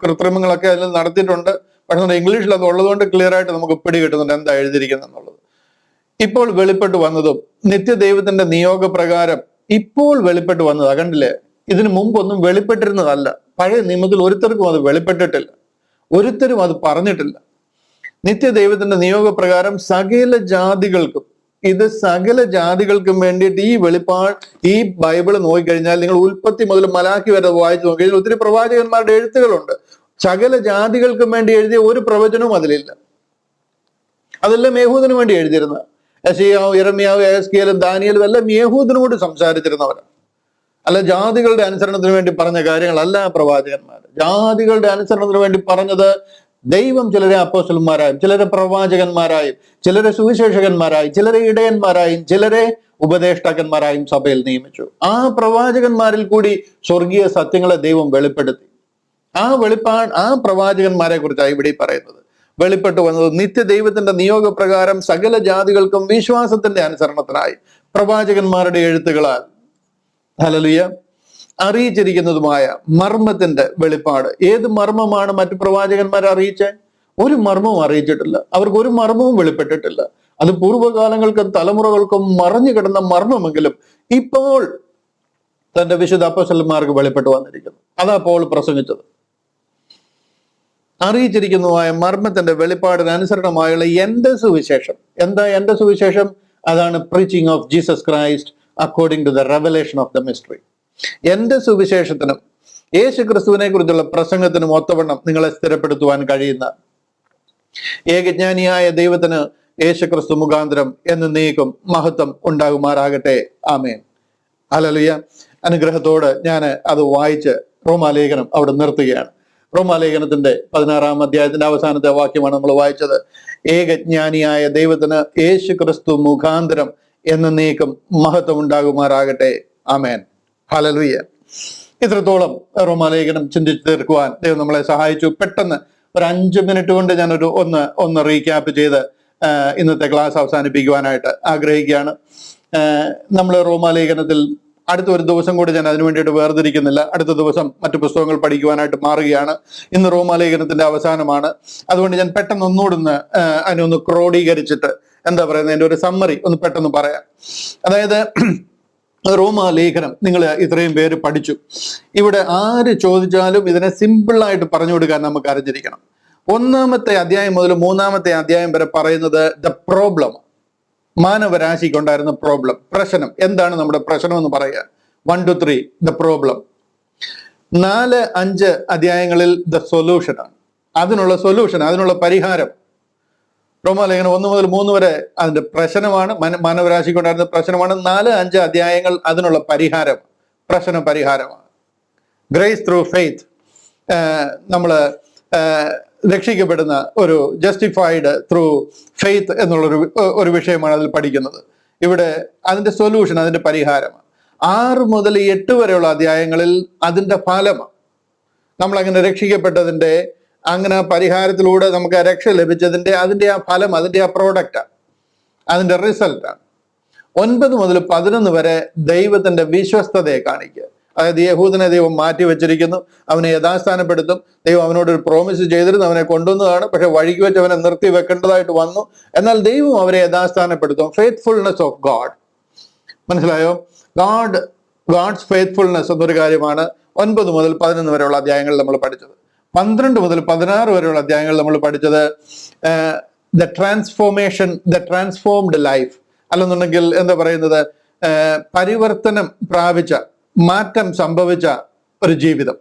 കൃത്രിമങ്ങളൊക്കെ അതിൽ നടത്തിയിട്ടുണ്ട്. പക്ഷേ ഇംഗ്ലീഷിൽ അത് ഉള്ളതുകൊണ്ട് ക്ലിയർ ആയിട്ട് നമുക്ക് പിടികിട്ടുന്നുണ്ട് എന്താ എഴുതിയിരിക്കുന്നത് എന്നുള്ളത്. ഇപ്പോൾ വെളിപ്പെട്ട് വന്നതും നിത്യദൈവത്തിന്റെ നിയോഗപ്രകാരം ഇപ്പോൾ വെളിപ്പെട്ട് വന്നതാ. കണ്ടില്ലേ? ഇതിനു മുമ്പൊന്നും വെളിപ്പെട്ടിരുന്നതല്ല. പഴയ നിയമത്തിൽ ഒരുത്തർക്കും അത് വെളിപ്പെട്ടിട്ടില്ല, ഒരുത്തരും അത് പറഞ്ഞിട്ടില്ല. നിത്യദൈവത്തിന്റെ നിയോഗപ്രകാരം സകല ജാതികൾക്കും, ഇത് സകല ജാതികൾക്കും വേണ്ടിയിട്ട് ഈ ഈ ബൈബിള് നോക്കിക്കഴിഞ്ഞാൽ നിങ്ങൾ ഉൽപ്പത്തി മുതൽ മലാക്കി വരെ വായിച്ചു നോക്കിക്കഴിഞ്ഞാൽ ഒത്തിരി പ്രവാചകന്മാരുടെ എഴുത്തുകളുണ്ട്. സകല ജാതികൾക്കും വേണ്ടി എഴുതിയ ഒരു പ്രവചനവും അതിലില്ല. അതെല്ലാം യഹൂദന് വേണ്ടി എഴുതിയിരുന്ന യെശയ്യാവും യിരെമ്യാവും യെഹെസ്കേലും ദാനിയേലും എല്ലാം യഹൂദനോട് സംസാരിച്ചിരുന്നവരാണ്. അല്ല ജാതികളുടെ അനുസരണത്തിന് വേണ്ടി പറഞ്ഞ കാര്യങ്ങളല്ല പ്രവാചകന്മാർ. ജാതികളുടെ അനുസരണത്തിന് വേണ്ടി പറഞ്ഞത് ദൈവം ചിലരെ അപ്പോസ്തലന്മാരായും ചിലരെ പ്രവാചകന്മാരായും ചിലരെ സുവിശേഷകന്മാരായും ചിലരെ ഇടയന്മാരായും ചിലരെ ഉപദേഷ്ടാക്കന്മാരായും സഭയിൽ നിയമിച്ചു. ആ പ്രവാചകന്മാരിൽ കൂടി സ്വർഗീയ സത്യങ്ങളെ ദൈവം വെളിപ്പെടുത്തി. ആ പ്രവാചകന്മാരെ കുറിച്ചാണ് ഇവിടെ പറയുന്നത്. വെളിപ്പെട്ടു വന്നത് നിത്യദൈവത്തിന്റെ നിയോഗപ്രകാരം സകല ജാതികൾക്കും വിശ്വാസത്തിന്റെ അനുസരണത്തിനായി പ്രവാചകന്മാരുടെ എഴുത്തുകളാൽ ഹല്ലേലൂയ അറിയിച്ചിരിക്കുന്നതുമായ മർമ്മത്തിന്റെ വെളിപ്പാട്. ഏത് മർമ്മമാണ് മറ്റു പ്രവാചകന്മാരെ അറിയിച്ചത്? ഒരു മർമ്മവും അറിയിച്ചിട്ടില്ല. അവർക്ക് ഒരു മർമ്മവും വെളിപ്പെട്ടിട്ടില്ല. അത് പൂർവ്വകാലങ്ങൾക്കും തലമുറകൾക്കും മറഞ്ഞു കിടന്ന മർമ്മമെങ്കിലും ഇപ്പോൾ തന്റെ വിശുദ്ധ അപ്പോസ്തലന്മാർക്ക് വെളിപ്പെട്ടു വന്നിരിക്കുന്നു. അതാ പോൾ പ്രസംഗിച്ചത്. അറിയിച്ചിരിക്കുന്നതുമായ മർമ്മത്തിന്റെ വെളിപ്പാടിന് അനുസരണമായുള്ള എന്റെ സുവിശേഷം. എന്താ എന്റെ സുവിശേഷം? അതാണ് preaching of Jesus Christ according to the revelation of the mystery. എന്റെ സുവിശേഷത്തിനും യേശു ക്രിസ്തുവിനെ കുറിച്ചുള്ള പ്രസംഗത്തിനും ഒത്തവണ്ണം നിങ്ങളെ സ്ഥിരപ്പെടുത്തുവാൻ കഴിയുന്ന ഏകജ്ഞാനിയായ ദൈവത്തിന് യേശു ക്രിസ്തു മുഖാന്തരം എന്നേക്കും മഹത്വം ഉണ്ടാകുമാറാകട്ടെ. ആമേൻ. ഹല്ലേലൂയ. അനുഗ്രഹത്തോട് ഞാൻ അത് വായിച്ച് റോമാലേഖനം അവിടെ നിർത്തുകയാണ്. റോമാലേഖനത്തിന്റെ 16-ാം അധ്യായത്തിന്റെ അവസാനത്തെ വാക്യമാണ് നമ്മൾ വായിച്ചത്. ഏകജ്ഞാനിയായ ദൈവത്തിന് യേശു ക്രിസ്തു മുഖാന്തരം എന്നേക്കും മഹത്വം ഉണ്ടാകുമാറാകട്ടെ. ആമേൻ. ഹല്ലേലൂയ. ഇത്രത്തോളം റോമാലേഖനം ചിന്തിച്ചു തീർക്കുവാൻ ദൈവം നമ്മളെ സഹായിച്ചു. പെട്ടെന്ന് ഒരു 5 മിനിറ്റ് കൊണ്ട് ഞാനൊരു ഒന്ന് റീക്യാപ്പ് ചെയ്ത് ഇന്നത്തെ ക്ലാസ് അവസാനിപ്പിക്കുവാനായിട്ട് ആഗ്രഹിക്കുകയാണ്. നമ്മൾ റോമാലേഖനത്തിൽ അടുത്ത ഒരു ദിവസം കൂടി ഞാൻ അതിനു വേണ്ടിയിട്ട് വേർതിരിക്കുന്നില്ല. അടുത്ത ദിവസം മറ്റു പുസ്തകങ്ങൾ പഠിക്കുവാനായിട്ട് മാറുകയാണ്. ഇന്ന് റോമാലേഖനത്തിന്റെ അവസാനമാണ്. അതുകൊണ്ട് ഞാൻ പെട്ടെന്ന് ഒന്നുകൂടെ അതിനൊന്ന് ക്രോഡീകരിച്ചിട്ട് എന്താ പറയുന്നത്, അതിന്റെ ഒരു സമ്മറി ഒന്ന് പെട്ടെന്ന് പറയാം. അതായത് റോമാലേഖനം നിങ്ങൾ ഇത്രയും പേര് പഠിച്ചു. ഇവിടെ ആര് ചോദിച്ചാലും ഇതിനെ സിമ്പിളായിട്ട് പറഞ്ഞു കൊടുക്കാൻ നമുക്ക് അറിഞ്ഞിരിക്കണം. 1-ാമത്തെ അധ്യായം മുതൽ 3-ാമത്തെ അധ്യായം വരെ പറയുന്നത് ദ പ്രോബ്ലം, മാനവരാശിക്കുണ്ടായിരുന്ന പ്രോബ്ലം, പ്രശ്നം. എന്താണ് നമ്മുടെ പ്രശ്നം എന്ന് പറയുക? 1 to 3 ദ പ്രോബ്ലം. 4-5 അധ്യായങ്ങളിൽ ദ സൊല്യൂഷനാണ്, അതിനുള്ള സൊല്യൂഷൻ, അതിനുള്ള പരിഹാരം. റോമാലേഖനം 1 മുതൽ 3 വരെ അതിന്റെ പ്രശ്നമാണ്, മാനവരാശിക്കുണ്ടായിരുന്ന പ്രശ്നമാണ്. 4-5 അധ്യായങ്ങൾ അതിനുള്ള പരിഹാരം, പ്രശ്ന പരിഹാരമാണ്. ഗ്രേസ് ത്രൂ ഫെയ്ത്ത്, നമ്മൾ രക്ഷിക്കപ്പെടുന്ന ഒരു ജസ്റ്റിഫൈഡ് ത്രൂ ഫെയ്ത്ത് എന്നുള്ളൊരു ഒരു വിഷയമാണ് അതിൽ പഠിക്കുന്നത്. ഇവിടെ അതിന്റെ സൊല്യൂഷൻ, അതിന്റെ പരിഹാരമാണ്. 6 മുതൽ 8 വരെയുള്ള അധ്യായങ്ങളിൽ അതിന്റെ ഫലമാണ്. നമ്മളങ്ങനെ രക്ഷിക്കപ്പെട്ടതിന്റെ, അങ്ങനെ പരിഹാരത്തിലൂടെ നമുക്ക് രക്ഷ ലഭിച്ചതിന്റെ, അതിന്റെ ആ ഫലം, അതിന്റെ ആ പ്രോഡക്റ്റാണ്, അതിന്റെ റിസൾട്ടാണ്. 9 മുതൽ 11 വരെ ദൈവത്തിന്റെ വിശ്വസ്തതയെ കാണിക്കുക. അതായത് യഹൂദനെ ദൈവം മാറ്റി വെച്ചിരിക്കുന്നു, അവനെ യഥാസ്ഥാനപ്പെടുത്തും. ദൈവം അവനോടൊരു പ്രോമിസ് ചെയ്തിരുന്നു, അവനെ കൊണ്ടുവന്നതാണ്. പക്ഷെ വഴിക്ക് വെച്ച് അവനെ നിർത്തി വെക്കേണ്ടതായിട്ട് വന്നു. എന്നാൽ ദൈവം അവരെ യഥാസ്ഥാനപ്പെടുത്തും. Faithfulness of God. മനസ്സിലായോ? ഗാഡ്സ് ഫെയ്ത്ത്ഫുൾനെസ് എന്നൊരു കാര്യമാണ് 9 മുതൽ 11 വരെയുള്ള അധ്യായങ്ങളിൽ നമ്മൾ പഠിച്ചത്. 12 മുതൽ 16 വരെയുള്ള അധ്യായങ്ങൾ നമ്മൾ പഠിച്ചത് ദ ട്രാൻസ്ഫോംഡ് ലൈഫ്, അല്ലെന്നുണ്ടെങ്കിൽ എന്താ പറയുന്നത്, പരിവർത്തനം പ്രാപിച്ച, മാറ്റം സംഭവിച്ച ഒരു ജീവിതം.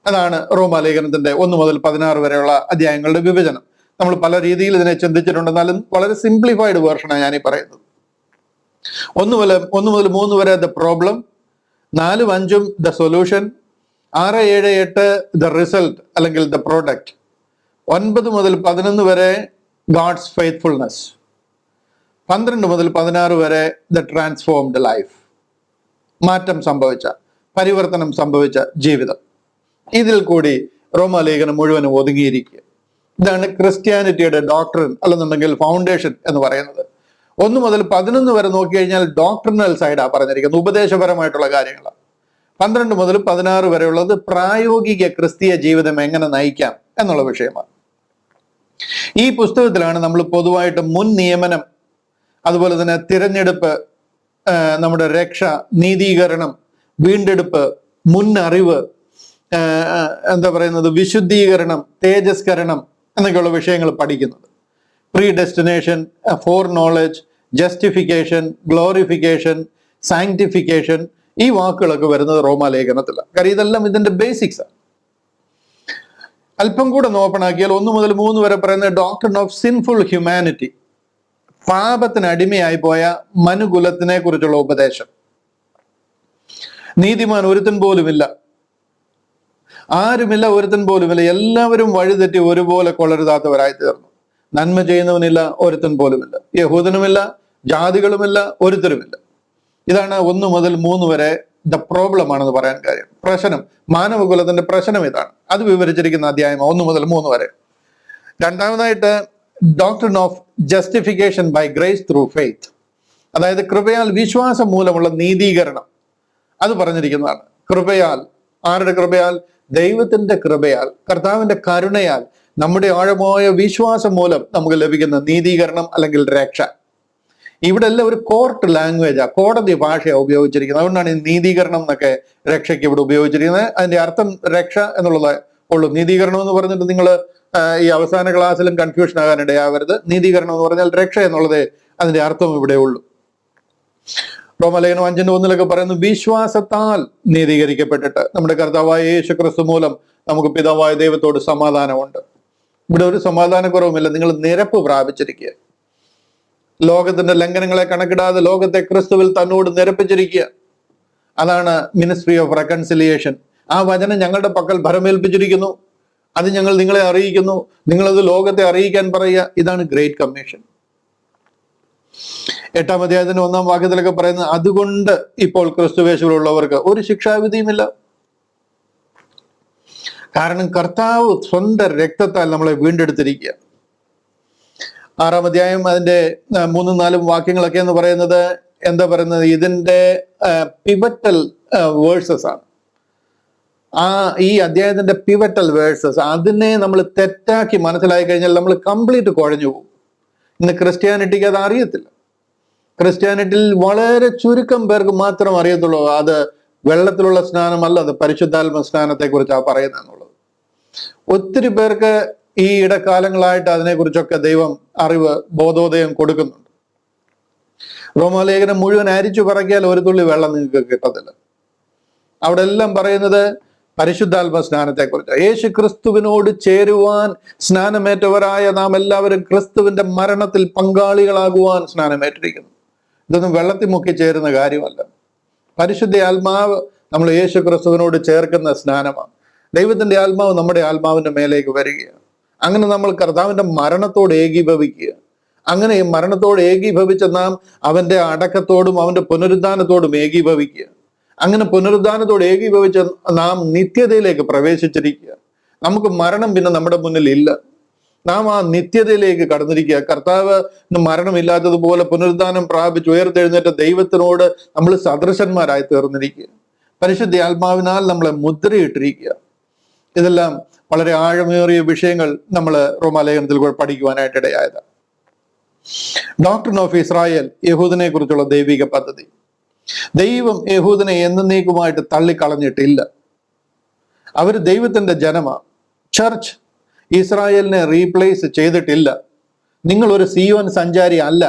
അതാണ് റോമാലേഖനത്തിന്റെ 1 മുതൽ 16 വരെയുള്ള അധ്യായങ്ങളുടെ വിഭജനം. നമ്മൾ പല രീതിയിൽ ഇതിനെ ചിന്തിച്ചിട്ടുണ്ട്, എന്നാലും വളരെ സിംപ്ലിഫൈഡ് വേർഷനാണ് ഞാനീ പറയുന്നത്. 1 മുതൽ 3 വരെ ദ പ്രോബ്ലം, 4-ഉം 5-ഉം ദ സൊല്യൂഷൻ, 6, 7, 8 ദ റിസൾട്ട് അല്ലെങ്കിൽ ദ പ്രോഡക്റ്റ്, 9 മുതൽ 11 വരെ ഗാഡ്സ് ഫെയ്ത്ത്ഫുൾനെസ്, 12 മുതൽ 16 വരെ ദ ട്രാൻസ്ഫോംഡ് ലൈഫ്, മാറ്റം സംഭവിച്ച, പരിവർത്തനം സംഭവിച്ച ജീവിതം. ഇതിൽ കൂടി റോമാലേഖനം മുഴുവനും ഒതുങ്ങിയിരിക്കുക. ഇതാണ് ക്രിസ്ത്യാനിറ്റിയുടെ ഡോക്ട്രിൻ, അല്ലെന്നുണ്ടെങ്കിൽ ഫൗണ്ടേഷൻ എന്ന് പറയുന്നത്. 1 മുതൽ 11 വരെ നോക്കിക്കഴിഞ്ഞാൽ ഡോക്ട്രിനൽ സൈഡാ പറഞ്ഞിരിക്കുന്നത്, ഉപദേശപരമായിട്ടുള്ള കാര്യങ്ങളാണ്. 12 മുതൽ 16 വരെയുള്ളത് പ്രായോഗിക ക്രിസ്തീയ ജീവിതം എങ്ങനെ നയിക്കാം എന്നുള്ള വിഷയമാണ്. ഈ പുസ്തകത്തിലാണ് നമ്മൾ പൊതുവായിട്ട് മുൻ നിയമനം, അതുപോലെ തന്നെ തിരഞ്ഞെടുപ്പ്, നമ്മുടെ രക്ഷ, നീതീകരണം, വീണ്ടെടുപ്പ്, മുൻ അറിവ്, എന്താ പറയുന്നത്, വിശുദ്ധീകരണം, തേജസ്കരണം എന്നൊക്കെയുള്ള വിഷയങ്ങൾ പഠിക്കുന്നത്. Pre destination, four knowledge, justification, glorification, sanctification, ഈ വാക്കുകളൊക്കെ വരുന്നത് റോമാലേഖനത്തിലാണ്. കാര്യം ഇതെല്ലാം ഇതിന്റെ ബേസിക്സ് ആണ്. അല്പം കൂടെ ഓപ്പണാക്കിയാൽ 1 മുതൽ 3 വരെ പറയുന്ന ഡോക്ട്രിൻ ഓഫ് സിൻഫുൾ ഹ്യൂമാനിറ്റി, പാപത്തിന് അടിമയായി പോയ മനുകുലത്തിനെ കുറിച്ചുള്ള ഉപദേശം. നീതിമാൻ ഒരുത്തൻ പോലുമില്ല, ആരുമില്ല, ഒരുത്തൻ പോലുമില്ല, എല്ലാവരും വഴിതെറ്റി ഒരുപോലെ കൊള്ളരുതാത്തവരായി തീർന്നു. നന്മ ചെയ്യുന്നവനില്ല, ഒരുത്തൻ പോലുമില്ല, യഹൂദനുമില്ല, ജാതികളുമില്ല, ഒരുത്തരുമില്ല. ഇതാണ് 1 മുതൽ 3 വരെ ദ പ്രോബ്ലം ആണെന്ന് പറയാൻ കാര്യം. പ്രശ്നം, മാനവകുലത്തിന്റെ പ്രശ്നം ഇതാണ്. അത് വിവരിച്ചിരിക്കുന്ന അധ്യായം 1 മുതൽ 3 വരെ. രണ്ടാമതായിട്ട് doctrine of justification by grace through faith, അതായത് കൃപയാൽ വിശ്വാസം മൂലമുള്ള നീതീകരണം, അത് പറഞ്ഞിരിക്കുന്നതാണ്. കൃപയാൽ, ആരുടെ കൃപയാൽ? ദൈവത്തിന്റെ കൃപയാൽ, കർത്താവിന്റെ കരുണയാൽ, നമ്മുടെ ആഴമായ വിശ്വാസം മൂലം നമുക്ക് ലഭിക്കുന്ന നീതീകരണം അല്ലെങ്കിൽ രക്ഷ. ഇവിടെ എല്ലാം ഒരു കോർട്ട് ലാംഗ്വേജാ, കോടതി ഭാഷയാണ് ഉപയോഗിച്ചിരിക്കുന്നത്. അതുകൊണ്ടാണ് ഈ നീതീകരണം എന്നൊക്കെ രക്ഷയ്ക്ക് ഇവിടെ ഉപയോഗിച്ചിരിക്കുന്നത്. അതിന്റെ അർത്ഥം രക്ഷ എന്നുള്ളത് ഉള്ളൂ. നീതീകരണം എന്ന് പറഞ്ഞിട്ട് നിങ്ങൾ ഈ അവസാന ക്ലാസ്സിലും കൺഫ്യൂഷൻ ആകാനിടയാവരുത്. നീതീകരണം എന്ന് പറഞ്ഞാൽ രക്ഷ എന്നുള്ളത് അതിന്റെ അർത്ഥം ഇവിടെ ഉള്ളൂ. റോമാലേഖനം 5:1 പറയുന്നു, വിശ്വാസത്താൽ നീതീകരിക്കപ്പെട്ടിട്ട് നമ്മുടെ കർത്താവായ യേശു ക്രിസ്തു മൂലം നമുക്ക് പിതാവായ ദൈവത്തോട് സമാധാനമുണ്ട്. ഇവിടെ ഒരു സമാധാനക്കുറവുമില്ല. നിങ്ങൾ നിരപ്പ് പ്രാപിച്ചിരിക്കുക. ലോകത്തിന്റെ ലംഘനങ്ങളെ കണക്കിടാതെ ലോകത്തെ ക്രിസ്തുവിൽ തന്നോട് നിരപ്പിച്ചിരിക്കുക. അതാണ് മിനിസ്ട്രി ഓഫ് റെക്കൺസിലിയേഷൻ. ആ വചനം ഞങ്ങളുടെ പക്കൽ ഭരമേൽപ്പിച്ചിരിക്കുന്നു. അത് ഞങ്ങൾ നിങ്ങളെ അറിയിക്കുന്നു. നിങ്ങളത് ലോകത്തെ അറിയിക്കാൻ പറയുക. ഇതാണ് ഗ്രേറ്റ് കമ്മീഷൻ. 8-ാം അധ്യായത്തിന്റെ 1-ാം വാക്യത്തിലൊക്കെ പറയുന്നത്, അതുകൊണ്ട് ഇപ്പോൾ ക്രിസ്തുവേശുവിലുള്ളവർക്ക് ഒരു ശിക്ഷാവിധിയുമില്ല. കാരണം കർത്താവ് സ്വന്തം രക്തത്താൽ നമ്മളെ വീണ്ടെടുത്തിരിക്കുക. 6-ാം അധ്യായം അതിന്റെ 3-4 വാക്യങ്ങളൊക്കെ എന്ന് പറയുന്നത് എന്താ പറയുന്നത്, ഇതിന്റെ പിവറ്റൽ വേഴ്സസ് ആണ്. ഈ അധ്യായത്തിന്റെ പിവറ്റൽ വേഴ്സസ്, അതിനെ നമ്മൾ തെറ്റാക്കി മനസ്സിലാക്കി കഴിഞ്ഞാൽ നമ്മൾ കംപ്ലീറ്റ് കുഴഞ്ഞു പോകും. ഇന്ന് ക്രിസ്ത്യാനിറ്റിക്ക് അത് അറിയത്തില്ല. ക്രിസ്ത്യാനിറ്റിയിൽ വളരെ ചുരുക്കം പേർക്ക് മാത്രം അറിയത്തുള്ളൂ അത് വെള്ളത്തിലുള്ള സ്നാനമല്ല, അത് പരിശുദ്ധാത്മ സ്നാനത്തെ കുറിച്ചാണ് പറയുന്നത് എന്നുള്ളത്. ഒത്തിരി പേർക്ക് ഈ ഇടക്കാലങ്ങളായിട്ട് അതിനെക്കുറിച്ചൊക്കെ ദൈവം അറിവ്, ബോധോദയം കൊടുക്കുന്നുണ്ട്. റോമാലേഖനം മുഴുവൻ അരിച്ചു പറക്കിയാൽ ഒരു തുള്ളി വെള്ളം നിങ്ങൾക്ക് കിട്ടത്തില്ല. അവിടെ എല്ലാം പറയുന്നത് പരിശുദ്ധാത്മ സ്നാനത്തെ കുറിച്ച്. യേശു ക്രിസ്തുവിനോട് ചേരുവാൻ സ്നാനമേറ്റവരായ നാം എല്ലാവരും ക്രിസ്തുവിന്റെ മരണത്തിൽ പങ്കാളികളാകുവാൻ സ്നാനമേറ്റിരിക്കുന്നു. ഇതൊന്നും വെള്ളത്തിൽ മുക്കി ചേരുന്ന കാര്യമല്ല. പരിശുദ്ധ ആത്മാവ് നമ്മൾ യേശു ക്രിസ്തുവിനോട് ചേർക്കുന്ന സ്നാനമാണ്. ദൈവത്തിന്റെ ആത്മാവ് നമ്മുടെ ആത്മാവിന്റെ മേലേക്ക് വരികയാണ്. അങ്ങനെ നമ്മൾ കർത്താവിന്റെ മരണത്തോട് ഏകീഭവിക്കുക. അങ്ങനെ ഈ മരണത്തോട് ഏകീഭവിച്ച നാം അവന്റെ അടക്കത്തോടും അവന്റെ പുനരുദ്ധാനത്തോടും ഏകീഭവിക്കുക. അങ്ങനെ പുനരുദ്ധാനത്തോട് ഏകീഭവിച്ച നാം നിത്യതയിലേക്ക് പ്രവേശിച്ചിരിക്കുക. നമുക്ക് മരണം പിന്നെ നമ്മുടെ മുന്നിൽ ഇല്ല. നാം ആ നിത്യതയിലേക്ക് കടന്നിരിക്കുക. കർത്താവ് മരണമില്ലാത്തതുപോലെ പുനരുദ്ധാനം പ്രാപിച്ച് ഉയർത്തെഴുന്നേറ്റ ദൈവത്തിനോട് നമ്മൾ സദൃശന്മാരായി തീർന്നിരിക്കുക. പരിശുദ്ധ ആത്മാവിനാൽ നമ്മളെ മുദ്രയിട്ടിരിക്കുക. ഇതെല്ലാം വളരെ ആഴമേറിയ വിഷയങ്ങൾ നമ്മൾ റോമാലേഖനത്തിൽ പഠിക്കുവാനായിട്ട് ഇടയായതാണ്. ഡോക്ട്രിൻ ഓഫ് ഇസ്രായേൽ, യഹൂദനെ കുറിച്ചുള്ള ദൈവിക പദ്ധതി. ദൈവം യഹൂദനെ എന്നേക്കുമായിട്ട് തള്ളിക്കളഞ്ഞിട്ടില്ല. അവർ ദൈവത്തിന്റെ ജനമാണ്. ചർച്ച് ഇസ്രായേലിനെ റീപ്ലേസ് ചെയ്തിട്ടില്ല. നിങ്ങൾ ഒരു സിയോൻ സഞ്ചാരി അല്ല.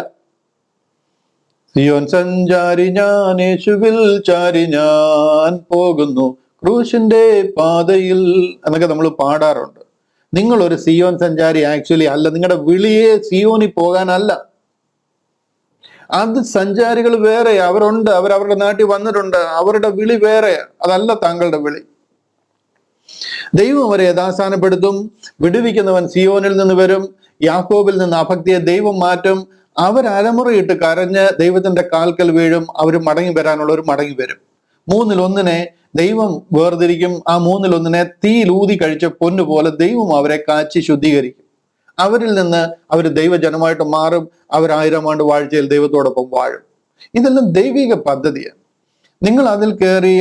സിയോൻ സഞ്ചാരി ഞാൻ, യേശുവിൽ ചാരി ഞാൻ പോകുന്നു ക്രൂശിന്റെ പാതയിൽ എന്നൊക്കെ നമ്മൾ പാടാറുണ്ട്. നിങ്ങൾ ഒരു സിയോൻ സഞ്ചാരി ആക്ച്വലി അല്ല. നിങ്ങളുടെ വിളിയെ സിയോനിൽ പോകാനല്ല. അത് സഞ്ചാരികൾ വേറെ, അവരുണ്ട്, അവരവരുടെ നാട്ടിൽ വന്നിട്ടുണ്ട്. അവരുടെ വിളി വേറെ, അതല്ല താങ്കളുടെ വിളി. ദൈവം അവരെ യഥാസ്ഥാനപ്പെടുത്തും. വിടുവിക്കുന്നവൻ സിയോനിൽ നിന്ന് വരും. യാക്കോബിൽ നിന്ന് അഭക്തിയെ ദൈവം മാറ്റും. അവർ അലമുറയിട്ട് കരഞ്ഞ് ദൈവത്തിന്റെ കാൽക്കൽ വീഴും. അവർ മടങ്ങി വരാനുള്ളവർ മടങ്ങി വരും. 1/3 ദൈവം വേർതിരിക്കും. ആ 1/3 തീയിലൂതി കഴിച്ച പൊന്നു പോലെ ദൈവം അവരെ കാച്ചി ശുദ്ധീകരിക്കും. അവരിൽ നിന്ന് അവർ ദൈവജനമായിട്ട് മാറും. അവർ 1000 ആണ്ട് വാഴ്ചയിൽ ദൈവത്തോടൊപ്പം വാഴും. ഇതെല്ലാം ദൈവിക പദ്ധതിയാണ്. നിങ്ങൾ അതിൽ കയറി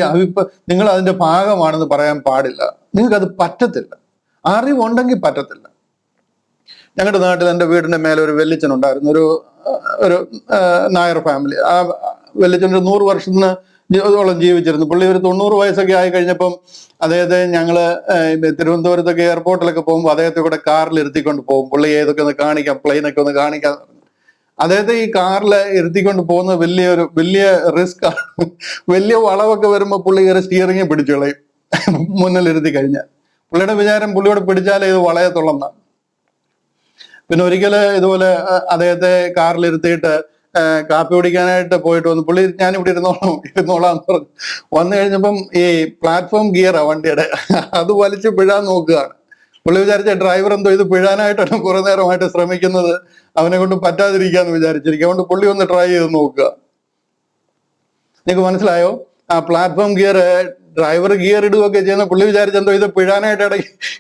നിങ്ങൾ അതിന്റെ ഭാഗമാണെന്ന് പറയാൻ പാടില്ല. നിങ്ങൾക്കത് പറ്റത്തില്ല. അറിവുണ്ടെങ്കിൽ പറ്റത്തില്ല. ഞങ്ങളുടെ നാട്ടിൽ എൻ്റെ വീടിന്റെ മേലെ ഒരു വെല്ലിച്ചനുണ്ടായിരുന്നു, ഒരു നായർ ഫാമിലി. ആ വെല്ലിച്ചൻ 100 വർഷത്തോളം ജീവിച്ചിരുന്നു. പുള്ളി ഒരു 90 വയസ്സൊക്കെ ആയി കഴിഞ്ഞപ്പം അദ്ദേഹത്തെ ഞങ്ങള് തിരുവനന്തപുരത്തൊക്കെ എയർപോർട്ടിലൊക്കെ പോകുമ്പോൾ അദ്ദേഹത്തെ കൂടെ കാറിൽ ഇരുത്തിക്കൊണ്ട് പോകും. പുള്ളി ഏതൊക്കെ ഒന്ന് കാണിക്കാം, പ്ലെയിനൊക്കെ ഒന്ന് കാണിക്കാം. അദ്ദേഹത്തെ ഈ കാറിൽ ഇരുത്തിക്കൊണ്ട് പോകുന്നത് വലിയ റിസ്ക് ആണ്. വലിയ വളവൊക്കെ വരുമ്പോൾ പുള്ളി കയറി സ്റ്റിയറിംഗ് പിടിച്ചു കളയും മുന്നിലിരുത്തി കഴിഞ്ഞാൽ. പുള്ളിയുടെ വിചാരം പുള്ളിയോട് പിടിച്ചാലേ ഇത് വളയത്തുള്ളെന്നാണ്. പിന്നെ ഒരിക്കല് ഇതുപോലെ അദ്ദേഹത്തെ കാറിലിരുത്തിയിട്ട് കാപ്പി കുടിക്കാനായിട്ട് പോയിട്ട് വന്നു. പുള്ളി ഞാനിവിടെ ഇരുന്നോളാം പറഞ്ഞു. വന്നു കഴിഞ്ഞപ്പം ഈ പ്ലാറ്റ്ഫോം ഗിയറാ വണ്ടിയുടെ, അത് വലിച്ച് പിഴാൻ നോക്കുകയാണ്. പുള്ളി വിചാരിച്ച ഡ്രൈവർ എന്തോ ഇത് പിഴാനായിട്ടാണ് കുറെ നേരമായിട്ട് ശ്രമിക്കുന്നത്, അവനെ കൊണ്ട് പറ്റാതിരിക്കാന്ന് വിചാരിച്ചിരിക്കും. അതുകൊണ്ട് പുള്ളി ഒന്ന് ട്രൈ ചെയ്ത് നോക്കുക. നിങ്ങൾക്ക് മനസ്സിലായോ? ആ പ്ലാറ്റ്ഫോം ഗിയർ ഡ്രൈവർ ഗിയർ ഇടുകയൊക്കെ ചെയ്യുന്ന പുള്ളി വിചാരിച്ചെന്തോ ഇത് പിഴാനായിട്ട്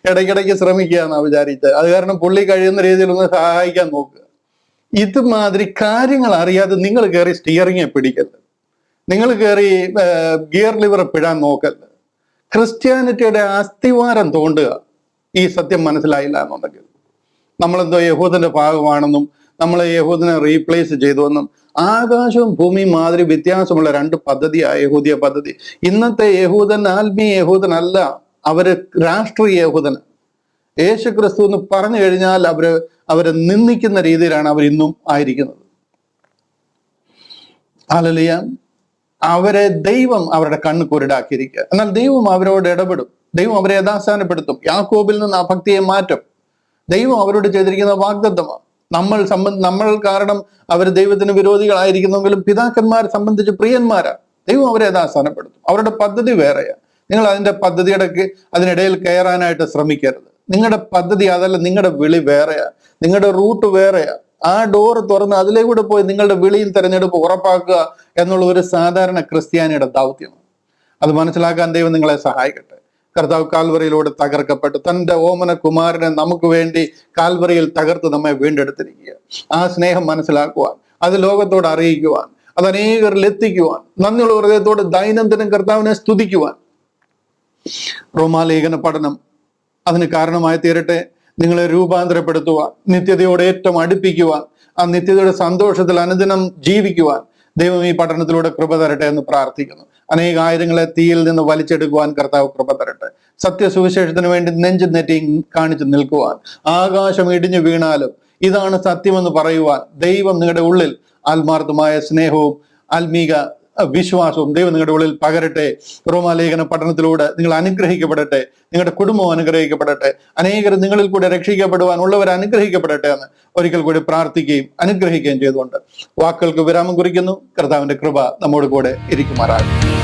ഇടയ്ക്കിടയ്ക്ക് ശ്രമിക്കുക എന്നാ വിചാരിച്ചത്. അത് കാരണം പുള്ളി കഴിയുന്ന രീതിയിൽ ഒന്ന് സഹായിക്കാൻ നോക്കുക. ഇതുമാതിരി കാര്യങ്ങൾ അറിയാതെ നിങ്ങൾ കയറി സ്റ്റിയറിംഗെ പിടിക്കരുത്. നിങ്ങൾ കയറി ഗിയർ ലിവർ പിഴാൻ നോക്കരുത്. ക്രിസ്ത്യാനിറ്റിയുടെ അസ്ഥിവാരം തോണ്ടുക. ഈ സത്യം മനസ്സിലായില്ല എന്നുണ്ടെങ്കിൽ നമ്മളെന്തോ യഹൂദന്റെ ഭാഗമാണെന്നും നമ്മളെ യഹൂദനെ റീപ്ലേസ് ചെയ്തുവെന്നും. ആകാശവും ഭൂമിയും മാതിരി വ്യത്യാസമുള്ള 2 പദ്ധതിയായ യഹൂദിയ പദ്ധതി. ഇന്നത്തെ യഹൂദൻ ആത്മീയ യഹൂദനല്ല, അവര് രാഷ്ട്രീയ യഹൂദൻ. യേശു ക്രിസ്തു എന്ന് പറഞ്ഞു കഴിഞ്ഞാൽ അവരെ നിന്ദിക്കുന്ന രീതിയിലാണ് അവർ ഇന്നും ആയിരിക്കുന്നത്. ഹല്ലേലൂയ. അവരെ ദൈവം അവരുടെ കണ്ണ് കുരുടാക്കിയിരിക്കുക. എന്നാൽ ദൈവം അവരോട് ഇടപെടും. ദൈവം അവരെ യഥാസ്ഥാനപ്പെടുത്തും. യാക്കോബിൽ നിന്ന് ആ ഭക്തിയെ മാറ്റും. ദൈവം അവരോട് ചെയ്തിരിക്കുന്ന വാഗ്ദത്തമാണ്. നമ്മൾ കാരണം അവർ ദൈവത്തിന് വിരോധികളായിരിക്കുന്നെങ്കിലും പിതാക്കന്മാരെ സംബന്ധിച്ച് പ്രിയന്മാരാ. ദൈവം അവരെ യഥാസ്ഥാനപ്പെടുത്തും. അവരുടെ പദ്ധതി വേറെയാണ്. നിങ്ങൾ അതിന്റെ അതിനിടയിൽ കയറാനായിട്ട് ശ്രമിക്കരുത്. നിങ്ങളുടെ പദ്ധതി അതല്ല, നിങ്ങളുടെ വിളി വേറെയാ, നിങ്ങളുടെ റൂട്ട് വേറെയാ. ആ ഡോറ് തുറന്ന് അതിലേക്കൂടെ പോയി നിങ്ങളുടെ വിളിയും തെരഞ്ഞെടുപ്പ് ഉറപ്പാക്കുക എന്നുള്ള ഒരു സാധാരണ ക്രിസ്ത്യാനിയുടെ ദൗത്യമാണ്. അത് മനസ്സിലാക്കാൻ ദൈവം നിങ്ങളെ സഹായിക്കട്ടെ. കർത്താവ് കാൽവറിയിലൂടെ തകർക്കപ്പെട്ടു തന്റെ ഓമന കുമാരനെ നമുക്ക് വേണ്ടി കാൽവറിയിൽ തകർത്ത് നമ്മെ വീണ്ടെടുത്തിരിക്കുക. ആ സ്നേഹം മനസ്സിലാക്കുവാൻ, അത് ലോകത്തോട് അറിയിക്കുവാൻ, അത് അനേകരിൽ എത്തിക്കുവാൻ, നന്ദിയുള്ള ഹൃദയത്തോട് ദൈനംദിനം കർത്താവിനെ സ്തുതിക്കുവാൻ റോമാലേഖന പഠനം അതിന് കാരണമായി തീരട്ടെ. നിങ്ങളെ രൂപാന്തരപ്പെടുത്തുവാൻ, നിത്യതയോട് ഏറ്റവും അടുപ്പിക്കുവാൻ, ആ നിത്യതയുടെ സന്തോഷത്തിൽ അനുദിനം ജീവിക്കുവാൻ ദൈവം ഈ പഠനത്തിലൂടെ കൃപ തരട്ടെ എന്ന് പ്രാർത്ഥിക്കുന്നു. അനേകായിരങ്ങളെ തീയിൽ നിന്ന് വലിച്ചെടുക്കുവാൻ കർത്താവ് കൃപ തരട്ടെ. സത്യസുവിശേഷത്തിന് വേണ്ടി നെഞ്ചു നെറ്റി കാണിച്ചു നിൽക്കുവാൻ, ആകാശം ഇടിഞ്ഞു വീണാലും ഇതാണ് സത്യമെന്ന് പറയുവാൻ ദൈവം നിങ്ങളുടെ ഉള്ളിൽ ആത്മാർത്ഥമായ സ്നേഹവും ആത്മീക വിശ്വാസവും ദൈവം നിങ്ങളുടെ ഉള്ളിൽ പകരട്ടെ. റോമാലേഖന പഠനത്തിലൂടെ നിങ്ങൾ അനുഗ്രഹിക്കപ്പെടട്ടെ, നിങ്ങളുടെ കുടുംബം അനുഗ്രഹിക്കപ്പെടട്ടെ, അനേകർ നിങ്ങളിൽ കൂടെ രക്ഷിക്കപ്പെടുവാൻ ഉള്ളവർ അനുഗ്രഹിക്കപ്പെടട്ടെ എന്ന് ഒരിക്കൽ കൂടി പ്രാർത്ഥിക്കുകയും അനുഗ്രഹിക്കുകയും ചെയ്തുകൊണ്ട് വാക്കുകൾക്ക് വിരാമം കുറിക്കുന്നു. കർത്താവിന്റെ കൃപ നമ്മോട് കൂടെ ഇരിക്കുമാറാകും.